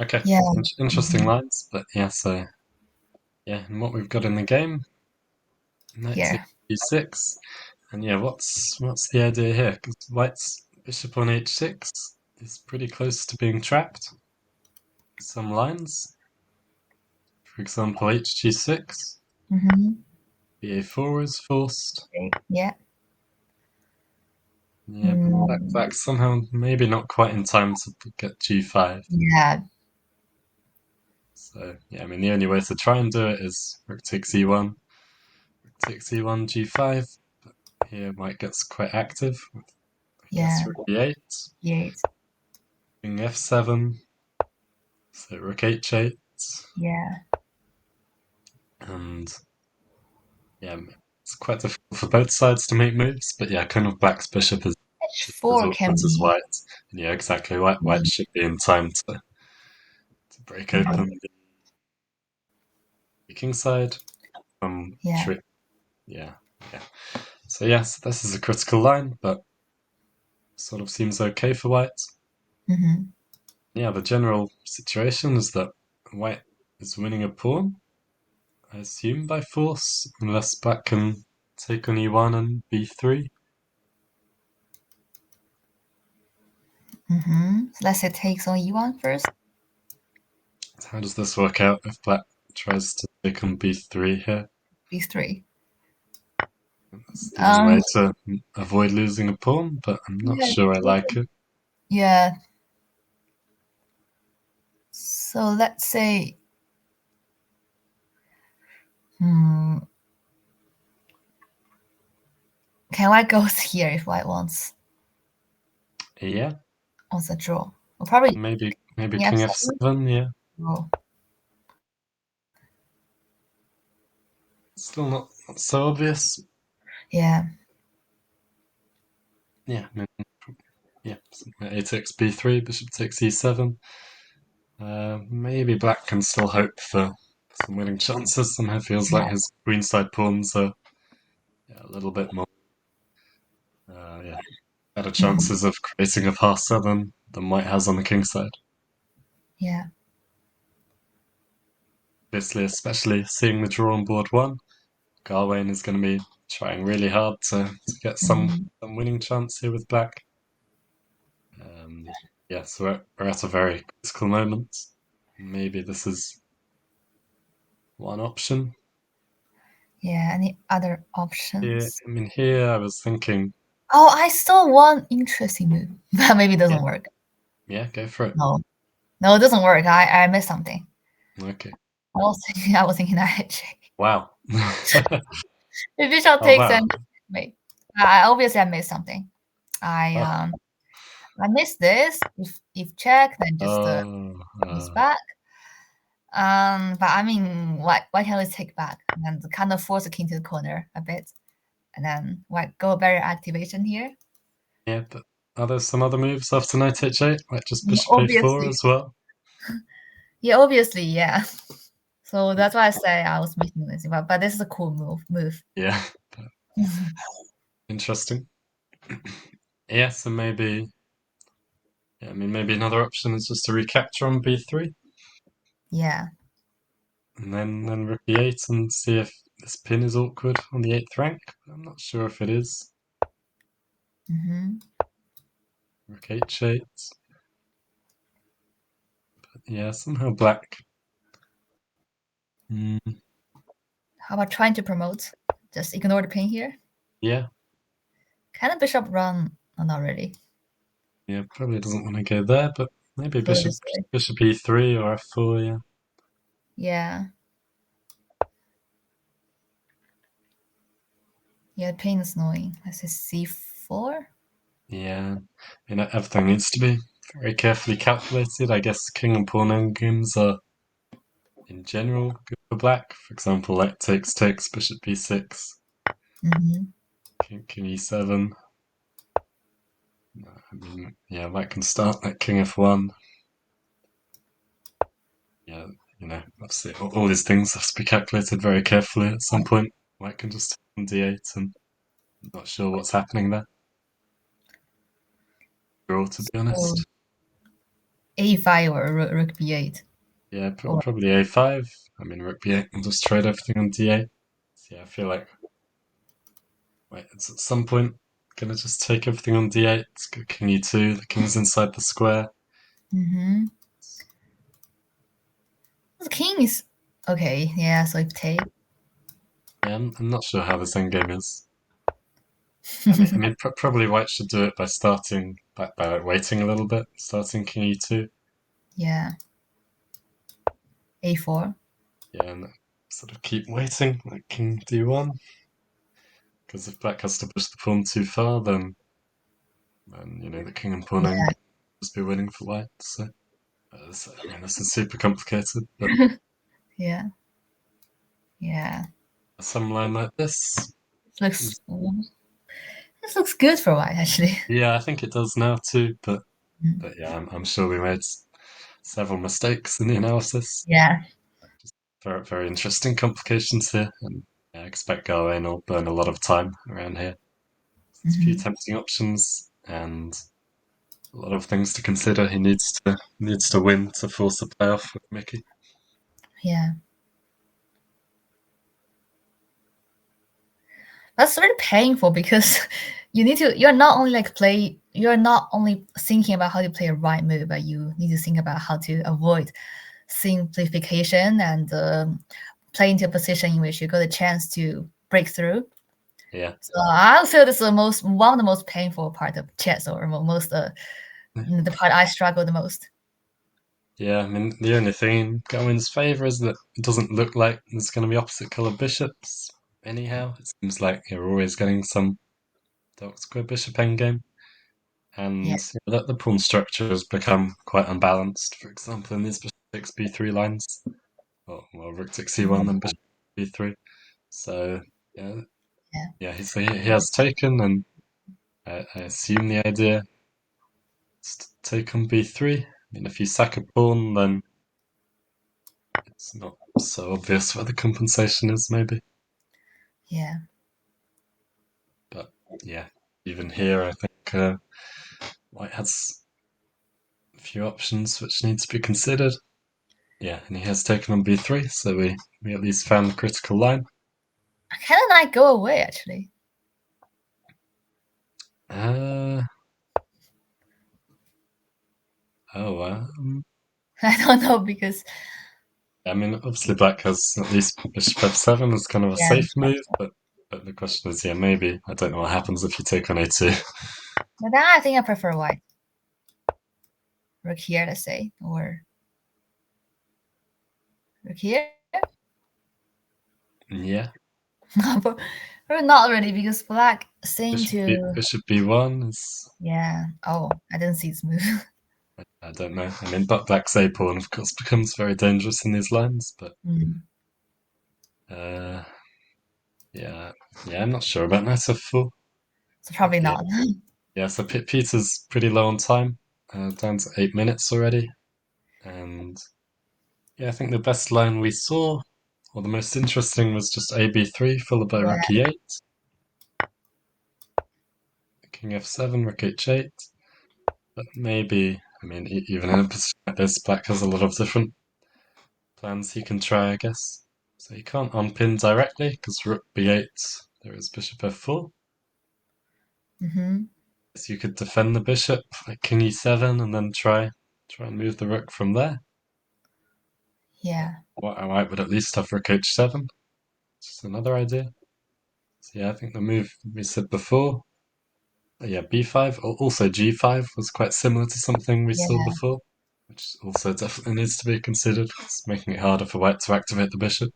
Okay, Yeah. interesting Mhm. lines, but yeah, so yeah, and what we've got in the game, knight Here. takes e6, and yeah, what's the idea here? Because white's bishop on h6 is pretty close to being trapped. Some lines, for example, hg6, Mm-hmm. ba4 is forced. Yeah. Yeah, but Mm. black somehow maybe not quite in time to get g5. Yeah. So yeah, I mean the only way to try and do it is rook takes e1, rook takes e1, g5. But here white gets quite active with, I guess, Yeah. rook e8, Yeah. king f7, so rook h8, Yeah. and yeah, it's quite difficult for both sides to make moves. But yeah, kind of black's bishop is just as H4 awkward can as be. white. And yeah, exactly. White Mm. should be in time to break Mhm. open the king side. Yeah. Trick. Yeah, yeah. So yes, this is a critical line, but sort of seems okay for white. Mm-hmm. Yeah, the general situation is that white is winning a pawn, I assume by force, unless black can take on e1 and b3. Mm-hmm. So let's say takes on E1 first. How does this work out if black tries to take on b3 here? B3. That's the only Um. way to avoid losing a pawn, but I'm not Yeah. sure I like it. Yeah. So let's say. Hmm. Can white goes here if white Yeah, wants a draw? Well, probably maybe king king f7. f7, yeah. Oh. Still not so obvious. Yeah. Yeah, yeah. A takes b3, bishop takes e7. Maybe black can still hope for some winning chances. Somehow feels Yeah. like his queenside pawns are yeah, a little bit more yeah, better Mhm. chances of creating a pass seven than white has on the king side. Yeah. Obviously, especially seeing the draw on board one, Garwain is going to be trying really hard to get Mhm. some winning chance here with black. Yeah, so we're at a very critical moment. Maybe this is one option. Yeah. Any other Here, options? I mean, here I was thinking, Oh, I saw one interesting move, but maybe it yeah, doesn't work. yeah, go for it. No. No, it doesn't work. I missed something. Okay. I was thinking that Wow. the bishop Oh, takes wow. and wait. I obviously I missed something. Oh, I missed this. If check, then just oh, goes back. But I mean, white can always take back and kind of force the king to the corner a bit, and then white go barrier activation here. yeah, but are there some other moves after knight h8, like just Yeah, bishop a4 obviously, as well? yeah, obviously, yeah. So that's why I say I was missing this, but this is a cool move. Yeah, interesting. Yeah, so maybe, yeah, I mean, maybe another option is just to recapture on b3 Yeah. and then rook e8 and see if this pin is awkward on the 8th rank. I'm not sure if it is. Hmm. rook h8. Yeah, somehow black. Mm, How about trying to promote? Just ignore the pin here. yeah, Can a bishop run? Oh, not really. yeah, probably doesn't want to go there, but maybe Go bishop this way. bishop e3 or f4. Yeah, Yeah. Yeah, the pin is annoying. Let's say c4. yeah. Everything needs to be very carefully calculated. I guess king and pawn endgames are in general good for black. For example, like takes, bishop b6, Mm-hmm. king e7. I mean, yeah, white can start like king f1. Yeah, obviously all these things have to be calculated very carefully at some point. White can just take on d8 and I'm not sure what's happening there. Draw, to be So honest. a5 or rook b8. Yeah, Or probably a5. I mean, rook b8 and just trade everything on d8. So yeah, I feel like it's at some point gonna just take everything on d8. It's got king e2. The king's inside the square. mm-hmm. The king is okay. Yeah, so if take. Yeah, I'm not sure how this endgame is. I mean, probably white should do it by starting by like waiting a little bit, starting king e2. Yeah, a4. Yeah, and sort of keep waiting, like king d1. Because if black has to push the pawn too far, then the king and pawn Yeah, end just be winning for white. So, I mean, this is super complicated, but yeah, yeah. some line like this Looks seems. this looks good for white actually. Yeah, I think it does now too, but Mm. but yeah, I'm sure we made several mistakes in the analysis. Yeah. Very very interesting complications here, and I expect Garwain will burn a lot of time around here. There's a few Hmm. tempting options and a lot of things to consider. He needs to win to force a playoff with Mickey. Yeah. That's really painful because you're not only you're not only thinking about how to play a right move, but you need to think about how to avoid simplification and play into a position in which you got a chance to break through. Yeah. So I feel this is one of the most painful part of chess, or most the part I struggle the most. Yeah, I mean, the only thing in Gawain's favour is that it doesn't look like there's going to be opposite coloured bishops. Anyhow, it seems like you're always getting some dark square bishop endgame, Yeah. and that the pawn structure has become quite unbalanced. For example, in these bishop takes b3 lines, well, rook takes c1, then bishop b3. So yeah, Yeah. yeah, he has taken, and I assume the idea is to take on b3. I mean, if you sack a pawn, then it's not so obvious where the compensation is, maybe. Yeah. But yeah, even here, I think White has a few options which need to be considered. Yeah, and he has taken on b3, so we at least found the critical line. Can a knight go away actually? Uh, oh, I don't know because I mean, obviously Black has at least bishop f7 as kind of a yeah. safe move, but the question is, yeah, maybe I don't know what happens if you take on a2. But then I think I prefer white. Rook here, let's say, or rook here. Yeah, But not really because black seem to. bishop b1 is. Yeah. Oh, I didn't see this move. I don't know. I mean, but Black's a pawn, of course, becomes very dangerous in these lines, but Mm. uh, yeah, yeah, I'm not sure about knight f4. So probably Yeah, not. yeah. So Peter's pretty low on time, down to 8 minutes already, and yeah, I think the best line we saw, or the most interesting, was just a b3 followed by Yeah. rook e8, king f7, rook h8. But maybe, I mean, even in a position like this, Black has a lot of different plans he can try, I guess. So he can't unpin directly because rook b8. There is bishop f4. Hmm. So you could defend the bishop, like king e7, and then try and move the rook from there. Yeah. White would at least have rook h7. Just another idea. So yeah, I think the move we said before. Yeah, b5. Also g5 was quite similar to something we saw Yeah. before, which also definitely needs to be considered. It's making it harder for white to activate the bishop.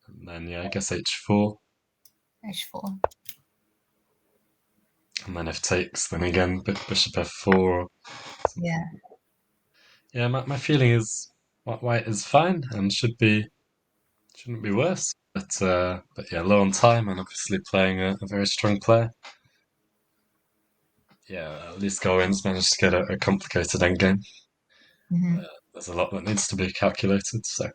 And then yeah, I guess h4. H4. And then if takes, then again bishop f4 or Yeah. something. Yeah, my feeling is white is fine and shouldn't be worse. But yeah, low on time and obviously playing a very strong player. Yeah, at least Goins managed to get a complicated endgame. Hmm. There's a lot that needs to be calculated. So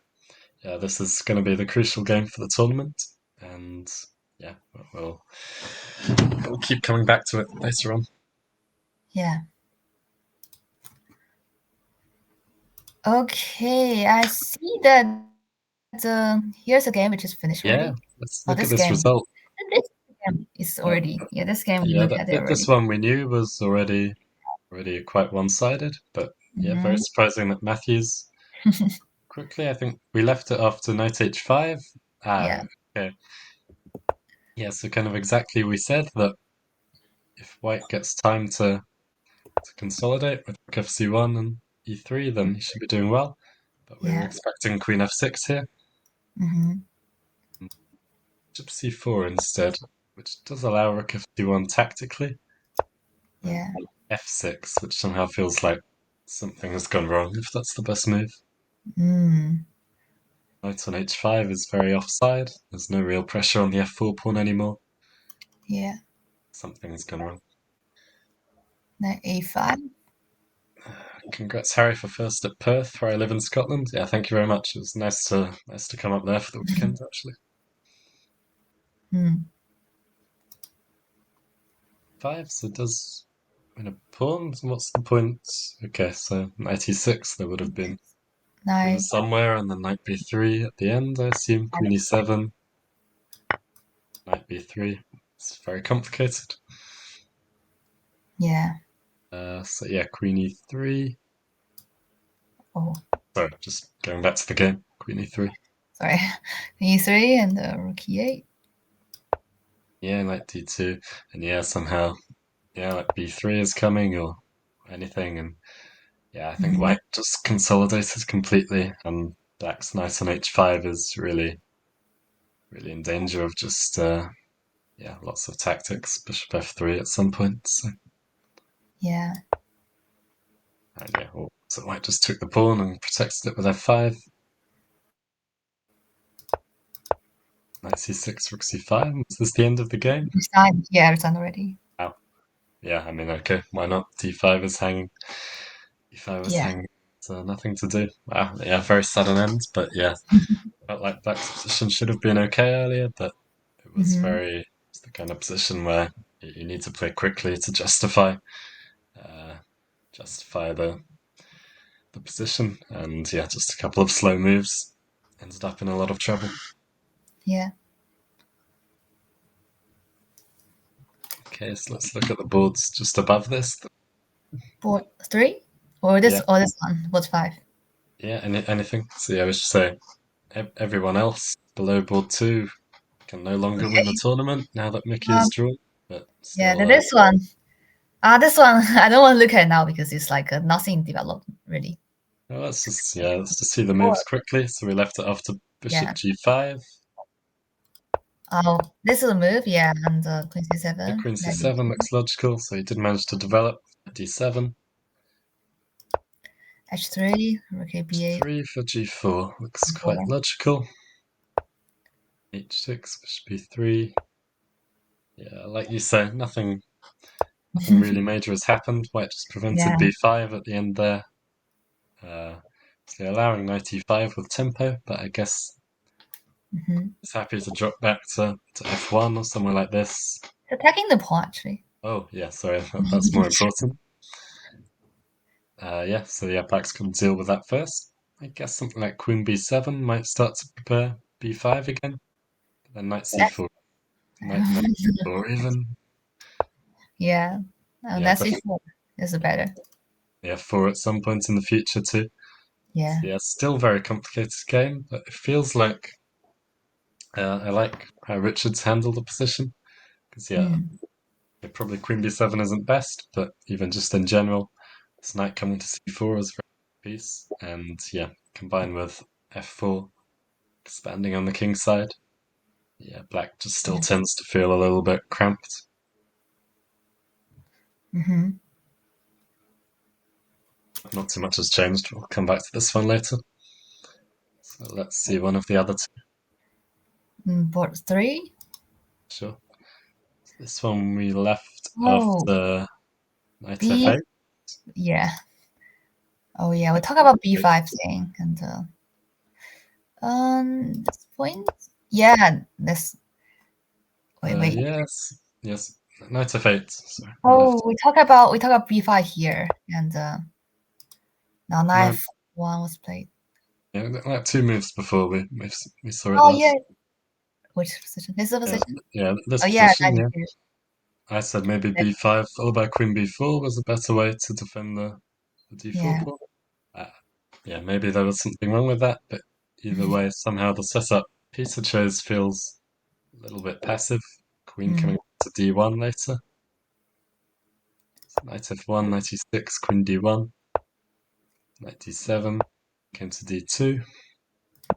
yeah, this is going to be the crucial game for the tournament, and yeah, we'll keep coming back to it later on. Yeah. Okay, I see that here's a game which is finished Yeah, already. let's Oh, look at this this game. result. This game is Uh, already. Yeah, this game we yeah, looked at it this already. one we knew was already quite one-sided, but yeah, very Hmm. surprising that Matthews quickly. I think we left it after knight h5. Yeah. Okay. Yeah, so kind of exactly we said that if white gets time to consolidate with rook fc1 and e3, then he should be doing well. But we were Yeah. expecting queen f6 here. Hmm. Bishop c4 instead, which does allow rook fd1 tactically, and Yeah. f6, which somehow feels like something has gone wrong if that's the best move. Mm. Knight on h5 is very offside. There's no real pressure on the f4 pawn anymore. Yeah. Something has gone wrong. Knight A5. Congrats, Harry, for first at Perth, where I live in Scotland. Yeah, thank you very much. It was nice to come up there for the weekend, actually. Mm. Five, so it does win a pawn. So what's the point? Okay, so knight e6, there would have been queen Knight. somewhere, and then knight b3 at the end, I assume. Queen e7, knight b3. It's very complicated. Yeah. So yeah, queen e3. Oh, Sorry, just going back to the game. Queen e3. sorry. E3 and rook E8. Yeah, knight d2. And yeah, somehow, yeah, like b3 is coming or anything. And yeah, I think Hmm. white just consolidated completely. And black's knight on h5 is really in danger of just, yeah, lots of tactics. Bishop f3 at some point. So, Yeah. and yeah, so white just took the pawn and protected it with f5. Knight c6, rook c5. Was this the end of the game? It's done. Yeah, it's done already. Oh, yeah, I mean, okay, why not? d5 is hanging. d5 is Yeah. hanging. So nothing to do. Wow, yeah, very sudden end, but yeah, felt like black's position should have been okay earlier, but it was Hmm. it's the kind of position where you need to play quickly to uh, justify the position, and yeah, just a couple of slow moves ended up in a lot of trouble. Yeah. Okay, so let's look at the boards just above this. Board 3? Or Yeah, this one? What's 5? yeah, anything. So yeah, I was just saying, everyone else below board two can no longer win the Okay. tournament now that Mickey is drawn, but Yeah, still, this one. This one I don't want to look at it now because it's like nothing developed really. well, let's just see the Or moves quickly. So we left it after bishop yeah. g5, Oh, this is a move. Yeah, and queen yeah, c7. queen Knight c7 d2. looks logical. So he did manage to develop d7, H3. Rook b8. h3 for g4 looks quite Four. logical. h6, bishop b3. Yeah, like you say, nothing really major has happened. White just prevented Yeah. b5 at the end there. So allowing knight e5 with tempo, but I guess Hmm. it's happy to drop back to f1 or somewhere like this. Attacking the pawn actually. Oh, yeah, sorry, that's more important. Yeah, so yeah, black's going to deal with that first. I guess something like queen b7 might start to prepare b5 again. Then knight c4, knight That's or even. Yeah. Yeah, That's but e4 is better. yeah, four at some point in the future too. So Yeah. yeah, still very complicated game, but it feels like I like how Richard's handled the position. Because yeah, Mm. probably Queen B7 isn't best, but even just in general, this knight coming to C4 is very good piece, and yeah, combined with F4 expanding on the king side, yeah, black just still Yeah. tends to feel a little bit cramped. Mm-hmm. Not too much has changed. We'll come back to this one later. So let's see one of the other two. Board three. Sure. This one we left Oh, after knight B. F8. Yeah. Oh, yeah. We talk about B5 thing and this point. Yeah. This. Wait, wait. Yes, yes, knight F8. Sorry, we Oh, left. we talk about B5 here, and now No, knife one was played. yeah, like two moves before we saw it Oh yeah, last. which position? This is the Yeah, position. yeah, this Oh yeah, position. Yeah, 92. I said maybe B5 followed by Queen B4 was a better way to defend the D4 Yeah. pawn. Uh, yeah, maybe there was something wrong with that, but either way, somehow the setup Peter chose feels a little bit passive. Queen Mm, coming to D1 later. So knight F1, knight E6, Queen D1, knight D7, came to D2.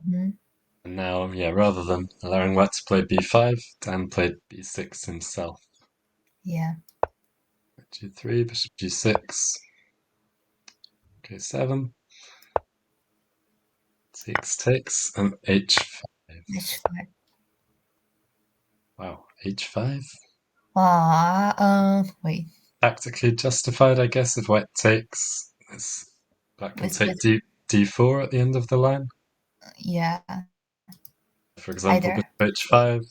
mhm. And now, yeah, rather than allowing White to play B5, Dan played B6 himself. Yeah. G3, bishop G6, K7, takes, and H5. H5. Wow, H5? Wait. Tactically justified, I guess, if White takes. Black can take With D4 at the end of the line. yeah. For example, Either. bishop H5,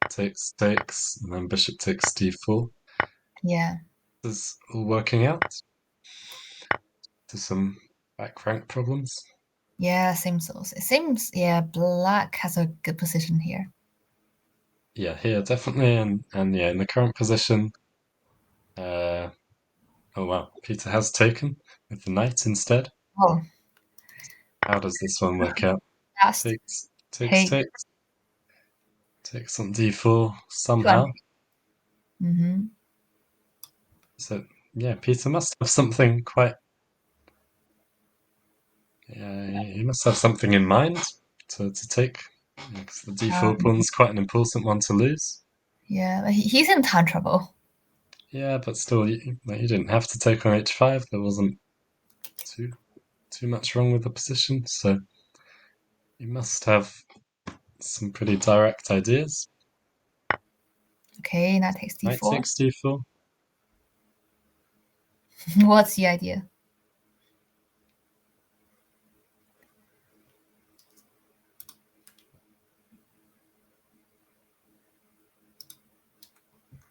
takes, and then bishop takes D4. Yeah. This is all working out to some back rank problems. Yeah. Seems so. It seems yeah. Black has a good position here. Yeah, here definitely, and yeah, in the current position, uh, oh wow, Peter has taken with the knight instead. Oh, How does this one work out? last. Takes, takes, Hey. takes, takes on D4 One. somehow. Mm-hmm. So yeah, Peter must have something quite. Yeah, he must have something in mind to take. Because the D4 Um. pawn is quite an important one to lose. Yeah. But he's in time trouble. Yeah, but still, like, you didn't have to take on H5. There wasn't too too much wrong with the position, so you must have some pretty direct ideas. Okay. Now takes Knight D4. takes D4. What's the idea?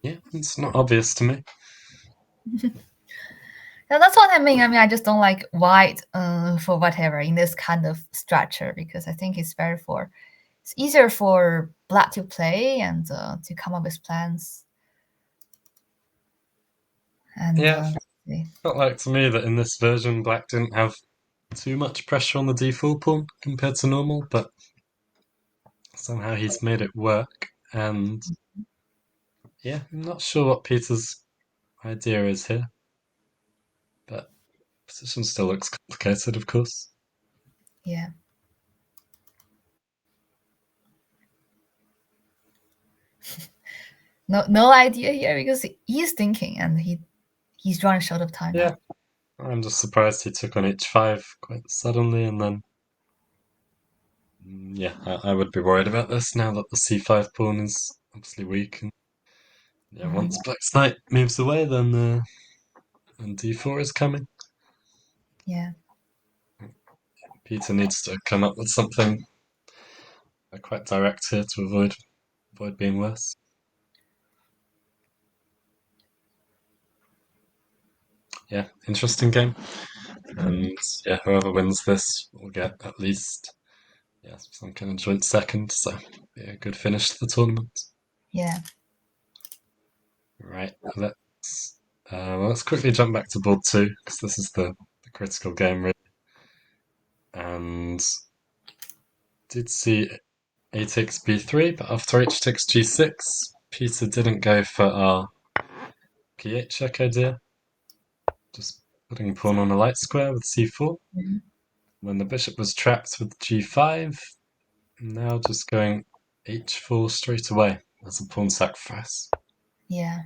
Yeah, it's not obvious to me. Yeah, that's what I mean. I mean, I just don't like white for whatever in this kind of structure because I think it's easier for black to play and to come up with plans. And Yeah, felt like to me that in this version, black didn't have too much pressure on the D4 pawn compared to normal, but somehow he's made it work. And yeah, I'm not sure what Peter's idea is here, but position still looks complicated, of course. yeah, no idea here because he's thinking and he's running short of time Yeah, now. I'm just surprised he took on H5 quite suddenly, and then yeah, I would be worried about this now that the C5 pawn is obviously weak, and yeah, Mhm. once Black's knight moves away, then and D4 is coming. Yeah, Peter needs to come up with something quite direct here to avoid being worse. Yeah, interesting game, and yeah, whoever wins this will get at least yeah some kind of joint second, so yeah, a good finish to the tournament. yeah. Right, let's Well, let's quickly jump back to board two because this is the critical game, really. And did see a takes b3, but after h takes g6, Peter didn't go for our ph check idea, just putting a pawn on a light square with c4. Mhm. When the bishop was trapped with g5, now just going h4 straight away as a pawn sacrifice. Yeah.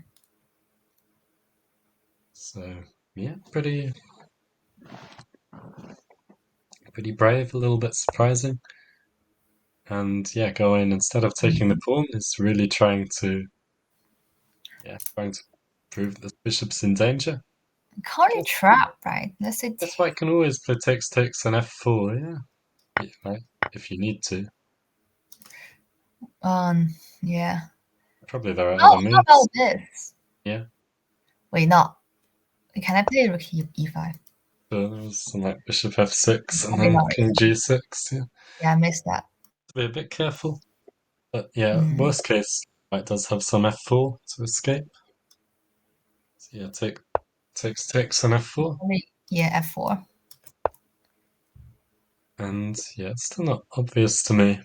So yeah, pretty brave, a little bit surprising. And yeah, going instead of taking the Mhm. pawn is really trying to prove that the bishop's in danger. Currently Guess trap, right? Let's say guess white can always play takes and f4, yeah, right, if you need to. um yeah. Probably there are Oh, other how about moves. this? Yeah, Wait, not. Can I play rook e5? so there was some like bishop f6 and Okay, then not king really. g6. Yeah, Yeah, I missed that. be a bit careful. But yeah, Mm. worst case, white does have some f4 to escape. So yeah, takes and f4. Yeah, f4. And yeah, it's still not obvious to me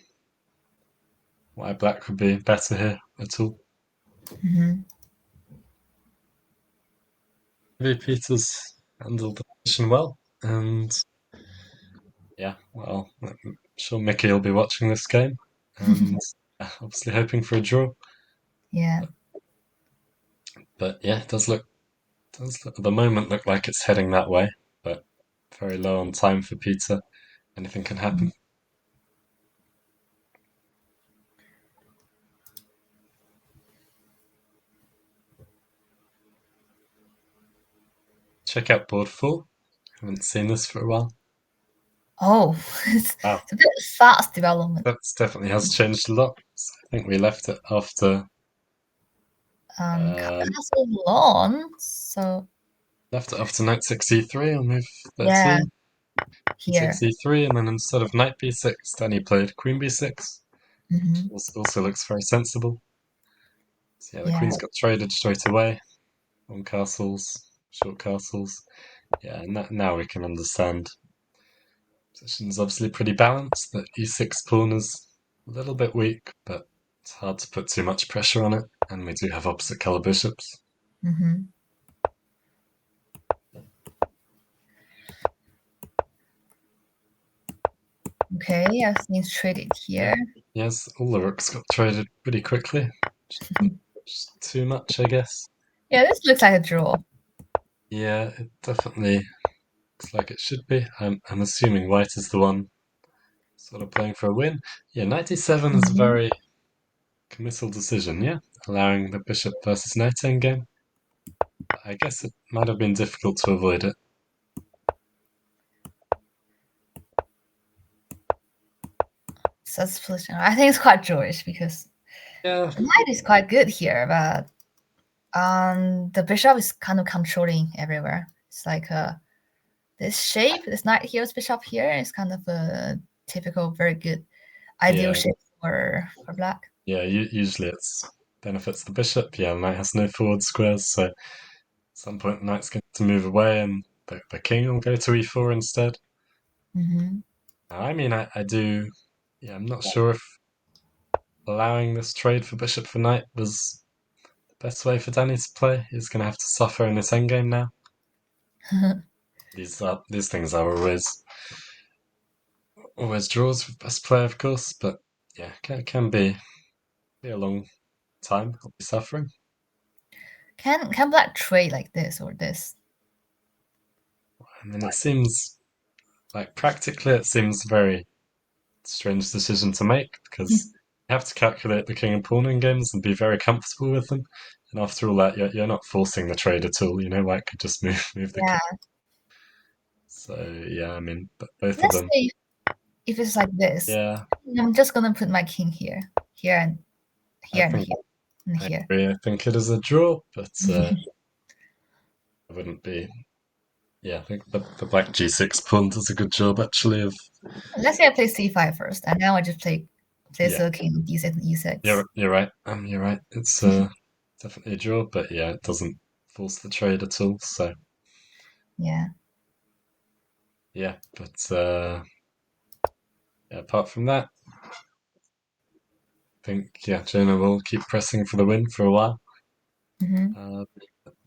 why black would be better here at all. Hmm. Maybe Peters handled the position well. And yeah, well, I'm sure Mickey will be watching this game and obviously hoping for a draw. Yeah. But yeah, it does at the moment look like it's heading that way, but very low on time for Peter. Anything can Mhm. happen. Check out board four. Haven't seen this for a while. Oh, Wow, it's a bit fast development. that definitely has changed a lot. I think we left it after um, Castle long, so knight 6 e3 on move yeah, 13. here. Takes e3, and then instead of knight b6, then he played queen b6, which Hmm. also looks very sensible. So yeah, the Yeah. queen's got traded straight away on castles, short castles. Yeah, and now we can understand. Position's obviously pretty balanced. The e6 pawn is a little bit weak, but it's hard to put too much pressure on it, and we do have opposite color bishops. Hmm. Okay, everything's traded here. Yes, all the rooks got traded pretty quickly. Just too much, I guess. Yeah, this looks like a draw. Yeah, it definitely looks like it should be. I'm assuming white is the one sort of playing for a win. Yeah, 97 is a Hmm. very committal decision, yeah? Allowing the bishop versus knight endgame. I guess it might have been difficult to avoid it. So that's position. I think it's quite Jewish because Yeah, the knight is quite good here, but the bishop is kind of controlling everywhere. It's like this shape, this knight here, this bishop here is kind of a typical, very good, ideal yeah, shape for black. yeah. Usually it's benefits the bishop. Yeah, the knight has no forward squares, so at some point the knight's going to move away and the king will go to e4 instead. Hmm. I mean, I do. Yeah, I'm not sure if allowing this trade for bishop for knight was best way for Danny to play. He's going to have to suffer in this endgame now. These things are always draws with best player, of course, but yeah, can be a long time. I'll be suffering. Can black trade like this or this? I mean, it seems like practically it seems a very strange decision to make because you have to calculate the king and pawn in games and be very comfortable with them. And after all that, you're not forcing the trade at all. You know, white could just move the king. Yeah. So yeah, I mean, but both of Let's them. say if it's like this, Yeah, I'm just gonna put my king here, here and I here and think here and I here. agree. I think it is a draw, but I wouldn't be. Yeah, I think the black g6 pawn does a good job actually of. Let's say I play c5 first, and now I just play Yeah, the king d6 and e6. you're right. You're right. It's definitely a draw, but yeah, it doesn't. force the trade at all. So Yeah. yeah, but yeah, apart from that, I think yeah, Jonah will keep pressing for the win for a while. Hmm.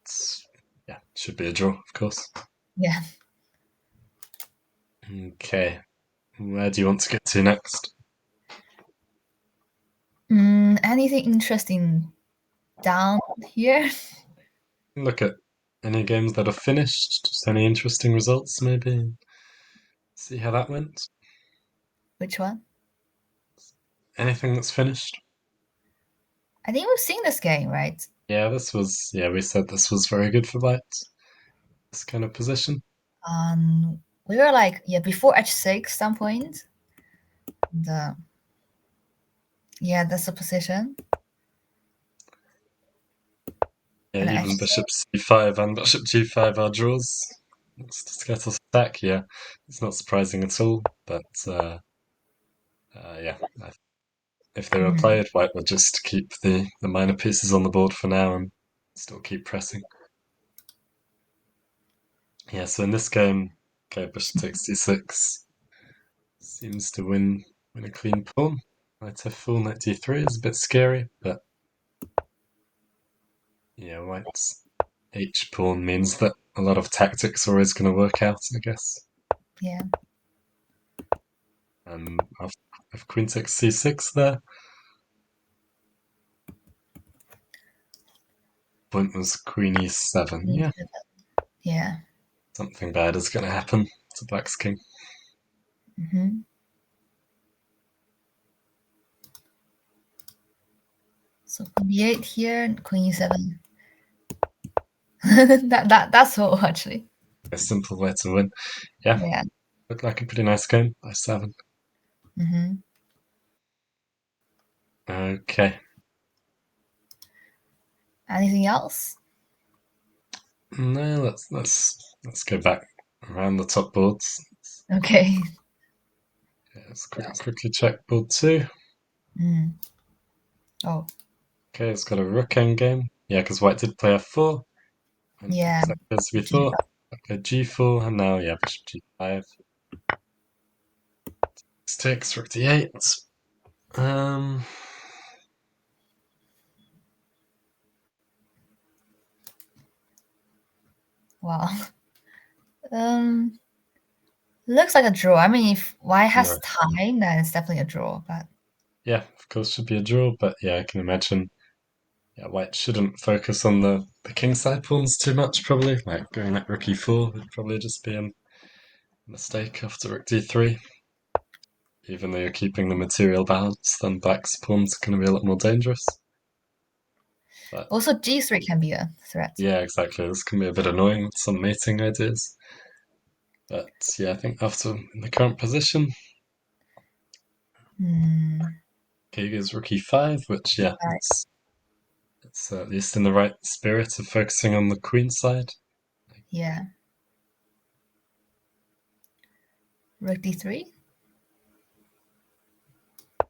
It's, yeah, should be a draw, of course. Yeah. Okay, where do you want to get to next? Anything interesting down here? Look at any games that are finished, just any interesting results, maybe. See how that went. Which one? Anything that's finished. I think we've seen this game, right? Yeah, this was. Yeah, we said this was very good for white. This kind of position. We were like, yeah, before h6 some point. The Yeah, that's the position. Yeah, And even h6. bishop c5 and bishop g5 are draws. Let's just get us back. Yeah, it's not surprising at all. But yeah, if they were Mhm. played, white would just keep the minor pieces on the board for now and still keep pressing. Yeah, so in this game, okay, bishop takes d6 seems to win a clean pawn. Knight f4, knight d3 is a bit scary, but yeah, white's h pawn means that a lot of tactics are always going to work out, I guess. Yeah. I've queen takes c6 there. Point was queen e7. Yeah, Yeah. something bad is going to happen to black's king. Hmm. So queen d8 here, and queen e7. That's all actually. A simple way to win. Yeah, Yeah. looked like a pretty nice game by 7. Hmm. Okay. Anything else? No, let's go back around the top boards. Okay. Yeah, let's quickly check board 2. Mm. Oh, Okay, it's got a rook endgame. Yeah, because white did play f4, and yeah. exactly as we G5. thought. Okay, g4, and now, yeah, bishop g5. Takes rook d8. Um, Wow. Um, Looks like a draw. I mean, if white no. has time, then it's definitely a draw. But Yeah, of course, should be a draw, but yeah, I can imagine. Yeah, white shouldn't focus on the kingside pawns too much, probably. Like going like rook e4 would probably just be a mistake after rook d3. Even though you're keeping the material balance, then black's pawns are going to be a lot more dangerous. But also g3 can be a threat. yeah, exactly. This can be a bit annoying with some mating ideas. But yeah, I think after in the current position, Hmm. Giga's rook e5, which yeah, Right. it's at least in the right spirit of focusing on the queen side. Yeah. Rook d3.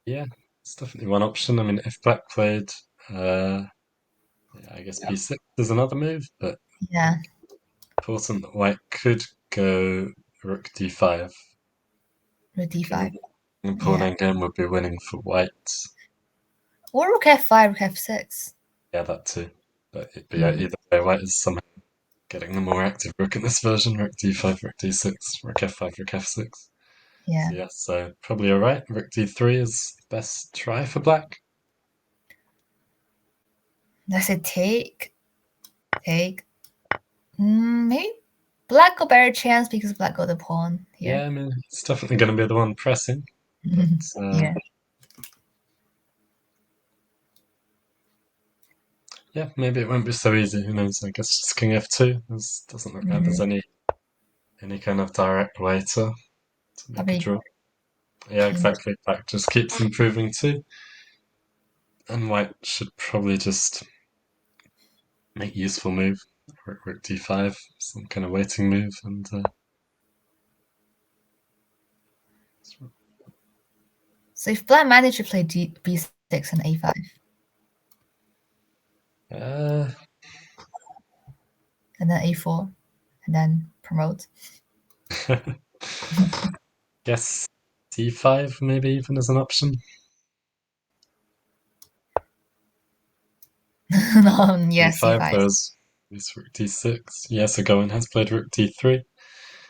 Yeah, it's definitely one option. I mean, if black played, yeah, I guess b6 is another move, but I Yeah. think important that white could go rook d5. Rook d5. A pawn Yeah. endgame would be winning for white. Or rook f5, rook f6. Yeah, that too. But yeah, Mm. either way, white is somehow getting the more active rook in this version. Rook d5, rook d6, rook f5, rook f6. Yeah. So yeah, so probably alright. Rook d3 is best try for black. Let's say take. Take. Maybe black got better chance because black got the pawn Yeah, here. I mean, it's definitely going to be the one pressing. But Yeah. yeah, maybe it won't be so easy. Who knows? I guess just king f2. Doesn't look like there's Hmm. any kind of direct way to make a Probably draw. Yeah, king. exactly. Black just keeps improving too. And white should probably just make a useful move. Rook d5, some kind of waiting move, and So if black managed to play b6 and a5. uh, and then a4, and then promote. Guess c5 maybe even as an option. No, yeah, d5, c5. there's rook d6. Yeah, so Goen has played rook d3.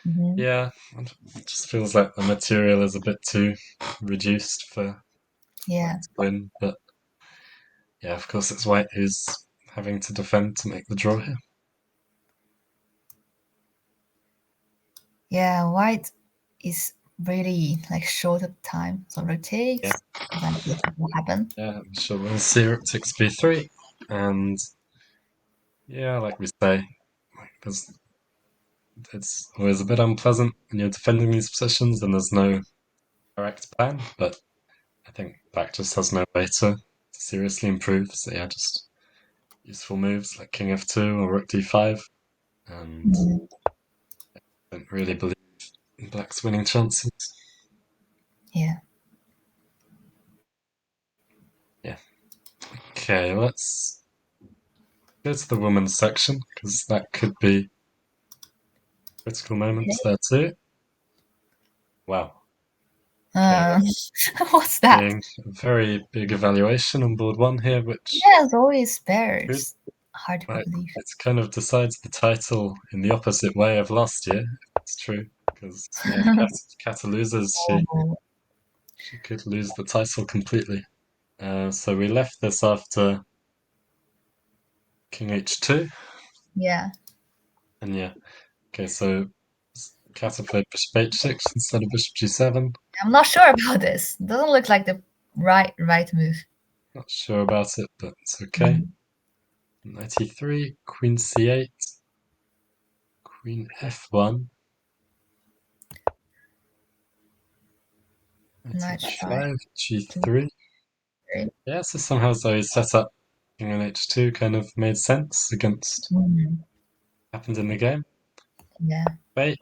Hmm. Yeah, it just feels like the material is a bit too reduced for Yeah, white to win. But yeah, of course, it's white who's having to defend to make the draw here. yeah, white is really like short of time, so rook Yeah, takes, then this will happen. yeah, I'm sure we'll see rook takes b3. And yeah, like we say, like it's always a bit unpleasant when you're defending these positions and there's no direct plan. But I think black just has no way to seriously improve. So yeah, just useful moves like king f2 or rook d5. And Mhm. I don't really believe in black's winning chances. Yeah. Yeah. Okay, let's go to the women's section because that could be critical moments Okay. there too. Wow. Okay, Uh, what's that? seeing a very big evaluation on board one here, which Yeah, it's always could, bears. Hard to like, believe. it kind of decides the title in the opposite way of last year. It's true because yeah, if Kata loses, Oh, she could lose the title completely. So we left this after King H2, yeah. and yeah, okay, so Kata played Bishop H6 instead of Bishop G7. I'm not sure about this. Doesn't look like the right move. Not sure about it, but it's okay. Mm. Knight E3, Queen C8, Queen F1, Knight Knight five, H5, two, G3. three. Yeah, so somehow Zoe's setup King on H2 kind of made sense against Mm. what happened in the game. Yeah. Wait,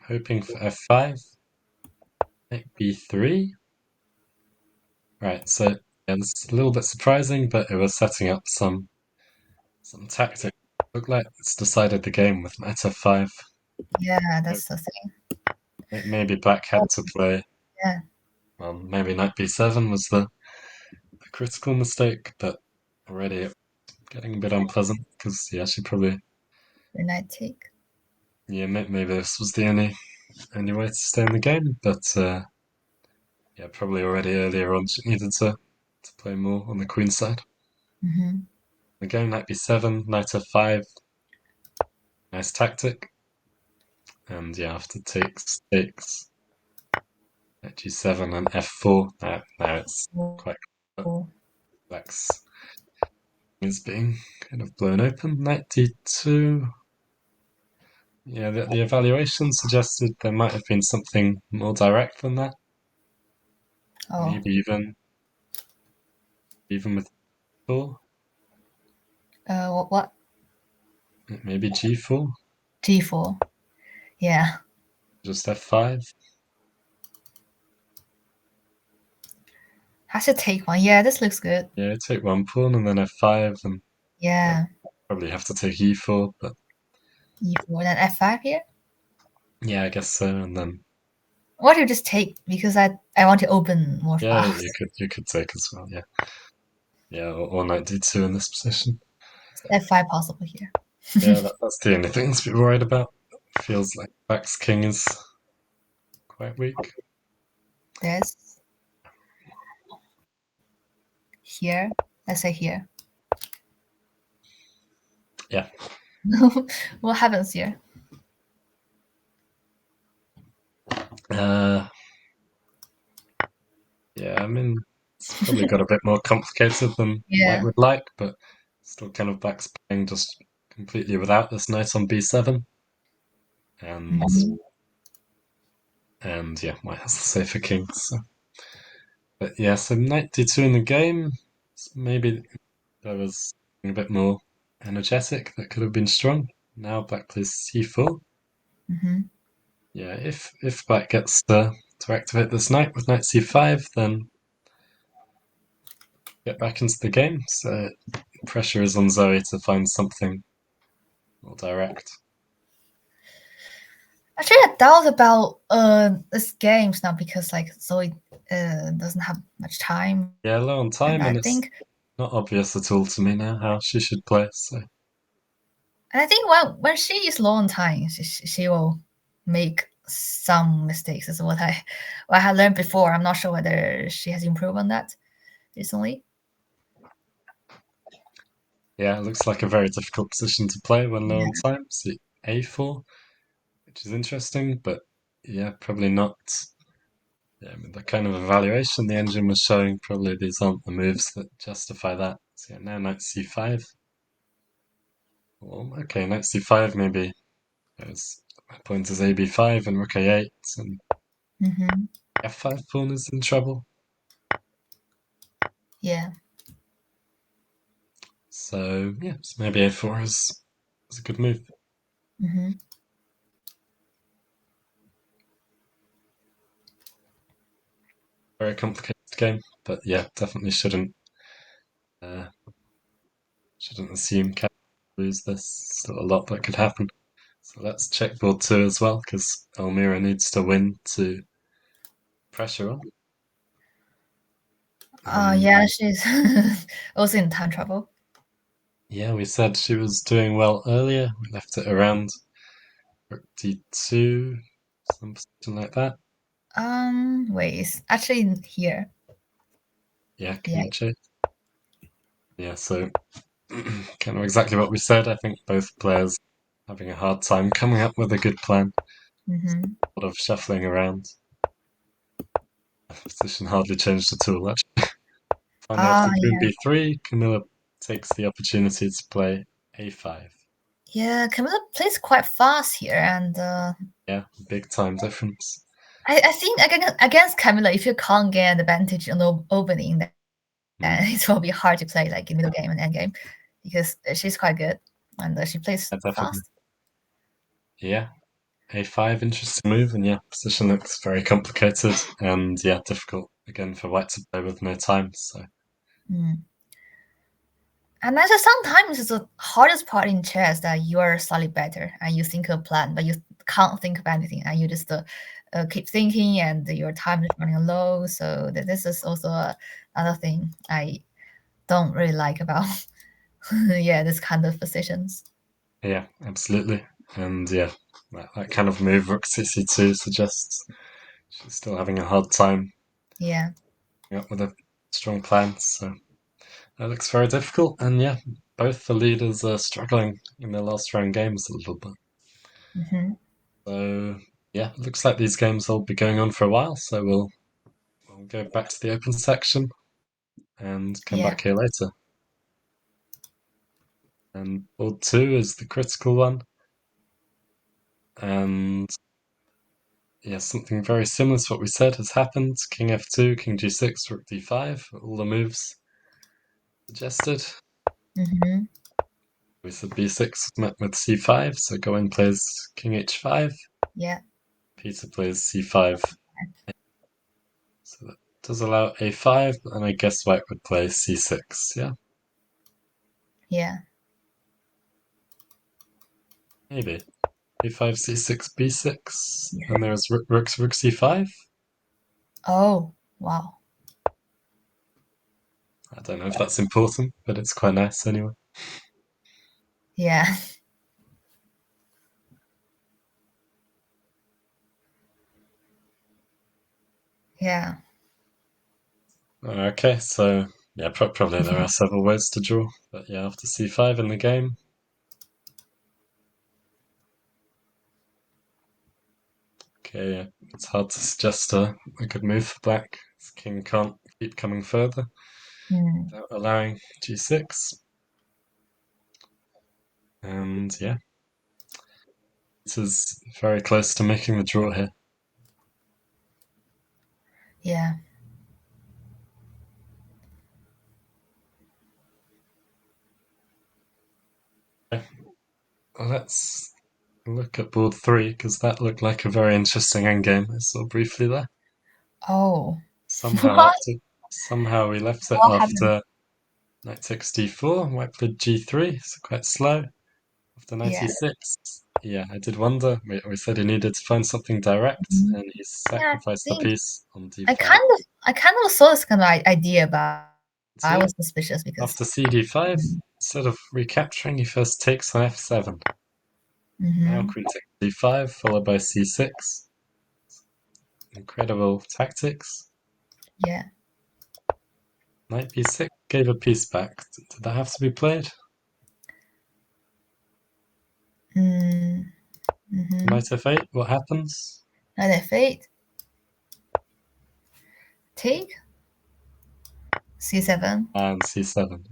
hoping for F5, Knight B3. Right, so yeah, this is a little bit surprising, but it was setting up some tactic. Looked like it's decided the game with Knight F5. Yeah, that's the thing. Maybe Black had to play. Yeah, Maybe Knight B7 was the critical mistake, but already getting a bit unpleasant because yeah, she probably the knight take. yeah maybe this was the only way to stay in the game, but yeah, probably already earlier on she needed to play more on the queen side. Hmm. The game Knight B7, Knight F5, nice tactic, and yeah, after takes Knight G7 and F4. Now it's quite Oh, complex. Is being kind of blown open. Knight D2. Yeah, the evaluation suggested there might have been something more direct than that. oh. Maybe even with 4. What? Maybe G4, G4. Yeah. just F5. I should take one. Yeah, this looks good. Yeah, take one pawn and then F5, and yeah, Yeah. probably have to take E4, but E4, then F5 here. yeah, I guess so. And then What if you just take because I want to open more yeah, files. you could take as well. Yeah, yeah, or Knight D2 in this position. F5 possible here. Yeah, that's the only thing to be worried about. Feels like Black's king is quite weak. This here. Let's say here. Yeah. What happens here? Uh, yeah, I mean, it's probably got a bit more complicated than White Yeah. would like, but still kind of Black's playing just completely without this knight on B7. And Mhm. and yeah, White has the safer king. So. But yeah, so knight D2 in the game. Maybe there was a bit more energetic that could have been strong. Now Black plays C4. Mhm. Yeah, if Black gets to activate this knight with knight C5, then get back into the game. So pressure is on Zoe to find something more direct. Actually, I doubt about this games now because like Zoe doesn't have much time, Yeah, low on and time, I and it's think not obvious at all to me now how she should play. So when she is low on time, she will make some mistakes. Is what I had learned before. I'm not sure whether she has improved on that recently. yeah, it looks like a very difficult position to play when low on Yeah. time. See A4, which is interesting, but yeah, probably not. Yeah, with the kind of evaluation the engine was showing, probably these aren't the moves that justify that. So yeah, now knight c5. Well, okay, knight c5 maybe. There's my point is ab5 and rook a8, and Mm-hmm. f5 pawn is in trouble. Yeah. So yeah, so maybe a4 is a good move. Mm-hmm. Very complicated game, but yeah, definitely uh, shouldn't assume Cat lose this. Still a lot that could happen. So let's check board two as well, because Elmira needs to win to pressure on. And Yeah, she's also in time trouble. yeah, we said she was doing well earlier. We left it around rook d2, something like that. Wait, it's actually in here. Yeah, Yeah. king h8. Yeah, so kind of exactly what we said. I think both players having a hard time coming up with a good plan. Mm-hmm. A lot of shuffling around. Position hardly changed at all, actually. Finally, after queen Yeah. b3, Camilla takes the opportunity to play a5. Yeah, Camilla plays quite fast here, and Yeah, big time difference. I think against Camilla, if you can't get an advantage on the opening, then Mm, it will be hard to play like in middle game and end game because she's quite good and she plays yeah, definitely. fast. Yeah, a5, interesting move, and yeah, position looks very complicated, and yeah, difficult again for white to play with no time. So Mm. And also sometimes it's the hardest part in chess that you are slightly better and you think of a plan, but you can't think of anything and you just keep thinking and your time is running low. So this is also another thing I don't really like about yeah this kind of positions. yeah, absolutely, and yeah, that kind of move, rook cc2, suggests she's still having a hard time Yeah, coming up with a strong plan. So that looks very difficult, and yeah, both the leaders are struggling in their last round games a little bit. hmm So yeah, it looks like these games will be going on for a while. So we'll go back to the open section and come yeah, back here later. And board two is the critical one, and yeah, something very similar to what we said has happened. King f2, king g6, rook d5, all the moves suggested. hmm We said b6 met with c5, so Gawain plays king h5, yeah, Peter plays c5. So that does allow a5, but then I guess white would play c6, yeah? yeah. Maybe. a5, c6, b6, and there's rook c5. Oh, wow. I don't know if that's important, but it's quite nice anyway. Yeah, yeah. Okay, so yeah, probably there are several ways to draw, but yeah, after c5 in the game, okay, yeah, it's hard to suggest a good move for black. This king can't keep coming further Mm, without allowing g6, and yeah, it is very close to making the draw here. yeah. Okay, well, let's look at board three because that looked like a very interesting endgame I saw briefly there. Oh, Somehow what? after somehow we left it What happened? after knight takes d4, white played g3, so quite slow. After knight Yeah. e6, yeah, I did wonder. We said he needed to find something direct, Mhm. and he Yeah, I sacrificed the think piece on I d5. kind of I kind of saw this kind of idea, but I See, was suspicious because after cd5, instead of recapturing, he first takes on f7. Now hmm queen takes d5, followed by c6. Incredible tactics. yeah. Knight b6 gave a piece back. Did that have to be played? Mm, mm-hmm. Knight f8, what happens? And if fate take c7 And c7.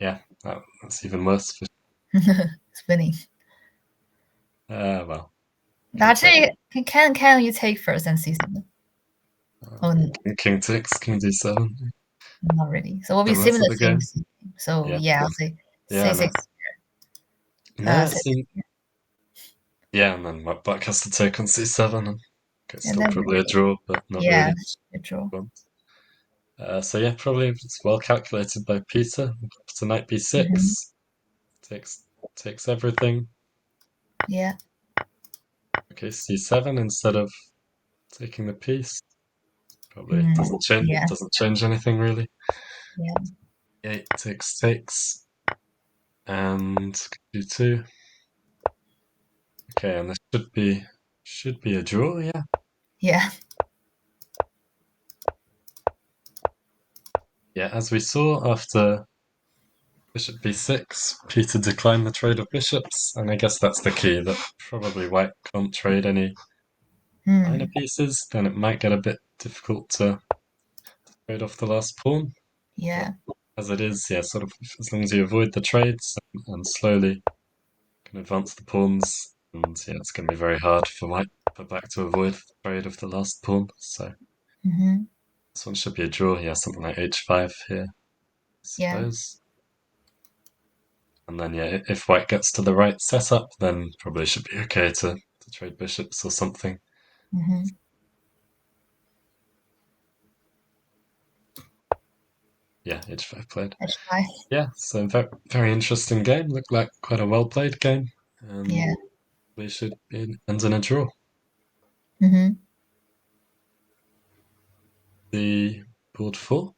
Yeah, that's even worse. spinning. Well, king takes. Actually, can you take first and c7? Oh, King takes, king d7. not really. So we'll be Similar to similar the game. things. So Yeah, yeah, I'll say yeah, no. c6. No, it C6. seemed. Yeah, and then Black has to take on c7, and it's And still then probably a draw, but not yeah, really. draw. So yeah, probably it's well calculated by Peter. To knight hmm b6 takes everything. Yeah, Okay, c7 instead of taking the piece. Probably mm, doesn't yeah, change anything really. yeah, Takes and d2. Okay, and this should be a draw. Yeah, yeah. yeah. As we saw after bishop b6, Peter declined the trade of bishops, and I guess that's the key. That probably White can't trade any minor Mm, pieces. Then it might get a bit difficult to trade off the last pawn. But yeah. as it is, yeah, sort of as long as you avoid the trades and slowly can advance the pawns, and yeah, it's going to be very hard for Black to avoid the trade of the last pawn. So hmm this one should be a draw. Yeah, something like h5 here, I Yeah. suppose. And then yeah, if White gets to the right setup, then probably should be okay to trade bishops or something. hmm Yeah, h5 played. H5. Yeah, so very interesting game. Looked like quite a well played game. Yeah. We should end in a draw. hmm The board four.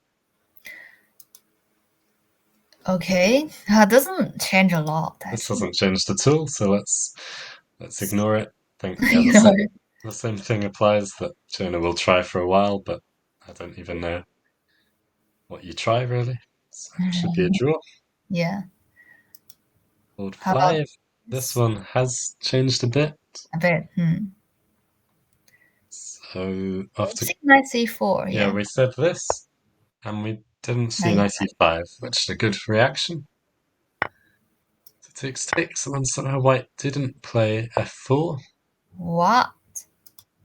Okay. Doesn't change a lot This actually. hasn't changed at all, so let's ignore it. I think yeah, You know. the same thing applies that Jonah will try for a while, but I don't even know what you try really. So it should be a draw. Yeah. Board How about five. This one has changed a bit. a bit? So after C9, C4. yeah, Yeah. we said this and we didn't see Nice. knight e5, which is a good reaction. So takes, and then somehow White didn't play f4. What?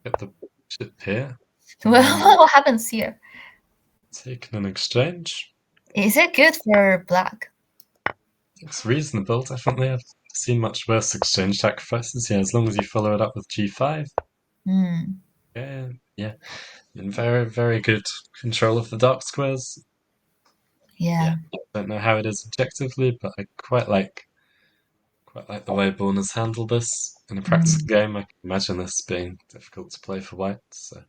Get the bishop here, and then Well, what happens here? taken an exchange. Is it good for black? It's reasonable, definitely. I've seen much worse exchange sacrifices. Yeah, as long as you follow it up with g5. Hmm. Yeah, yeah. In very good control of the dark squares. Yeah, Yeah. don't know how it is objectively, but I quite like the way Bourne has handled this in a practical Hmm. game. I can imagine this being difficult to play for White. So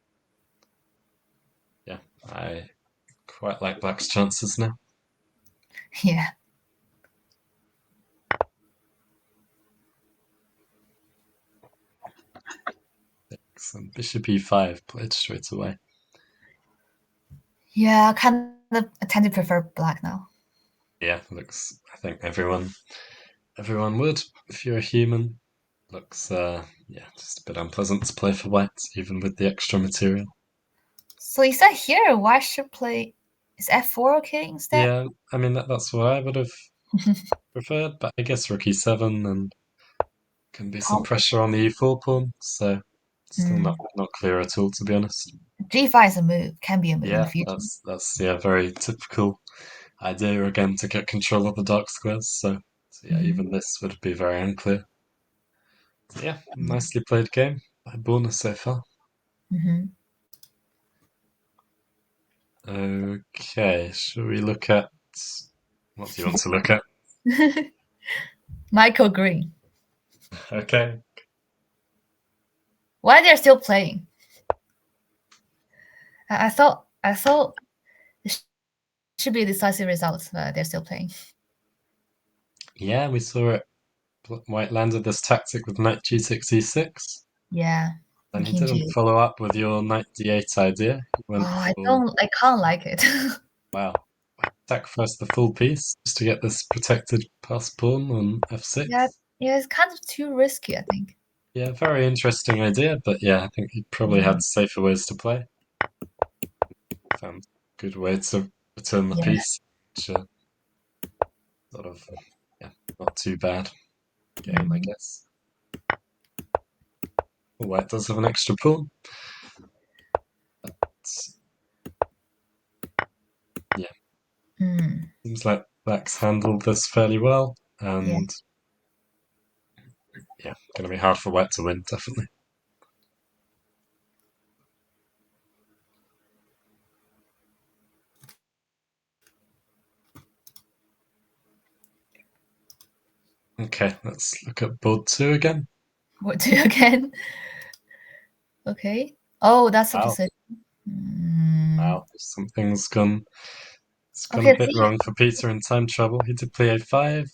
yeah, I quite like Black's chances now. Yeah. So bishop e5 played straight away. Yeah. I tend to prefer black now. Yeah, looks. I think everyone would if you're a human. Looks yeah, just a bit unpleasant to play for White, even with the extra material. So is that here? Why should play? Is F4 okay instead? Yeah, I mean that's what I would have preferred, but I guess rook e7 and can be some Pom- pressure on the e4 pawn, so still Hmm. not clear at all to be honest. G5 is a move. Can be a move in the Yeah, future. that's yeah, very typical idea again to get control of the dark squares. So yeah, hmm even this would be very unclear. So yeah, nicely played game by Borna so far. hmm Okay, shall we look at what do you want to look at? Michael Green. Okay. Why they're still playing? I thought it should be a decisive result, but they're still playing. Yeah, we saw it. White landed this tactic with knight g6, e6. Yeah. And he King didn't G. follow up with your knight d8 idea. He Oh, went I for, don't. I can't like it. wow, sacrifice the full piece just to get this protected passed pawn on Yeah, f6. yeah, it's kind of too risky, I think. Yeah, very interesting idea, but yeah, I think he probably had safer ways to play. Found a good way to return the Yeah. piece, which sort of, yeah, not too bad game, I Mhm. guess. White does have an extra pawn. It's, yeah, Mm. seems like Black's handled this fairly well, Yeah. and yeah, going to be hard for White to win, definitely. Okay, let's look at board 2 again. What do again? Okay. Oh, that's a Wow, decision. Mm. wow, something's gone. It's gone a Okay, bit see, wrong for Peter in time trouble. He did play a5.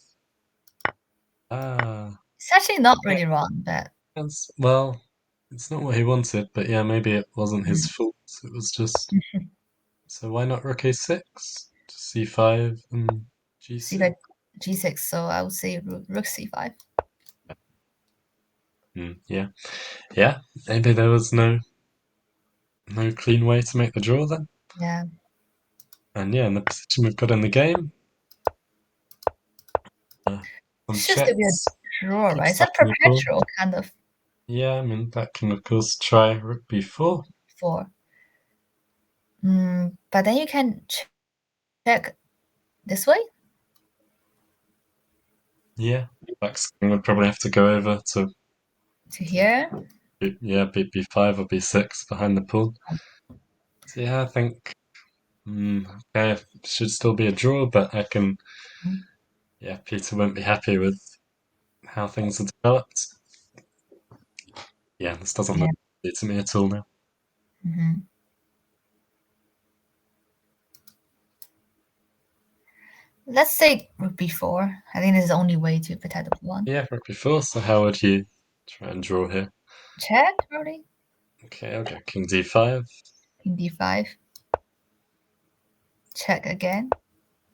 Ah, it's actually not yeah, really wrong, but well, it's not what he wanted, but yeah, maybe it wasn't his mm. fault. It was just, so why not rook a6? c5 and See g6. like G6, so I would say rook C5. Yeah, yeah. Maybe there was no clean way to make the draw then. Yeah. And yeah, in the position we've got in the game, uh, some Should still be a checks, draw, keep right? It's a stacking the pawn. perpetual kind of Yeah, I mean that can of course try rook b4. four. But then you can check this way Yeah, Black's king would probably have to go over to to here. yeah b5 or b6 behind the pawn. So yeah, I think okay, should still be a draw, but I can Mm. yeah Peter won't be happy with how things are developed. Yeah, this doesn't Yeah. look good to me at all now. hmm Let's say rook b4. I think this is the only way to protect the pawn. Yeah, rook b4. So how would you try and draw here? Check, probably. Okay, I'll go king d5, King d5. Check again.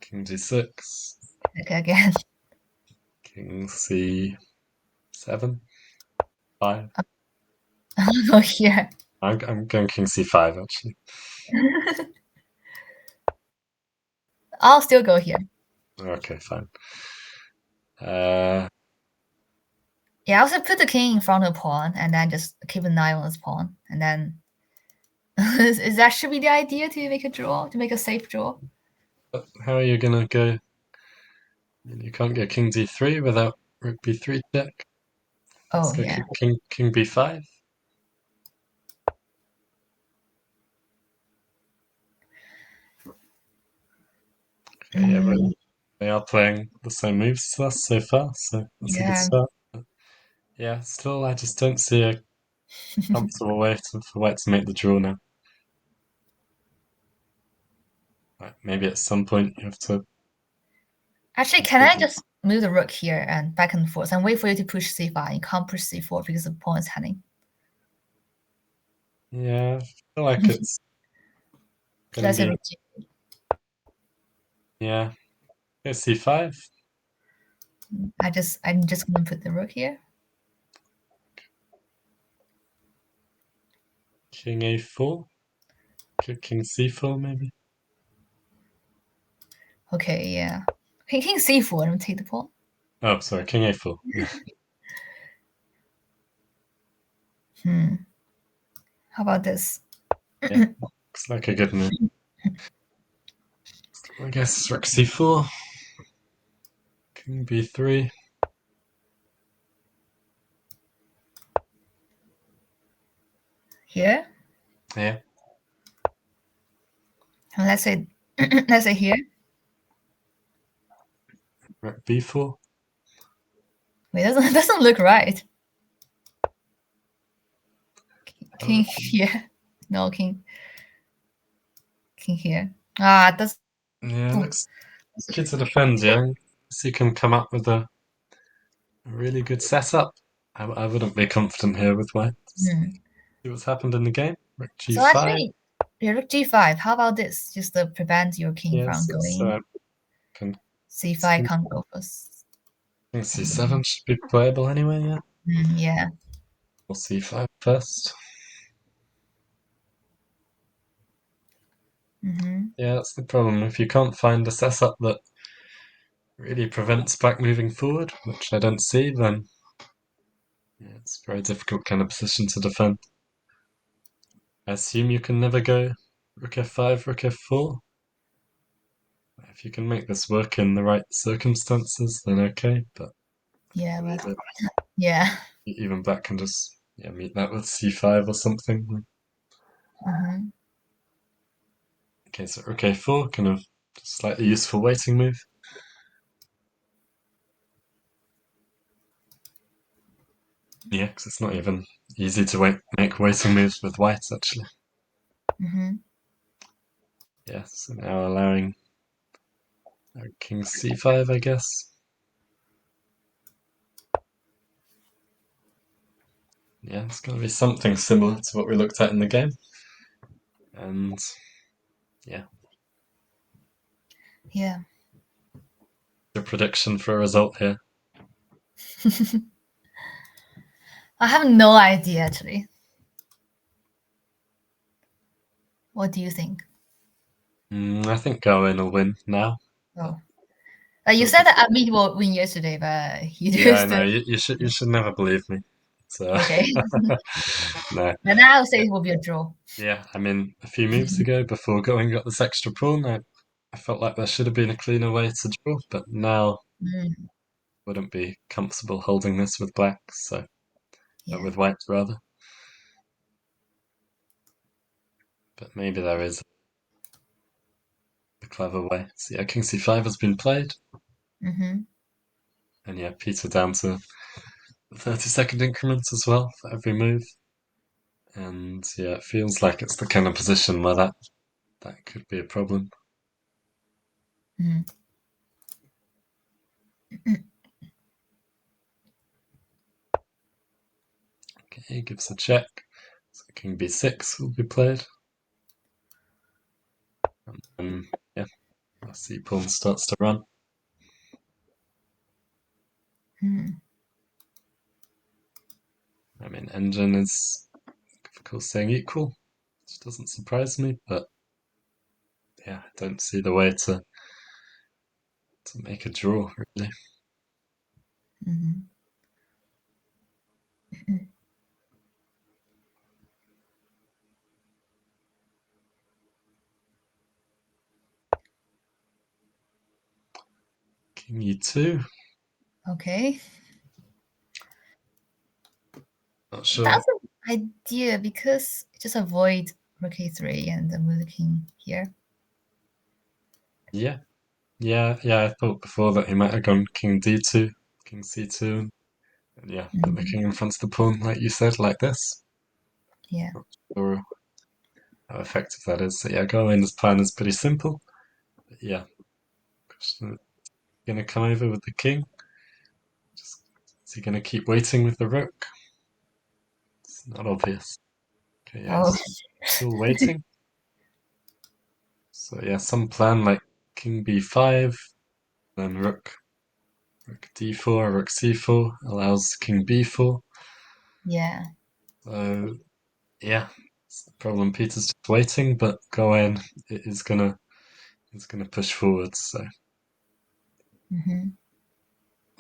king d6, Check again. king c7, 5. I'll go here. I'm going king c5 actually. I'll still go here. Okay, fine. Uh, Yeah, I'll just put the king in front of the pawn and then just keep an eye on this pawn. And then is that should be the idea to make a draw, to make a safe draw? but how are you gonna go? You can't go king d3 without rook b3 check. Let's Oh go yeah. king b5. Okay, yeah, but Mm, they are playing the same moves to us so far, so that's a good yeah. start. Yeah, still, I just don't see a comfortable way for White to make the draw now. Like, maybe at some point you have to. Actually, can I just move the rook here and back and forth and wait for you to push c5? You can't push c4 because the pawn is hanging. Yeah, I feel like it's gonna Let's say be. rook g. Yeah, go c5, I'm just gonna put the rook here. king a4, king c4 maybe. Okay, yeah. King c4 and take the pawn. Oh, sorry, king a4. Yeah, Hmm. How about this? yeah, looks like a good move. I guess rook c4, king b3. Here. Yeah, And let's say let's say here. rook b4. Wait, doesn't look right. Oh, King here. No, king here. Ah, that's yeah, it looks tricky to defend, yeah. So you can come up with a really good setup. I wouldn't be confident here with white. hmm. See what's happened in the game. Rook So g5. actually, yeah, rook g5. How about this? Just to prevent your king from Yes, so going. I can C5 can't go first. think c7 should be playable anyway, yeah. Yeah. Or c5 first. Mm-hmm. Yeah, that's the problem. If you can't find a setup that really prevents black moving forward, which I don't see, then yeah, it's a very difficult kind of position to defend. I assume you can never go rook f5, rook f4. If you can make this work in the right circumstances, then okay, but I don't Yeah, believe but it. yeah. Even black can just meet that with c5 or something. Mm-hmm. Okay, so rook a4, kind of slightly useful waiting move. Yeah, because it's not even easy to make waiting moves with white, actually. Mm-hmm. Yeah, so now allowing king c5, I guess. Yeah, it's going to be something similar to what we looked at in the game. And yeah, Yeah. your prediction for a result here. I have no idea actually. What do you think? I think Garwin will win now. But Oh, you sure, said that Amit will win yesterday, but you yeah, I just know. You should never believe me. So okay. no, And now I would say it will be a draw. yeah. I mean, a few moves ago, before going got this extra pawn, I felt like there should have been a cleaner way to draw, but now Mm, wouldn't be comfortable holding this with black. So yeah. with white rather. But maybe there is a clever way. So yeah, king c5 has been played, Mm-hmm. and yeah, Peter down to 30-second increments as well for every move. And yeah, it feels like it's the kind of position where that could be a problem. Mm-hmm. Okay, gives a check. So king b6 will be played. And yeah, I see pawn starts to run. Mm-hmm. I mean, engine is, of course, saying equal, which doesn't surprise me, but yeah, I don't see the way to make a draw, really. Mm-hmm. King e2, Okay. not sure. That's an idea because just avoid rook a3 and then move the king here. Yeah, yeah, I thought before that he might have gone king d2, king c2, and yeah, put the Mm-hmm. king in front of the pawn, like you said, like this. Yeah. Not sure how effective that is. So yeah, Garwin's plan is pretty simple. But yeah, question, going to come over with the king. Just, is he going to keep waiting with the rook? It's not obvious. Okay, yeah, Oh. he's still waiting. So yeah, some plan like king b5, then rook d4, rook c4 allows king b4. Yeah. So yeah, it's the problem. Peter's just waiting, but Garwin is gonna push forward. So Mm-hmm.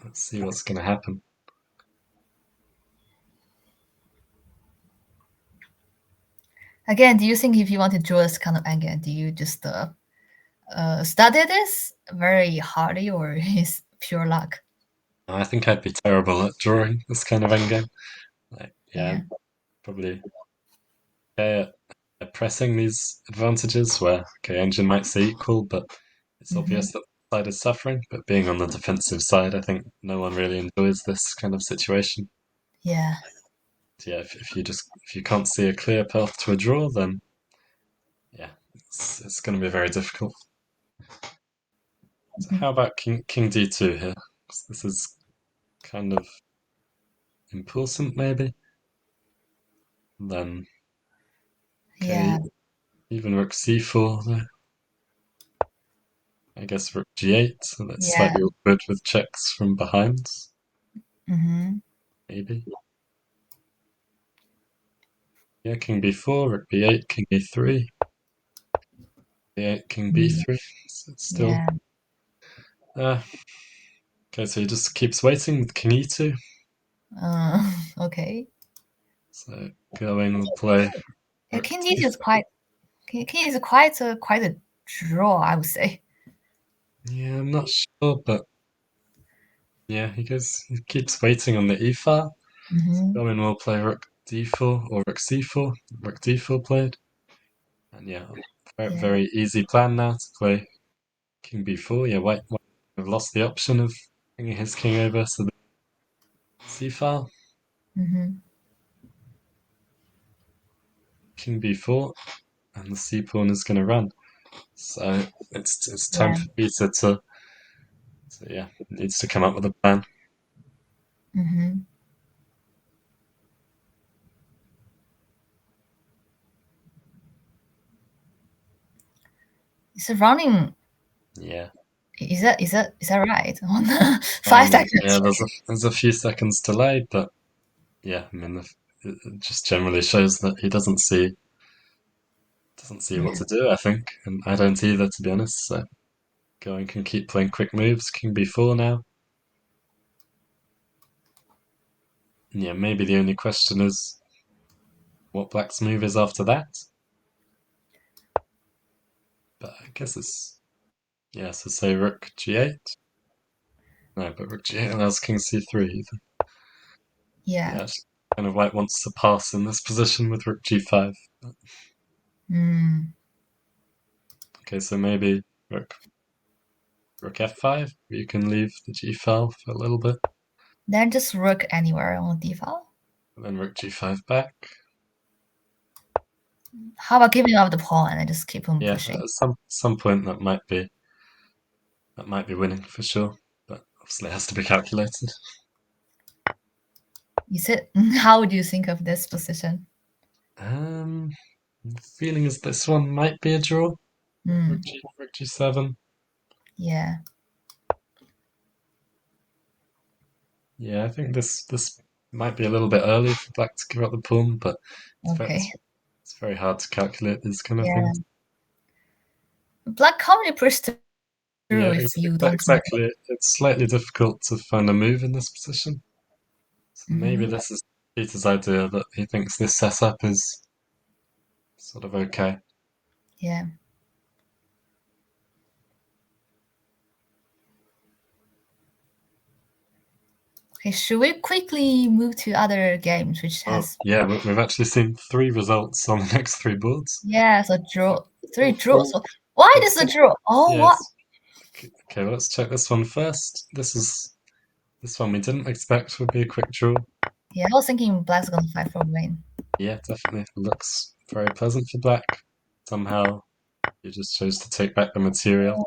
let's see what's gonna happen. Again, do you think if you want to draw this kind of angle, do you just study this very hardly or is pure luck? I think I'd be terrible at drawing this kind of endgame. Like, yeah, Yeah. probably okay at pressing these advantages where okay, engine might say equal, but it's Mm-hmm. obvious that side is suffering, but being on the defensive side, I think no one really enjoys this kind of situation. Yeah. So yeah, if you can't see a clear path to a draw, then yeah, it's going to be very difficult. So Mhm. how about King D2 here? 'Cause this is kind of important, maybe. Then okay, Yeah. even Rook C4 there. I guess Rook G8, so that's Yeah. slightly awkward with checks from behind, Mm-hmm. maybe. Yeah, King B4, Rook B8, King E3, B8, King B3. So it's still Yeah. uh, okay. So he just keeps waiting with King E2. Okay. So going will play Yeah, Rook King D2 is D4. quite a draw, I would say. Yeah, I'm not sure, but yeah, he keeps waiting on the E file. Mm-hmm. Going will play Rook D4 or Rook C4. Rook D4 played. And yeah, very, Yeah. very easy plan now to play King B4. Yeah, White have lost the option of bringing his king over to the C file. Mm-hmm. King B4, and the C pawn is going to run. So it's time Yeah. for Peter to so yeah, needs to come up with a plan. Mm-hmm. It's running. Yeah. Is that right? On 5 seconds. Yeah, there's a few seconds delayed, but yeah, I mean it just generally shows that he doesn't see what Yeah. to do, I think, and I don't either, to be honest. So going can keep playing quick moves. King B4 now. Yeah, maybe the only question is what Black's move is after that. But I guess it's yeah. So say Rook G8. No, but Rook G8 allows King C3. Yeah. Yeah, it's kind of White wants to pass in this position with Rook G5. Mm. Okay, so maybe Rook F5. You can leave the G file for a little bit, Then just rook anywhere on d file. and then Rook G5 back. How about giving up the pawn and then just keep on Yeah, pushing? at some point that might be winning for sure, but obviously it has to be calculated. Is it? How would you think of this position? Um, the feeling is this one might be a draw. Mm. Rook G7. Yeah. Yeah, I think this might be a little bit early for Black to give up the pawn, but it's very, Okay. it's, it's very hard to calculate these kind of Yeah. things. Black commonly push through Yeah, if you don't know. exactly. It's slightly difficult to find a move in this position. So maybe Hmm. this is Peter's idea that he thinks this setup is sort of okay. Yeah. Okay, should we quickly move to other games which Oh, has yeah, we've actually seen 3 results on the next 3 boards. yeah, so draw three All, draws. all, So why let's does the check. draw? Oh what? Yes. Okay, well, let's check this one first. This one we didn't expect would be a quick draw. Yeah, I was thinking black's gonna fight for a win. Yeah, definitely looks very pleasant for Black. Somehow he just chose to take back the material.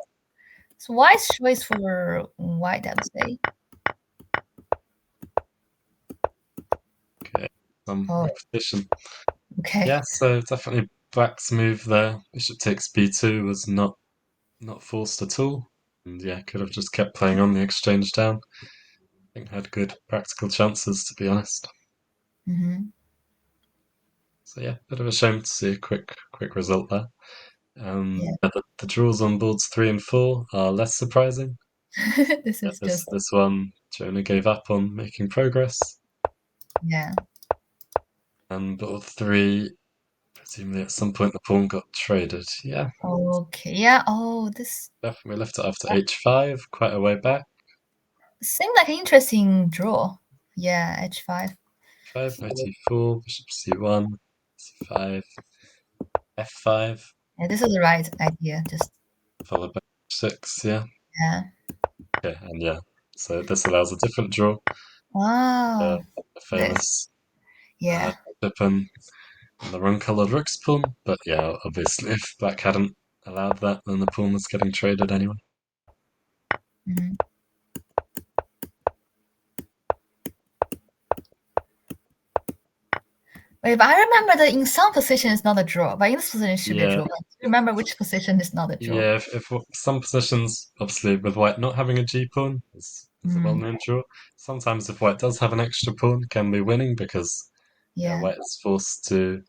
So wise choice for white, I would say. Okay, some Oh, repetition. okay. Yeah, so definitely Black's move there. Bishop takes b2 was not forced at all. And yeah, could have just kept playing on the exchange down. I think had good practical chances, to be honest. Hmm. So yeah, bit of a shame to see a quick result there. Yeah. Yeah, the draws on boards 3 and 4 are less surprising. This Yeah, is this just this one Jonah gave up on making progress, yeah. and board 3 presumably at some point the pawn got traded. Yeah, Okay. Yeah. Oh, this definitely left it after h5, quite a way back. seemed like an interesting draw. Yeah, h5. 5, knight e4, bishop c1, c5, f5, Yeah, this is the right idea. Just followed by h6. Yeah, Yeah. Okay, and yeah, so this allows a different draw. Oh, The this. famous Yeah. Pippin and the wrong-colored rook's pawn. But yeah, obviously, if black hadn't allowed that, then the pawn was getting traded anyway. Hmm. Wait, but I remember that in some position it's not a draw, but in this position it should be a Yeah, draw. But remember which position is not a draw. yeah. If some positions, obviously, with white not having a G pawn is a Mm, well-known draw. Sometimes, if white does have an extra pawn, can be winning because yeah, yeah. white is forced to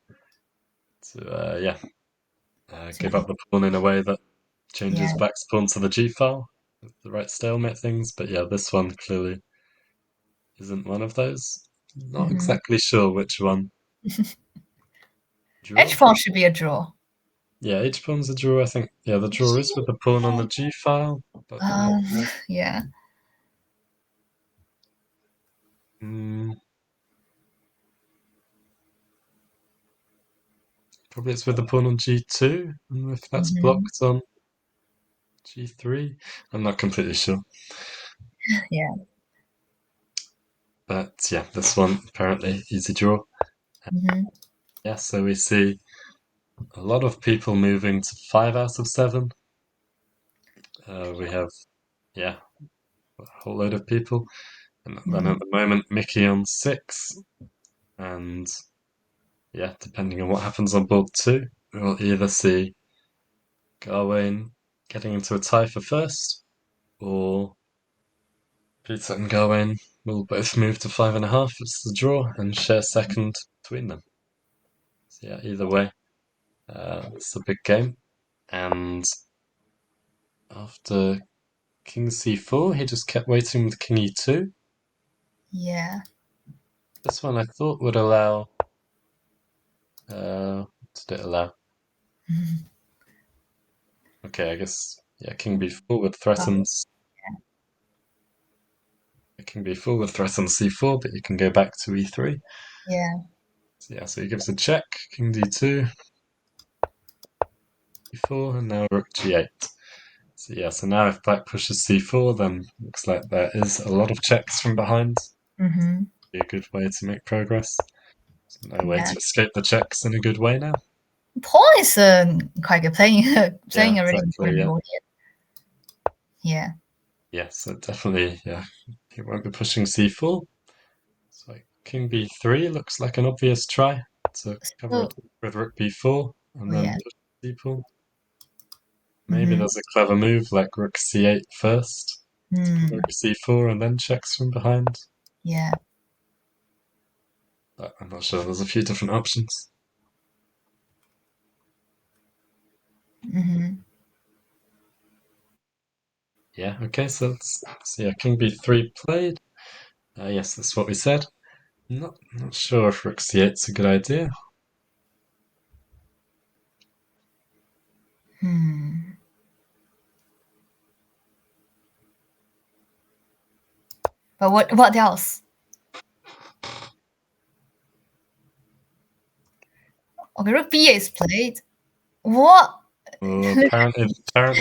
yeah To give up the pawn in a way that changes yeah. black's pawn to the G file, the right stalemate things. But yeah, this one clearly isn't one of those. Not Hmm. exactly sure which one. Edge Draw? pawn should be a draw. Yeah, H pawn's a draw. I think yeah, the draw is with the pawn on the G file, but not. Um, yeah. Mm, probably it's with the pawn on G2, and if that's Hmm. blocked on G3, I'm not completely sure. Yeah. But yeah, this one apparently easy draw. Hmm. Yeah, so we see a lot of people moving to 5 out of 7. We have yeah, a whole load of people, and then Hmm. at the moment Mickey on 6, and yeah, depending on what happens on board 2, we'll either see Garwain getting into a tie for first, or Peter and Garwain will both move to 5.5. It's the draw and share second between them. So yeah, either way, it's a big game. And after King C4, he just kept waiting with King E2. Yeah. This one I thought would allow. What did it allow? Okay, I guess yeah. King B4 would threaten. King B4 would threaten C4, but you can go back to E3. Yeah. So yeah, so he gives a check. King D2, E4, and now Rook G8. So yeah, so now if black pushes C4, then looks like there is a lot of checks from behind. Hmm. Be a good way to make progress. So no way Yeah. to escape the checks in a good way now. Paul is quite good playing Yeah, playing a really exactly. important Yeah, role here. Yeah. yeah. So definitely, yeah, he won't be pushing C4. So King B3 looks like an obvious try to cover So it with Rook B4 and oh, then yeah. push C4. Maybe Hmm. there's a clever move like Rook C8 first to cover Mm, Rook C4 and then checks from behind. yeah. But I'm not sure. There's a few different options. Hmm. Yeah, okay, so yeah, King B3 played. Yes, that's what we said. Not sure if Rook C8's a good idea. Hmm. But what else? Okay, rook b is played. What? Oh, apparently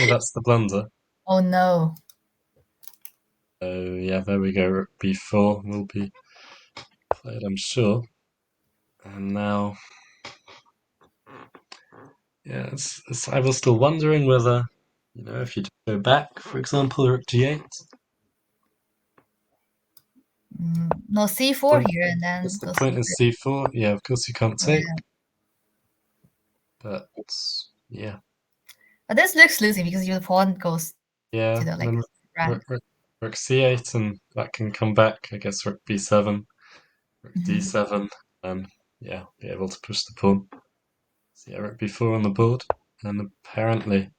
that's the blunder. Oh no. So yeah, there we go. Rook B4 will be played, I'm sure. And now, yeah, I was still wondering whether, if you go back, for example, Rook G8. No c4 Point, here and because then the go point c3. is C4. Yeah, of course you can't take, Yeah. but yeah. But this looks losing because your pawn goes to Yeah, the and like then rank. rook c8, and that can come back. I guess rook b7, rook Hmm. d7, and yeah, be able to push the pawn. So yeah, rook b4 on the board, and apparently,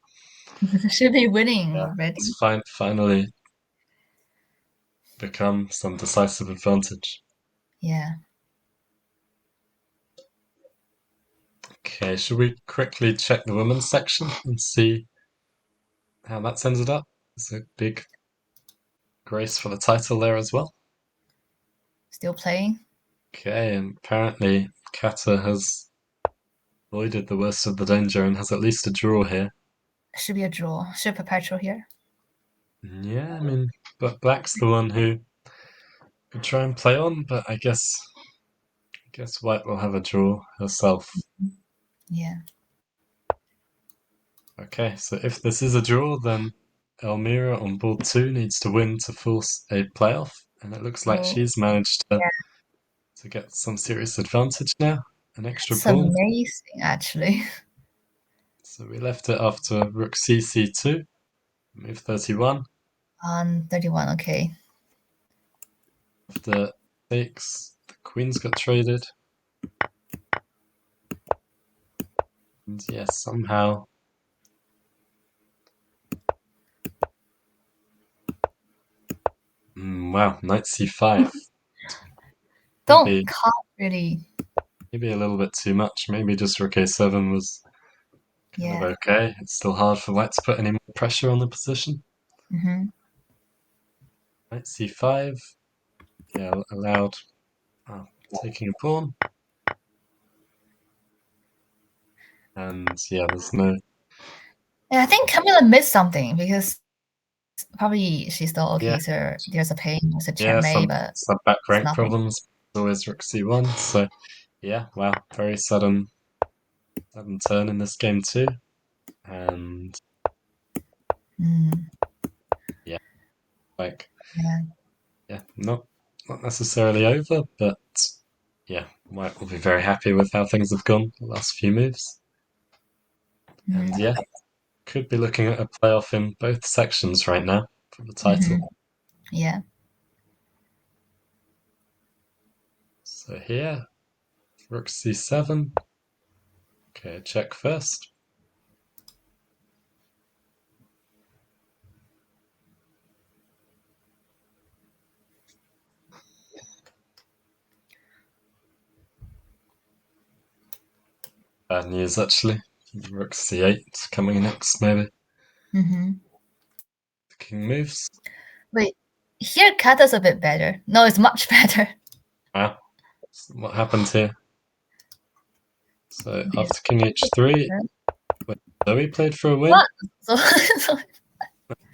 Should be winning yeah, already. it's finally become some decisive advantage. Yeah. Okay, should we quickly check the women's section and see how that's ended up? It's a big grace for the title there as well. Still playing. Okay, and apparently Kata has avoided the worst of the danger and has at least a draw here. Should be a draw. Should perpetual here. Yeah, I mean, but Black's the one who could try and play on, but I guess White will have a draw herself. Yeah. Okay, so if this is a draw, then Elmira on board 2 needs to win to force a playoff, and it looks like Oh, she's managed to, yeah. to get some serious advantage now. An extra It's pawn. amazing, actually. So we left it after rook c2, move 31. On 31, okay. After takes, the queens got traded. And yes, somehow. Wow, knight c5. Don't Maybe can't really. maybe a little bit too much. Maybe just rook a7 was kind of Yeah. okay. It's still hard for White to put any more pressure on the position. Mm-hmm. Knight c5. Yeah, allowed taking a pawn. And yeah, there's no. Yeah, I think Camilla missed something because probably she's thought, Yeah, okay, so there's a pain, there's a yeah, checkmate, but some back it's rank nothing. problems. Always rook c1. So yeah, wow, very sudden turn in this game too. And Mm, yeah, like yeah. yeah, not necessarily over, but yeah, White will be very happy with how things have gone the last few moves. And Mm, yeah, could be looking at a playoff in both sections right now for the title. mm-hmm. Yeah. So here, rook c7. Okay, check first. Bad news actually. Rook c8 coming next, maybe. Mm-hmm. The king moves. Wait, here Kata's a bit better. No, it's much better. Ah, what happened here? So Okay, after king h3, Zoe played for a win. what? So, so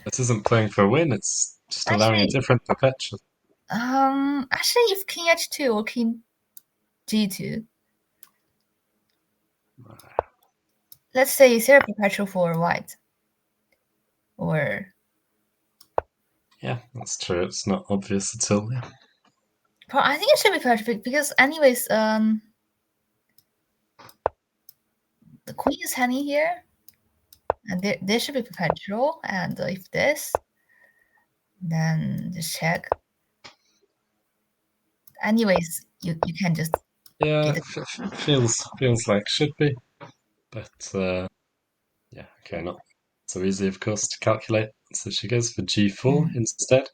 This isn't playing for a win, it's just allowing a actually, different perpetual. actually, if King H2 or King G2, let's say is there a perpetual for white, or Yeah, that's true. It's not obvious at all. Yeah. I think it should be perpetual because anyways, the queen is hanging here, and there should be perpetual, and if this, then just check. Anyways, you can just Yeah, get it. feels like should be, but yeah, okay, not so easy, of course, to calculate. So she goes for g4 Mm, instead,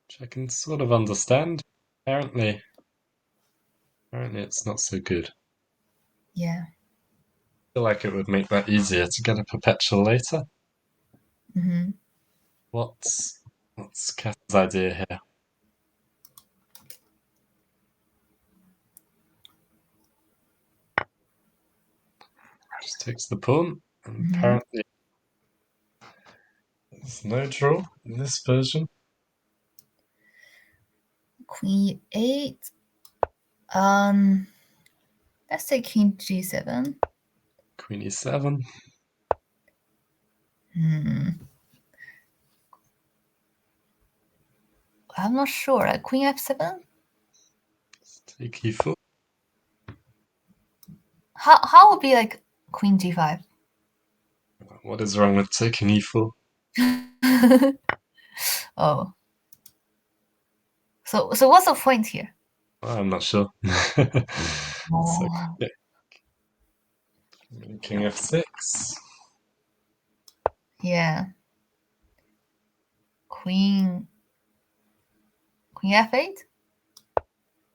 which I can sort of understand. Apparently, it's not so good. I yeah. feel like it would make that easier to get a perpetual later. Mm-hmm. What's Kath's idea here? Just takes the pawn, and Mm-hmm. apparently there's no draw in this version. Queen 8. Um, let's say King G7. Queen e7. Hmm. I'm not sure. Queen F7. Take e4. How would be like Queen G5? What is wrong with taking e4? Oh, so what's the point here? Well, I'm not sure. So Oh, yeah, king f6. yeah. Queen F8.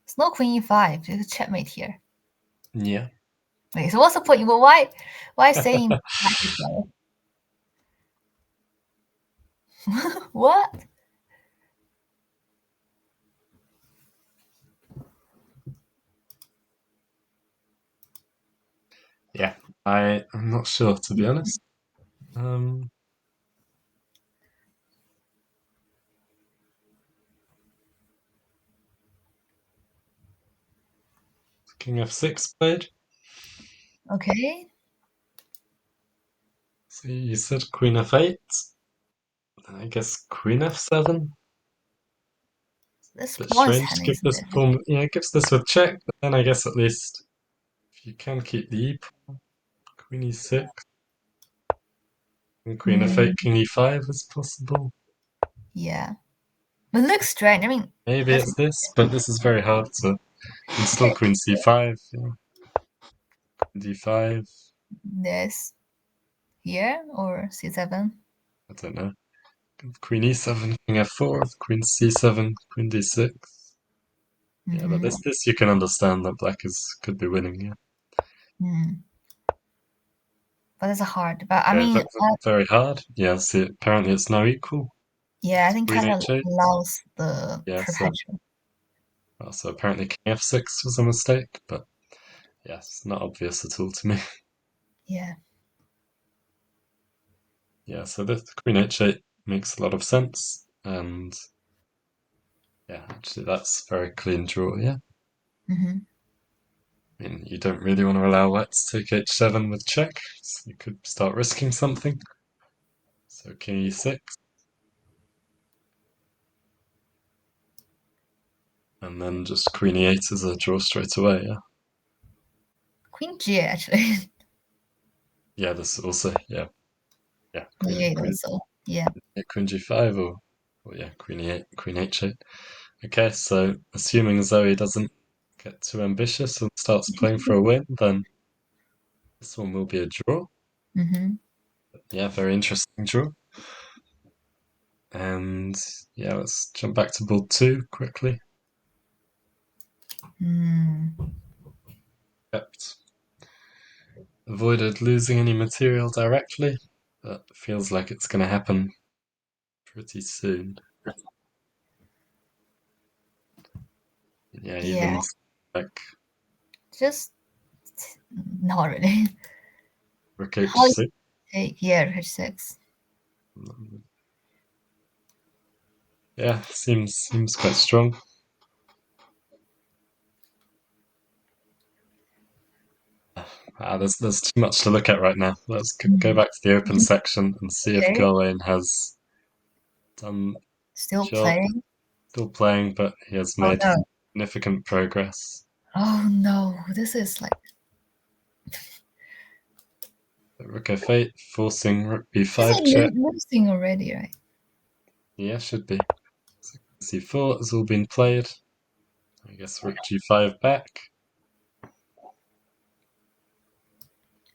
It's no Queen E5. There's a checkmate here. Yeah. Wait, so what's the point? Well, why saying black is better? What? Yeah. I'm not sure, to be honest. Um, King f6 played. Okay. So you said queen f8. I guess queen f7. This Bit pawn's strange to handling give is a this bit. pawn. Yeah, it gives this with check, but then I guess at least if you can keep the e pawn, queen e6, and queen f8, Mm, king e5 is possible. yeah. But it looks strange. I mean, Maybe let's it's this, but this is very hard to. And still queen c5, yeah. d5. this here or c7. I don't know. Queen e7, king f4, queen c7, queen d6. Yeah, but Mm-hmm. this you can understand that black is could be winning. Yeah, Mm. But it's hard. But I very, mean, very hard. Yeah, see, apparently it's now equal. yeah, I think Queen kind of h8. allows the Yeah, perpetual. so apparently king f6 was a mistake, but yes, not obvious at all to me. Yeah. Yeah, so this queen h8 makes a lot of sense, and yeah, actually that's a very clean draw. Yeah, Mm-hmm. I mean you don't really want to allow white to take h7 with check, so you could start risking something. So king e6, and then just queen e8 is a draw straight away. Yeah, Queen G actually. yeah, this also yeah, Yeah, also. Yeah. queen g5 or yeah, queen e8, queen h8. Okay, so assuming Zoe doesn't get too ambitious and starts playing for a win, then this one will be a draw. Mm-hmm. Yeah, very interesting draw. And yeah, let's jump back to board 2 quickly. Mm. Kept avoided losing any material directly, but feels like it's going to happen pretty soon. Yeah, Yeah. even like Just not really. rook How you h6. take yeah, h6. Yeah, seems quite strong. There's too much to look at right now. Let's go Mm. back to the open section and see if Okay. Gawain has done Still job. playing. Still playing, but he has Oh made no. significant progress. Oh no. This is like Rook f8, forcing rook this is b5 check. losing already, right? Yeah, should be. c4 has all been played. I guess rook g5 back.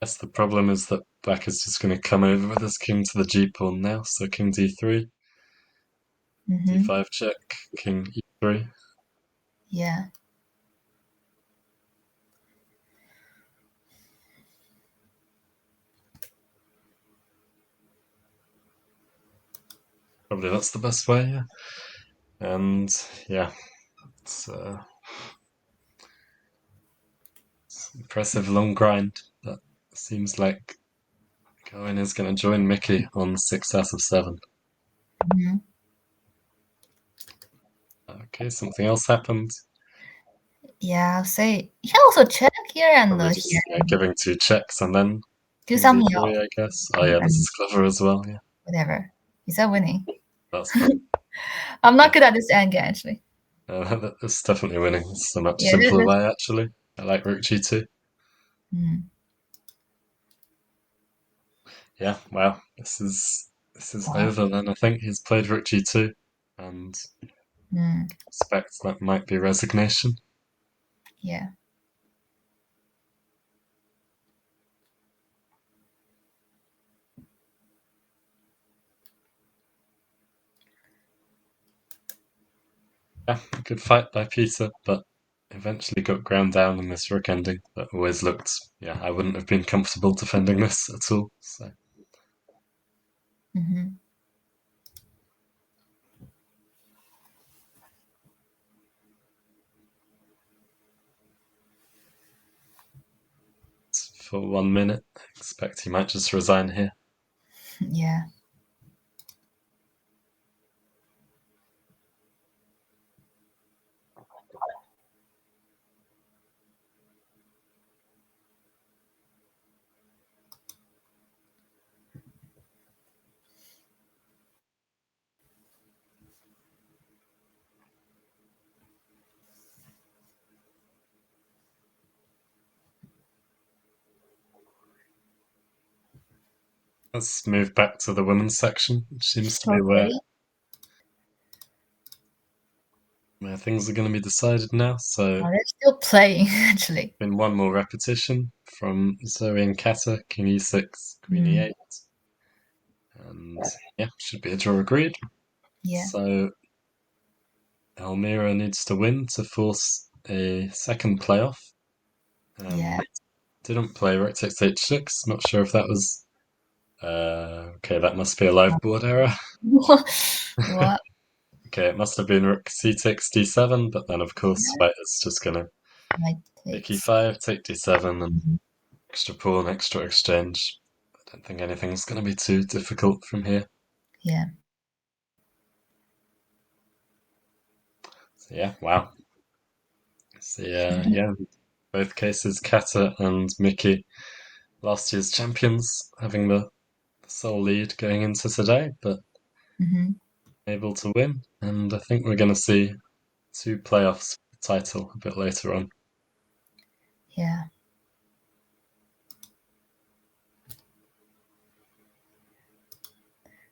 Guess the problem is that black is just going to come over with his king to the g pawn now. So king d3, Mm-hmm. d5 check, king e3. Yeah. Probably that's the best way. Yeah. And yeah, it's impressive long grind. But seems like Cohen is going to join Mickey on 6 out of 7. Mm-hmm. Okay, something else happened. Yeah. Say you can also check here and Probably here. just giving 2 checks and then Do king something else. d3, I guess. Oh yeah, this And is clever as well. Yeah, whatever. Is that winning? that's fun. I'm Yeah, not good at this end game actually. that's definitely winning. It's a much Yeah, simpler way, actually. I like rook g2. mm, Yeah, wow. This is wow. over then. I think he's played rook g2, and Mm, expect that might be resignation. yeah. Yeah, good fight by Peter, but eventually got ground down in this rook ending. That always looked, yeah, I wouldn't have been comfortable defending this at all. So Mm-hmm. for 1 minute, I expect he might just resign here. Yeah. Let's move back to the women's section, which seems to be Short three. where things are going to be decided now. So, Oh, they're still playing, actually. been one more repetition from Zoe and Kata, King e6, Queen Mm, e8. And yeah, should be a draw agreed. yeah, So, Elmira needs to win to force a second playoff. yeah. Didn't play rook takes h6. Not sure if that was. Okay, that must be a live board error. What? Okay, it must have been rook c takes d7, but then of course Yeah, white is just gonna my take takes. e5, take d7, and Mhm. extra pawn, extra exchange. I don't think anything's gonna be too difficult from here. Yeah. So yeah, wow. So yeah, both cases, Kata and Mickey, last year's champions, having the sole lead going into today, but Hmm. able to win. And I think we're going to see two playoffs title a bit later on. Yeah.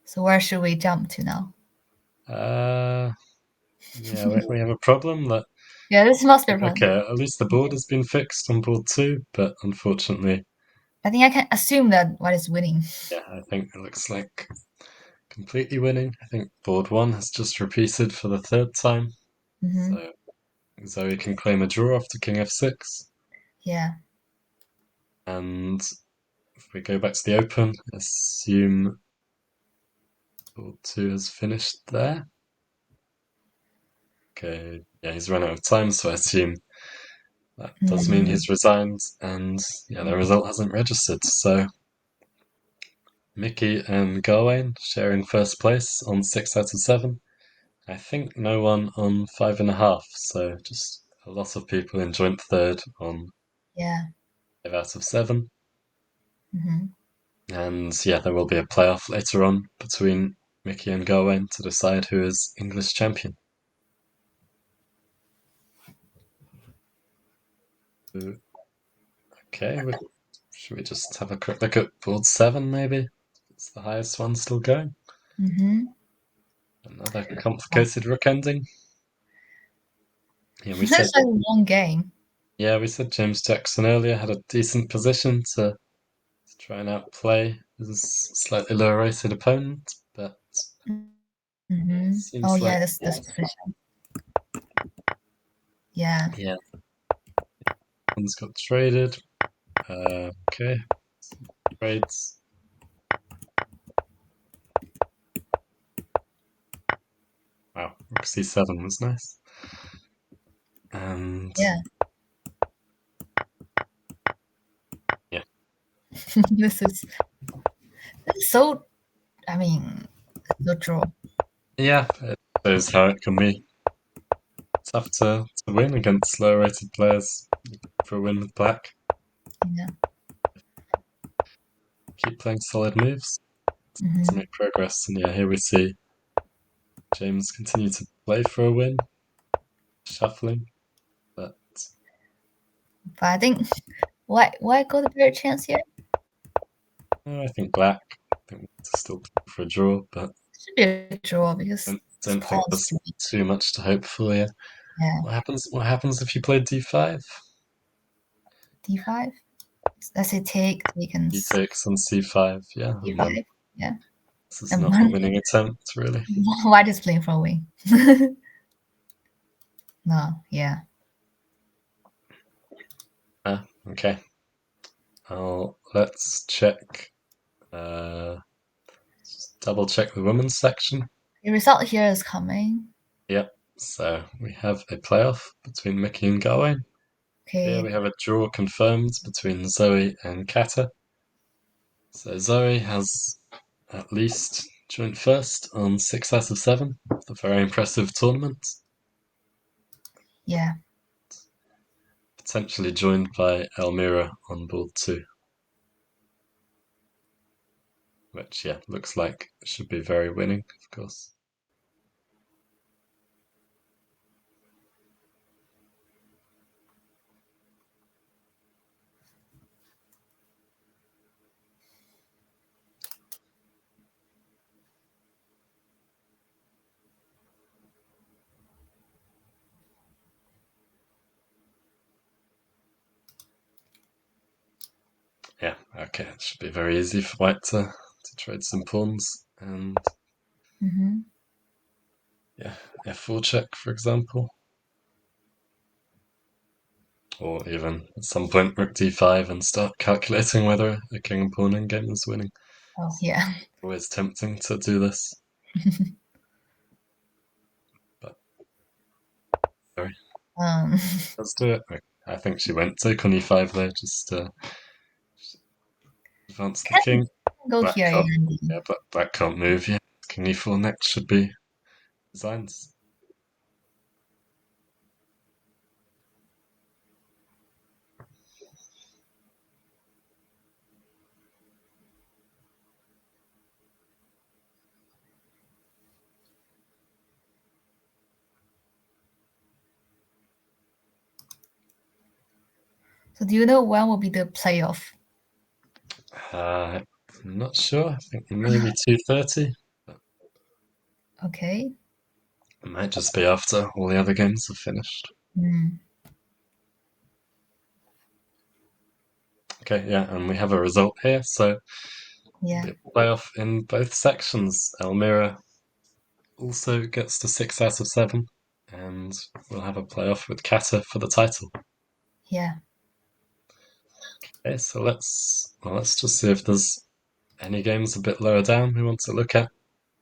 So where should we jump to now? Uh, yeah, we have a problem that, Yeah, this must be a problem. okay, at least the board has been fixed on board two, but unfortunately, I think I can assume that white is winning. yeah, I think it looks like completely winning. I think board one has just repeated for the third time. Hmm. So Zoe can claim a draw after king f6. Yeah. And if we go back to the open, assume board two has finished there. Okay, yeah, he's run out of time, so I assume that does mean Mm, he's resigned, and yeah, the result hasn't registered. So Mickey and Gawain sharing first place on 6 out of 7. I think no one on 5.5, so just a lot of people in joint third on yeah. 5 out of 7. Hmm. And yeah, there will be a playoff later on between Mickey and Gawain to decide who is English champion. Okay, should we just have a quick look at board 7 maybe? It's the highest one still going. Hmm. Another complicated rook ending. Yeah, we said That's like a long game. James Jackson earlier had a decent position to try and outplay his slightly lower rated opponent, but yeah, it Hmm. Oh seems yeah, like this position. Yeah. yeah, one's got traded. Okay, trades. Wow, rook c7 was nice. And Yeah. yeah, this is so. I mean, so draw. yeah, it shows how it can be tough to win against lower rated players for a win with black. Yeah. Keep playing solid moves to Hmm. make progress. And yeah, here we see James continue to play for a win, shuffling, but But I think why go the better chance here? I think black. I think it's still playing for a draw, but Should be a draw because this don't think pawn's there's too weak. too much to hope for here. Yeah. What happens if you play d5? D5. Let's say take and He takes on c5, yeah, and then D5. Yeah. this is And not a winning attempt, really. white is playing for a win. No. Yeah. Ah, okay. Let's check. Double check the women's section. The result here is coming. Yep. So we have a playoff between Mickey and Gawain. Here Okay. we have a draw confirmed between Zoe and Kata. So Zoe has at least joint first on 6 out of 7. It's a very impressive tournament. Yeah. Potentially joined by Elmira on board 2, which yeah, looks like should be very winning, of course. Yeah, okay, it should be very easy for white to trade some pawns. And Hmm. yeah, f4 check, for example. Or even at some point rook d5 and start calculating whether a king and pawn in game is winning. Oh, yeah. Always tempting to do this, but sorry, um, let's do it. I think she went take on e5 there, just to advance the can king. go Black here can't, and yeah, but black can't move yet. King e4 next should be designs. so do you know when will be the playoff? I'm not sure. I think maybe 2:30. Okay. It might just be after all the other games have finished. Mm, Okay, yeah, and we have a result here. So yeah, the playoff in both sections. Elmira also gets to 6 out of 7, and we'll have a playoff with Kata for the title. yeah. Okay, so let's just see if there's any games a bit lower down we want to look at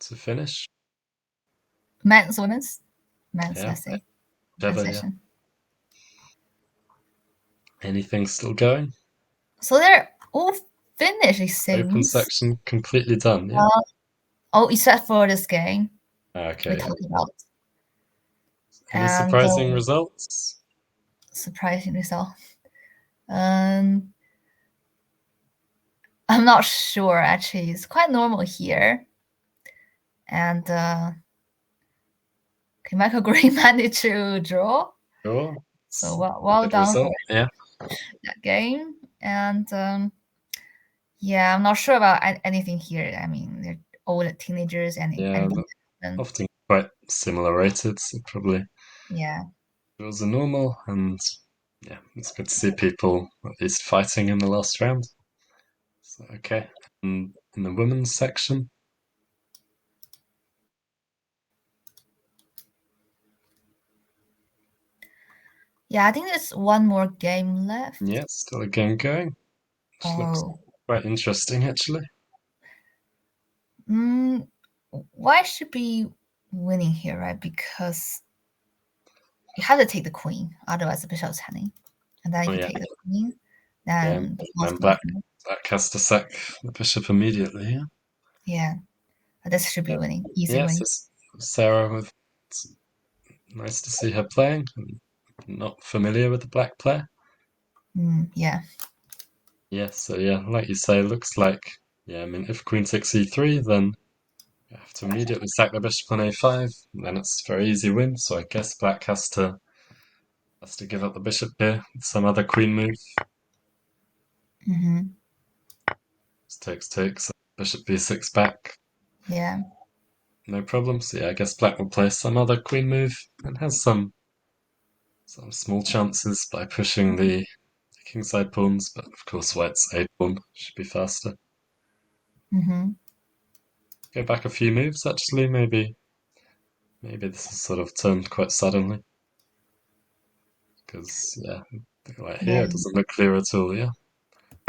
to finish. Men's, women's, men's. Yeah, Let's say men's whichever. Yeah, session. anything still going? So they're all finished, it Open seems. section completely done. Yeah. Uh, oh, except for this game we Okay. Yeah. talked about, Any and surprising results? surprising result. Um, I'm not sure actually. It's quite normal here, and okay, Michael Green managed to draw. Sure. So It's well good done for result. Yeah. that game. And yeah, I'm not sure about anything here. I mean, they're all teenagers, and Yeah. anything can happen. Often quite similar rated, so probably Yeah, draws are normal, and yeah, it's good to see people at least fighting in the last round. So, okay, and in the women's section, yeah. I think there's one more game left. yeah, still a game going, which looks Oh, quite interesting actually. mm, why should be winning here, right? Because you have to take the queen, otherwise the bishop is hanging. And then Oh if you yeah, take the queen, yeah, then the pawn's and going black to move. black has to sack the bishop immediately. Yeah, Yeah, this should be but winning, easy yes, win. it's Sarah with. It's nice to see her playing. I'm not familiar with the black player. Yeah, Yeah, so yeah, like you say, looks like yeah. I mean, if queen takes e3, then you have to immediately sack the bishop on a5, and then it's a very easy win. So I guess black has to give up the bishop here with some other queen move. hmm Just takes, bishop b6 back, yeah, no problem. So yeah, I guess black will play some other queen move and has some small chances by pushing the kingside pawns, but of course white's a pawn should be faster. hmm Go back a few moves actually, maybe this has sort of turned quite suddenly. Because yeah, like yeah, here it doesn't look clear at all. Yeah,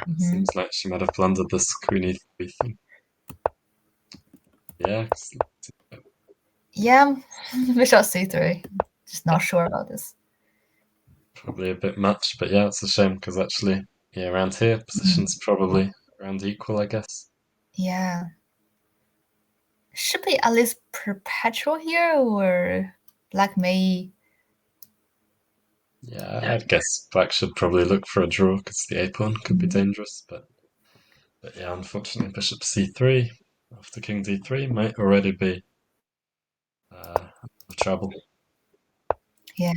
it hmm seems like she might have blundered this queen e3 thing. Yeah, yeah. Bishop c3. Just not sure about this. probably a bit much, but yeah, it's a shame because actually, yeah, around here positions probably around equal, I guess. Yeah, should be at least perpetual here, or black may. Yeah, I'd guess black should probably look for a draw because the a pawn could be Mhm. dangerous, but yeah, unfortunately, bishop c3 after king d3 might already be trouble. Yeah,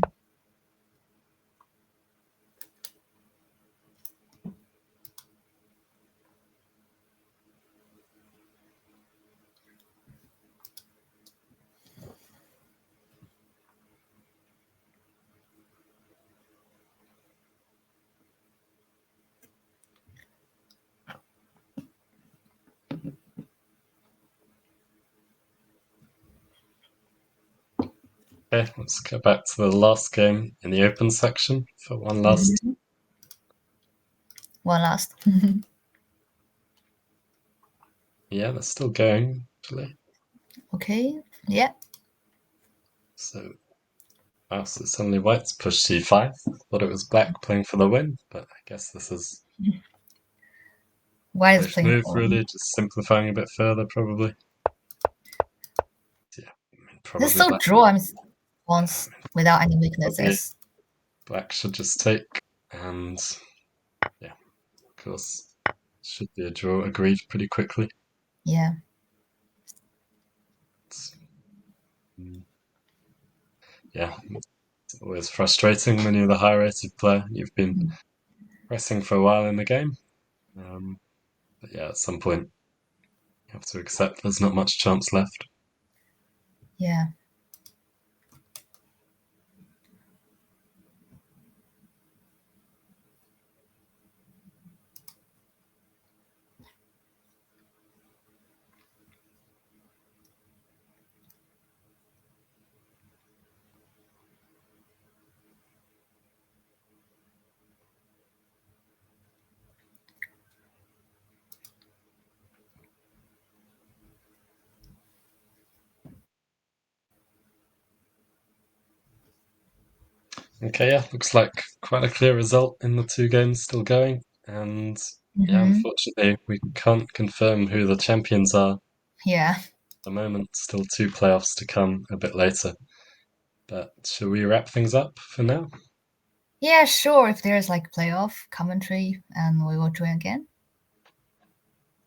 Okay, let's go back to the last game in the open section for one last. Mhm. One last. Yeah, they're still going, actually. Okay. Yeah. So, wow, so suddenly white's pushed c5. Thought it was black playing for the win, but I guess this is White is safe playing move, for. really. Just simplifying a bit further, probably. Yeah, I mean, This is probably so black. draw. I'm Yeah, I once mean, without any probably weaknesses. black should just take, and yeah, of course, should be a draw agreed pretty quickly. Yeah. It's, yeah, it's always frustrating when you're the high rated player. You've been Mm. pressing for a while in the game. But yeah, at some point, you have to accept there's not much chance left. Yeah. Okay, yeah, looks like quite a clear result in the two games still going. And yeah, Hmm. unfortunately, we can't confirm who the champions are at Yeah. the moment. Still two playoffs to come a bit later. But shall we wrap things up for now? Yeah, sure. If there's like playoff commentary and we will join again.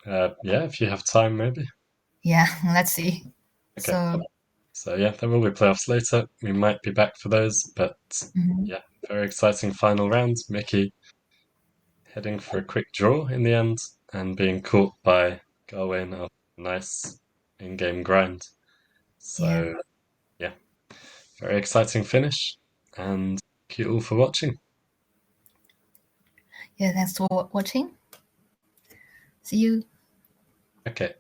Yeah, if you have time, maybe. Yeah, let's see. Okay. So, So yeah, there will be playoffs later. We might be back for those, but mhm, yeah, very exciting final round. Mickey heading for a quick draw in the end and being caught by Garwin after a nice in-game grind. yeah. So yeah, very exciting finish, and thank you all for watching. Yeah, thanks for watching. See you. Okay.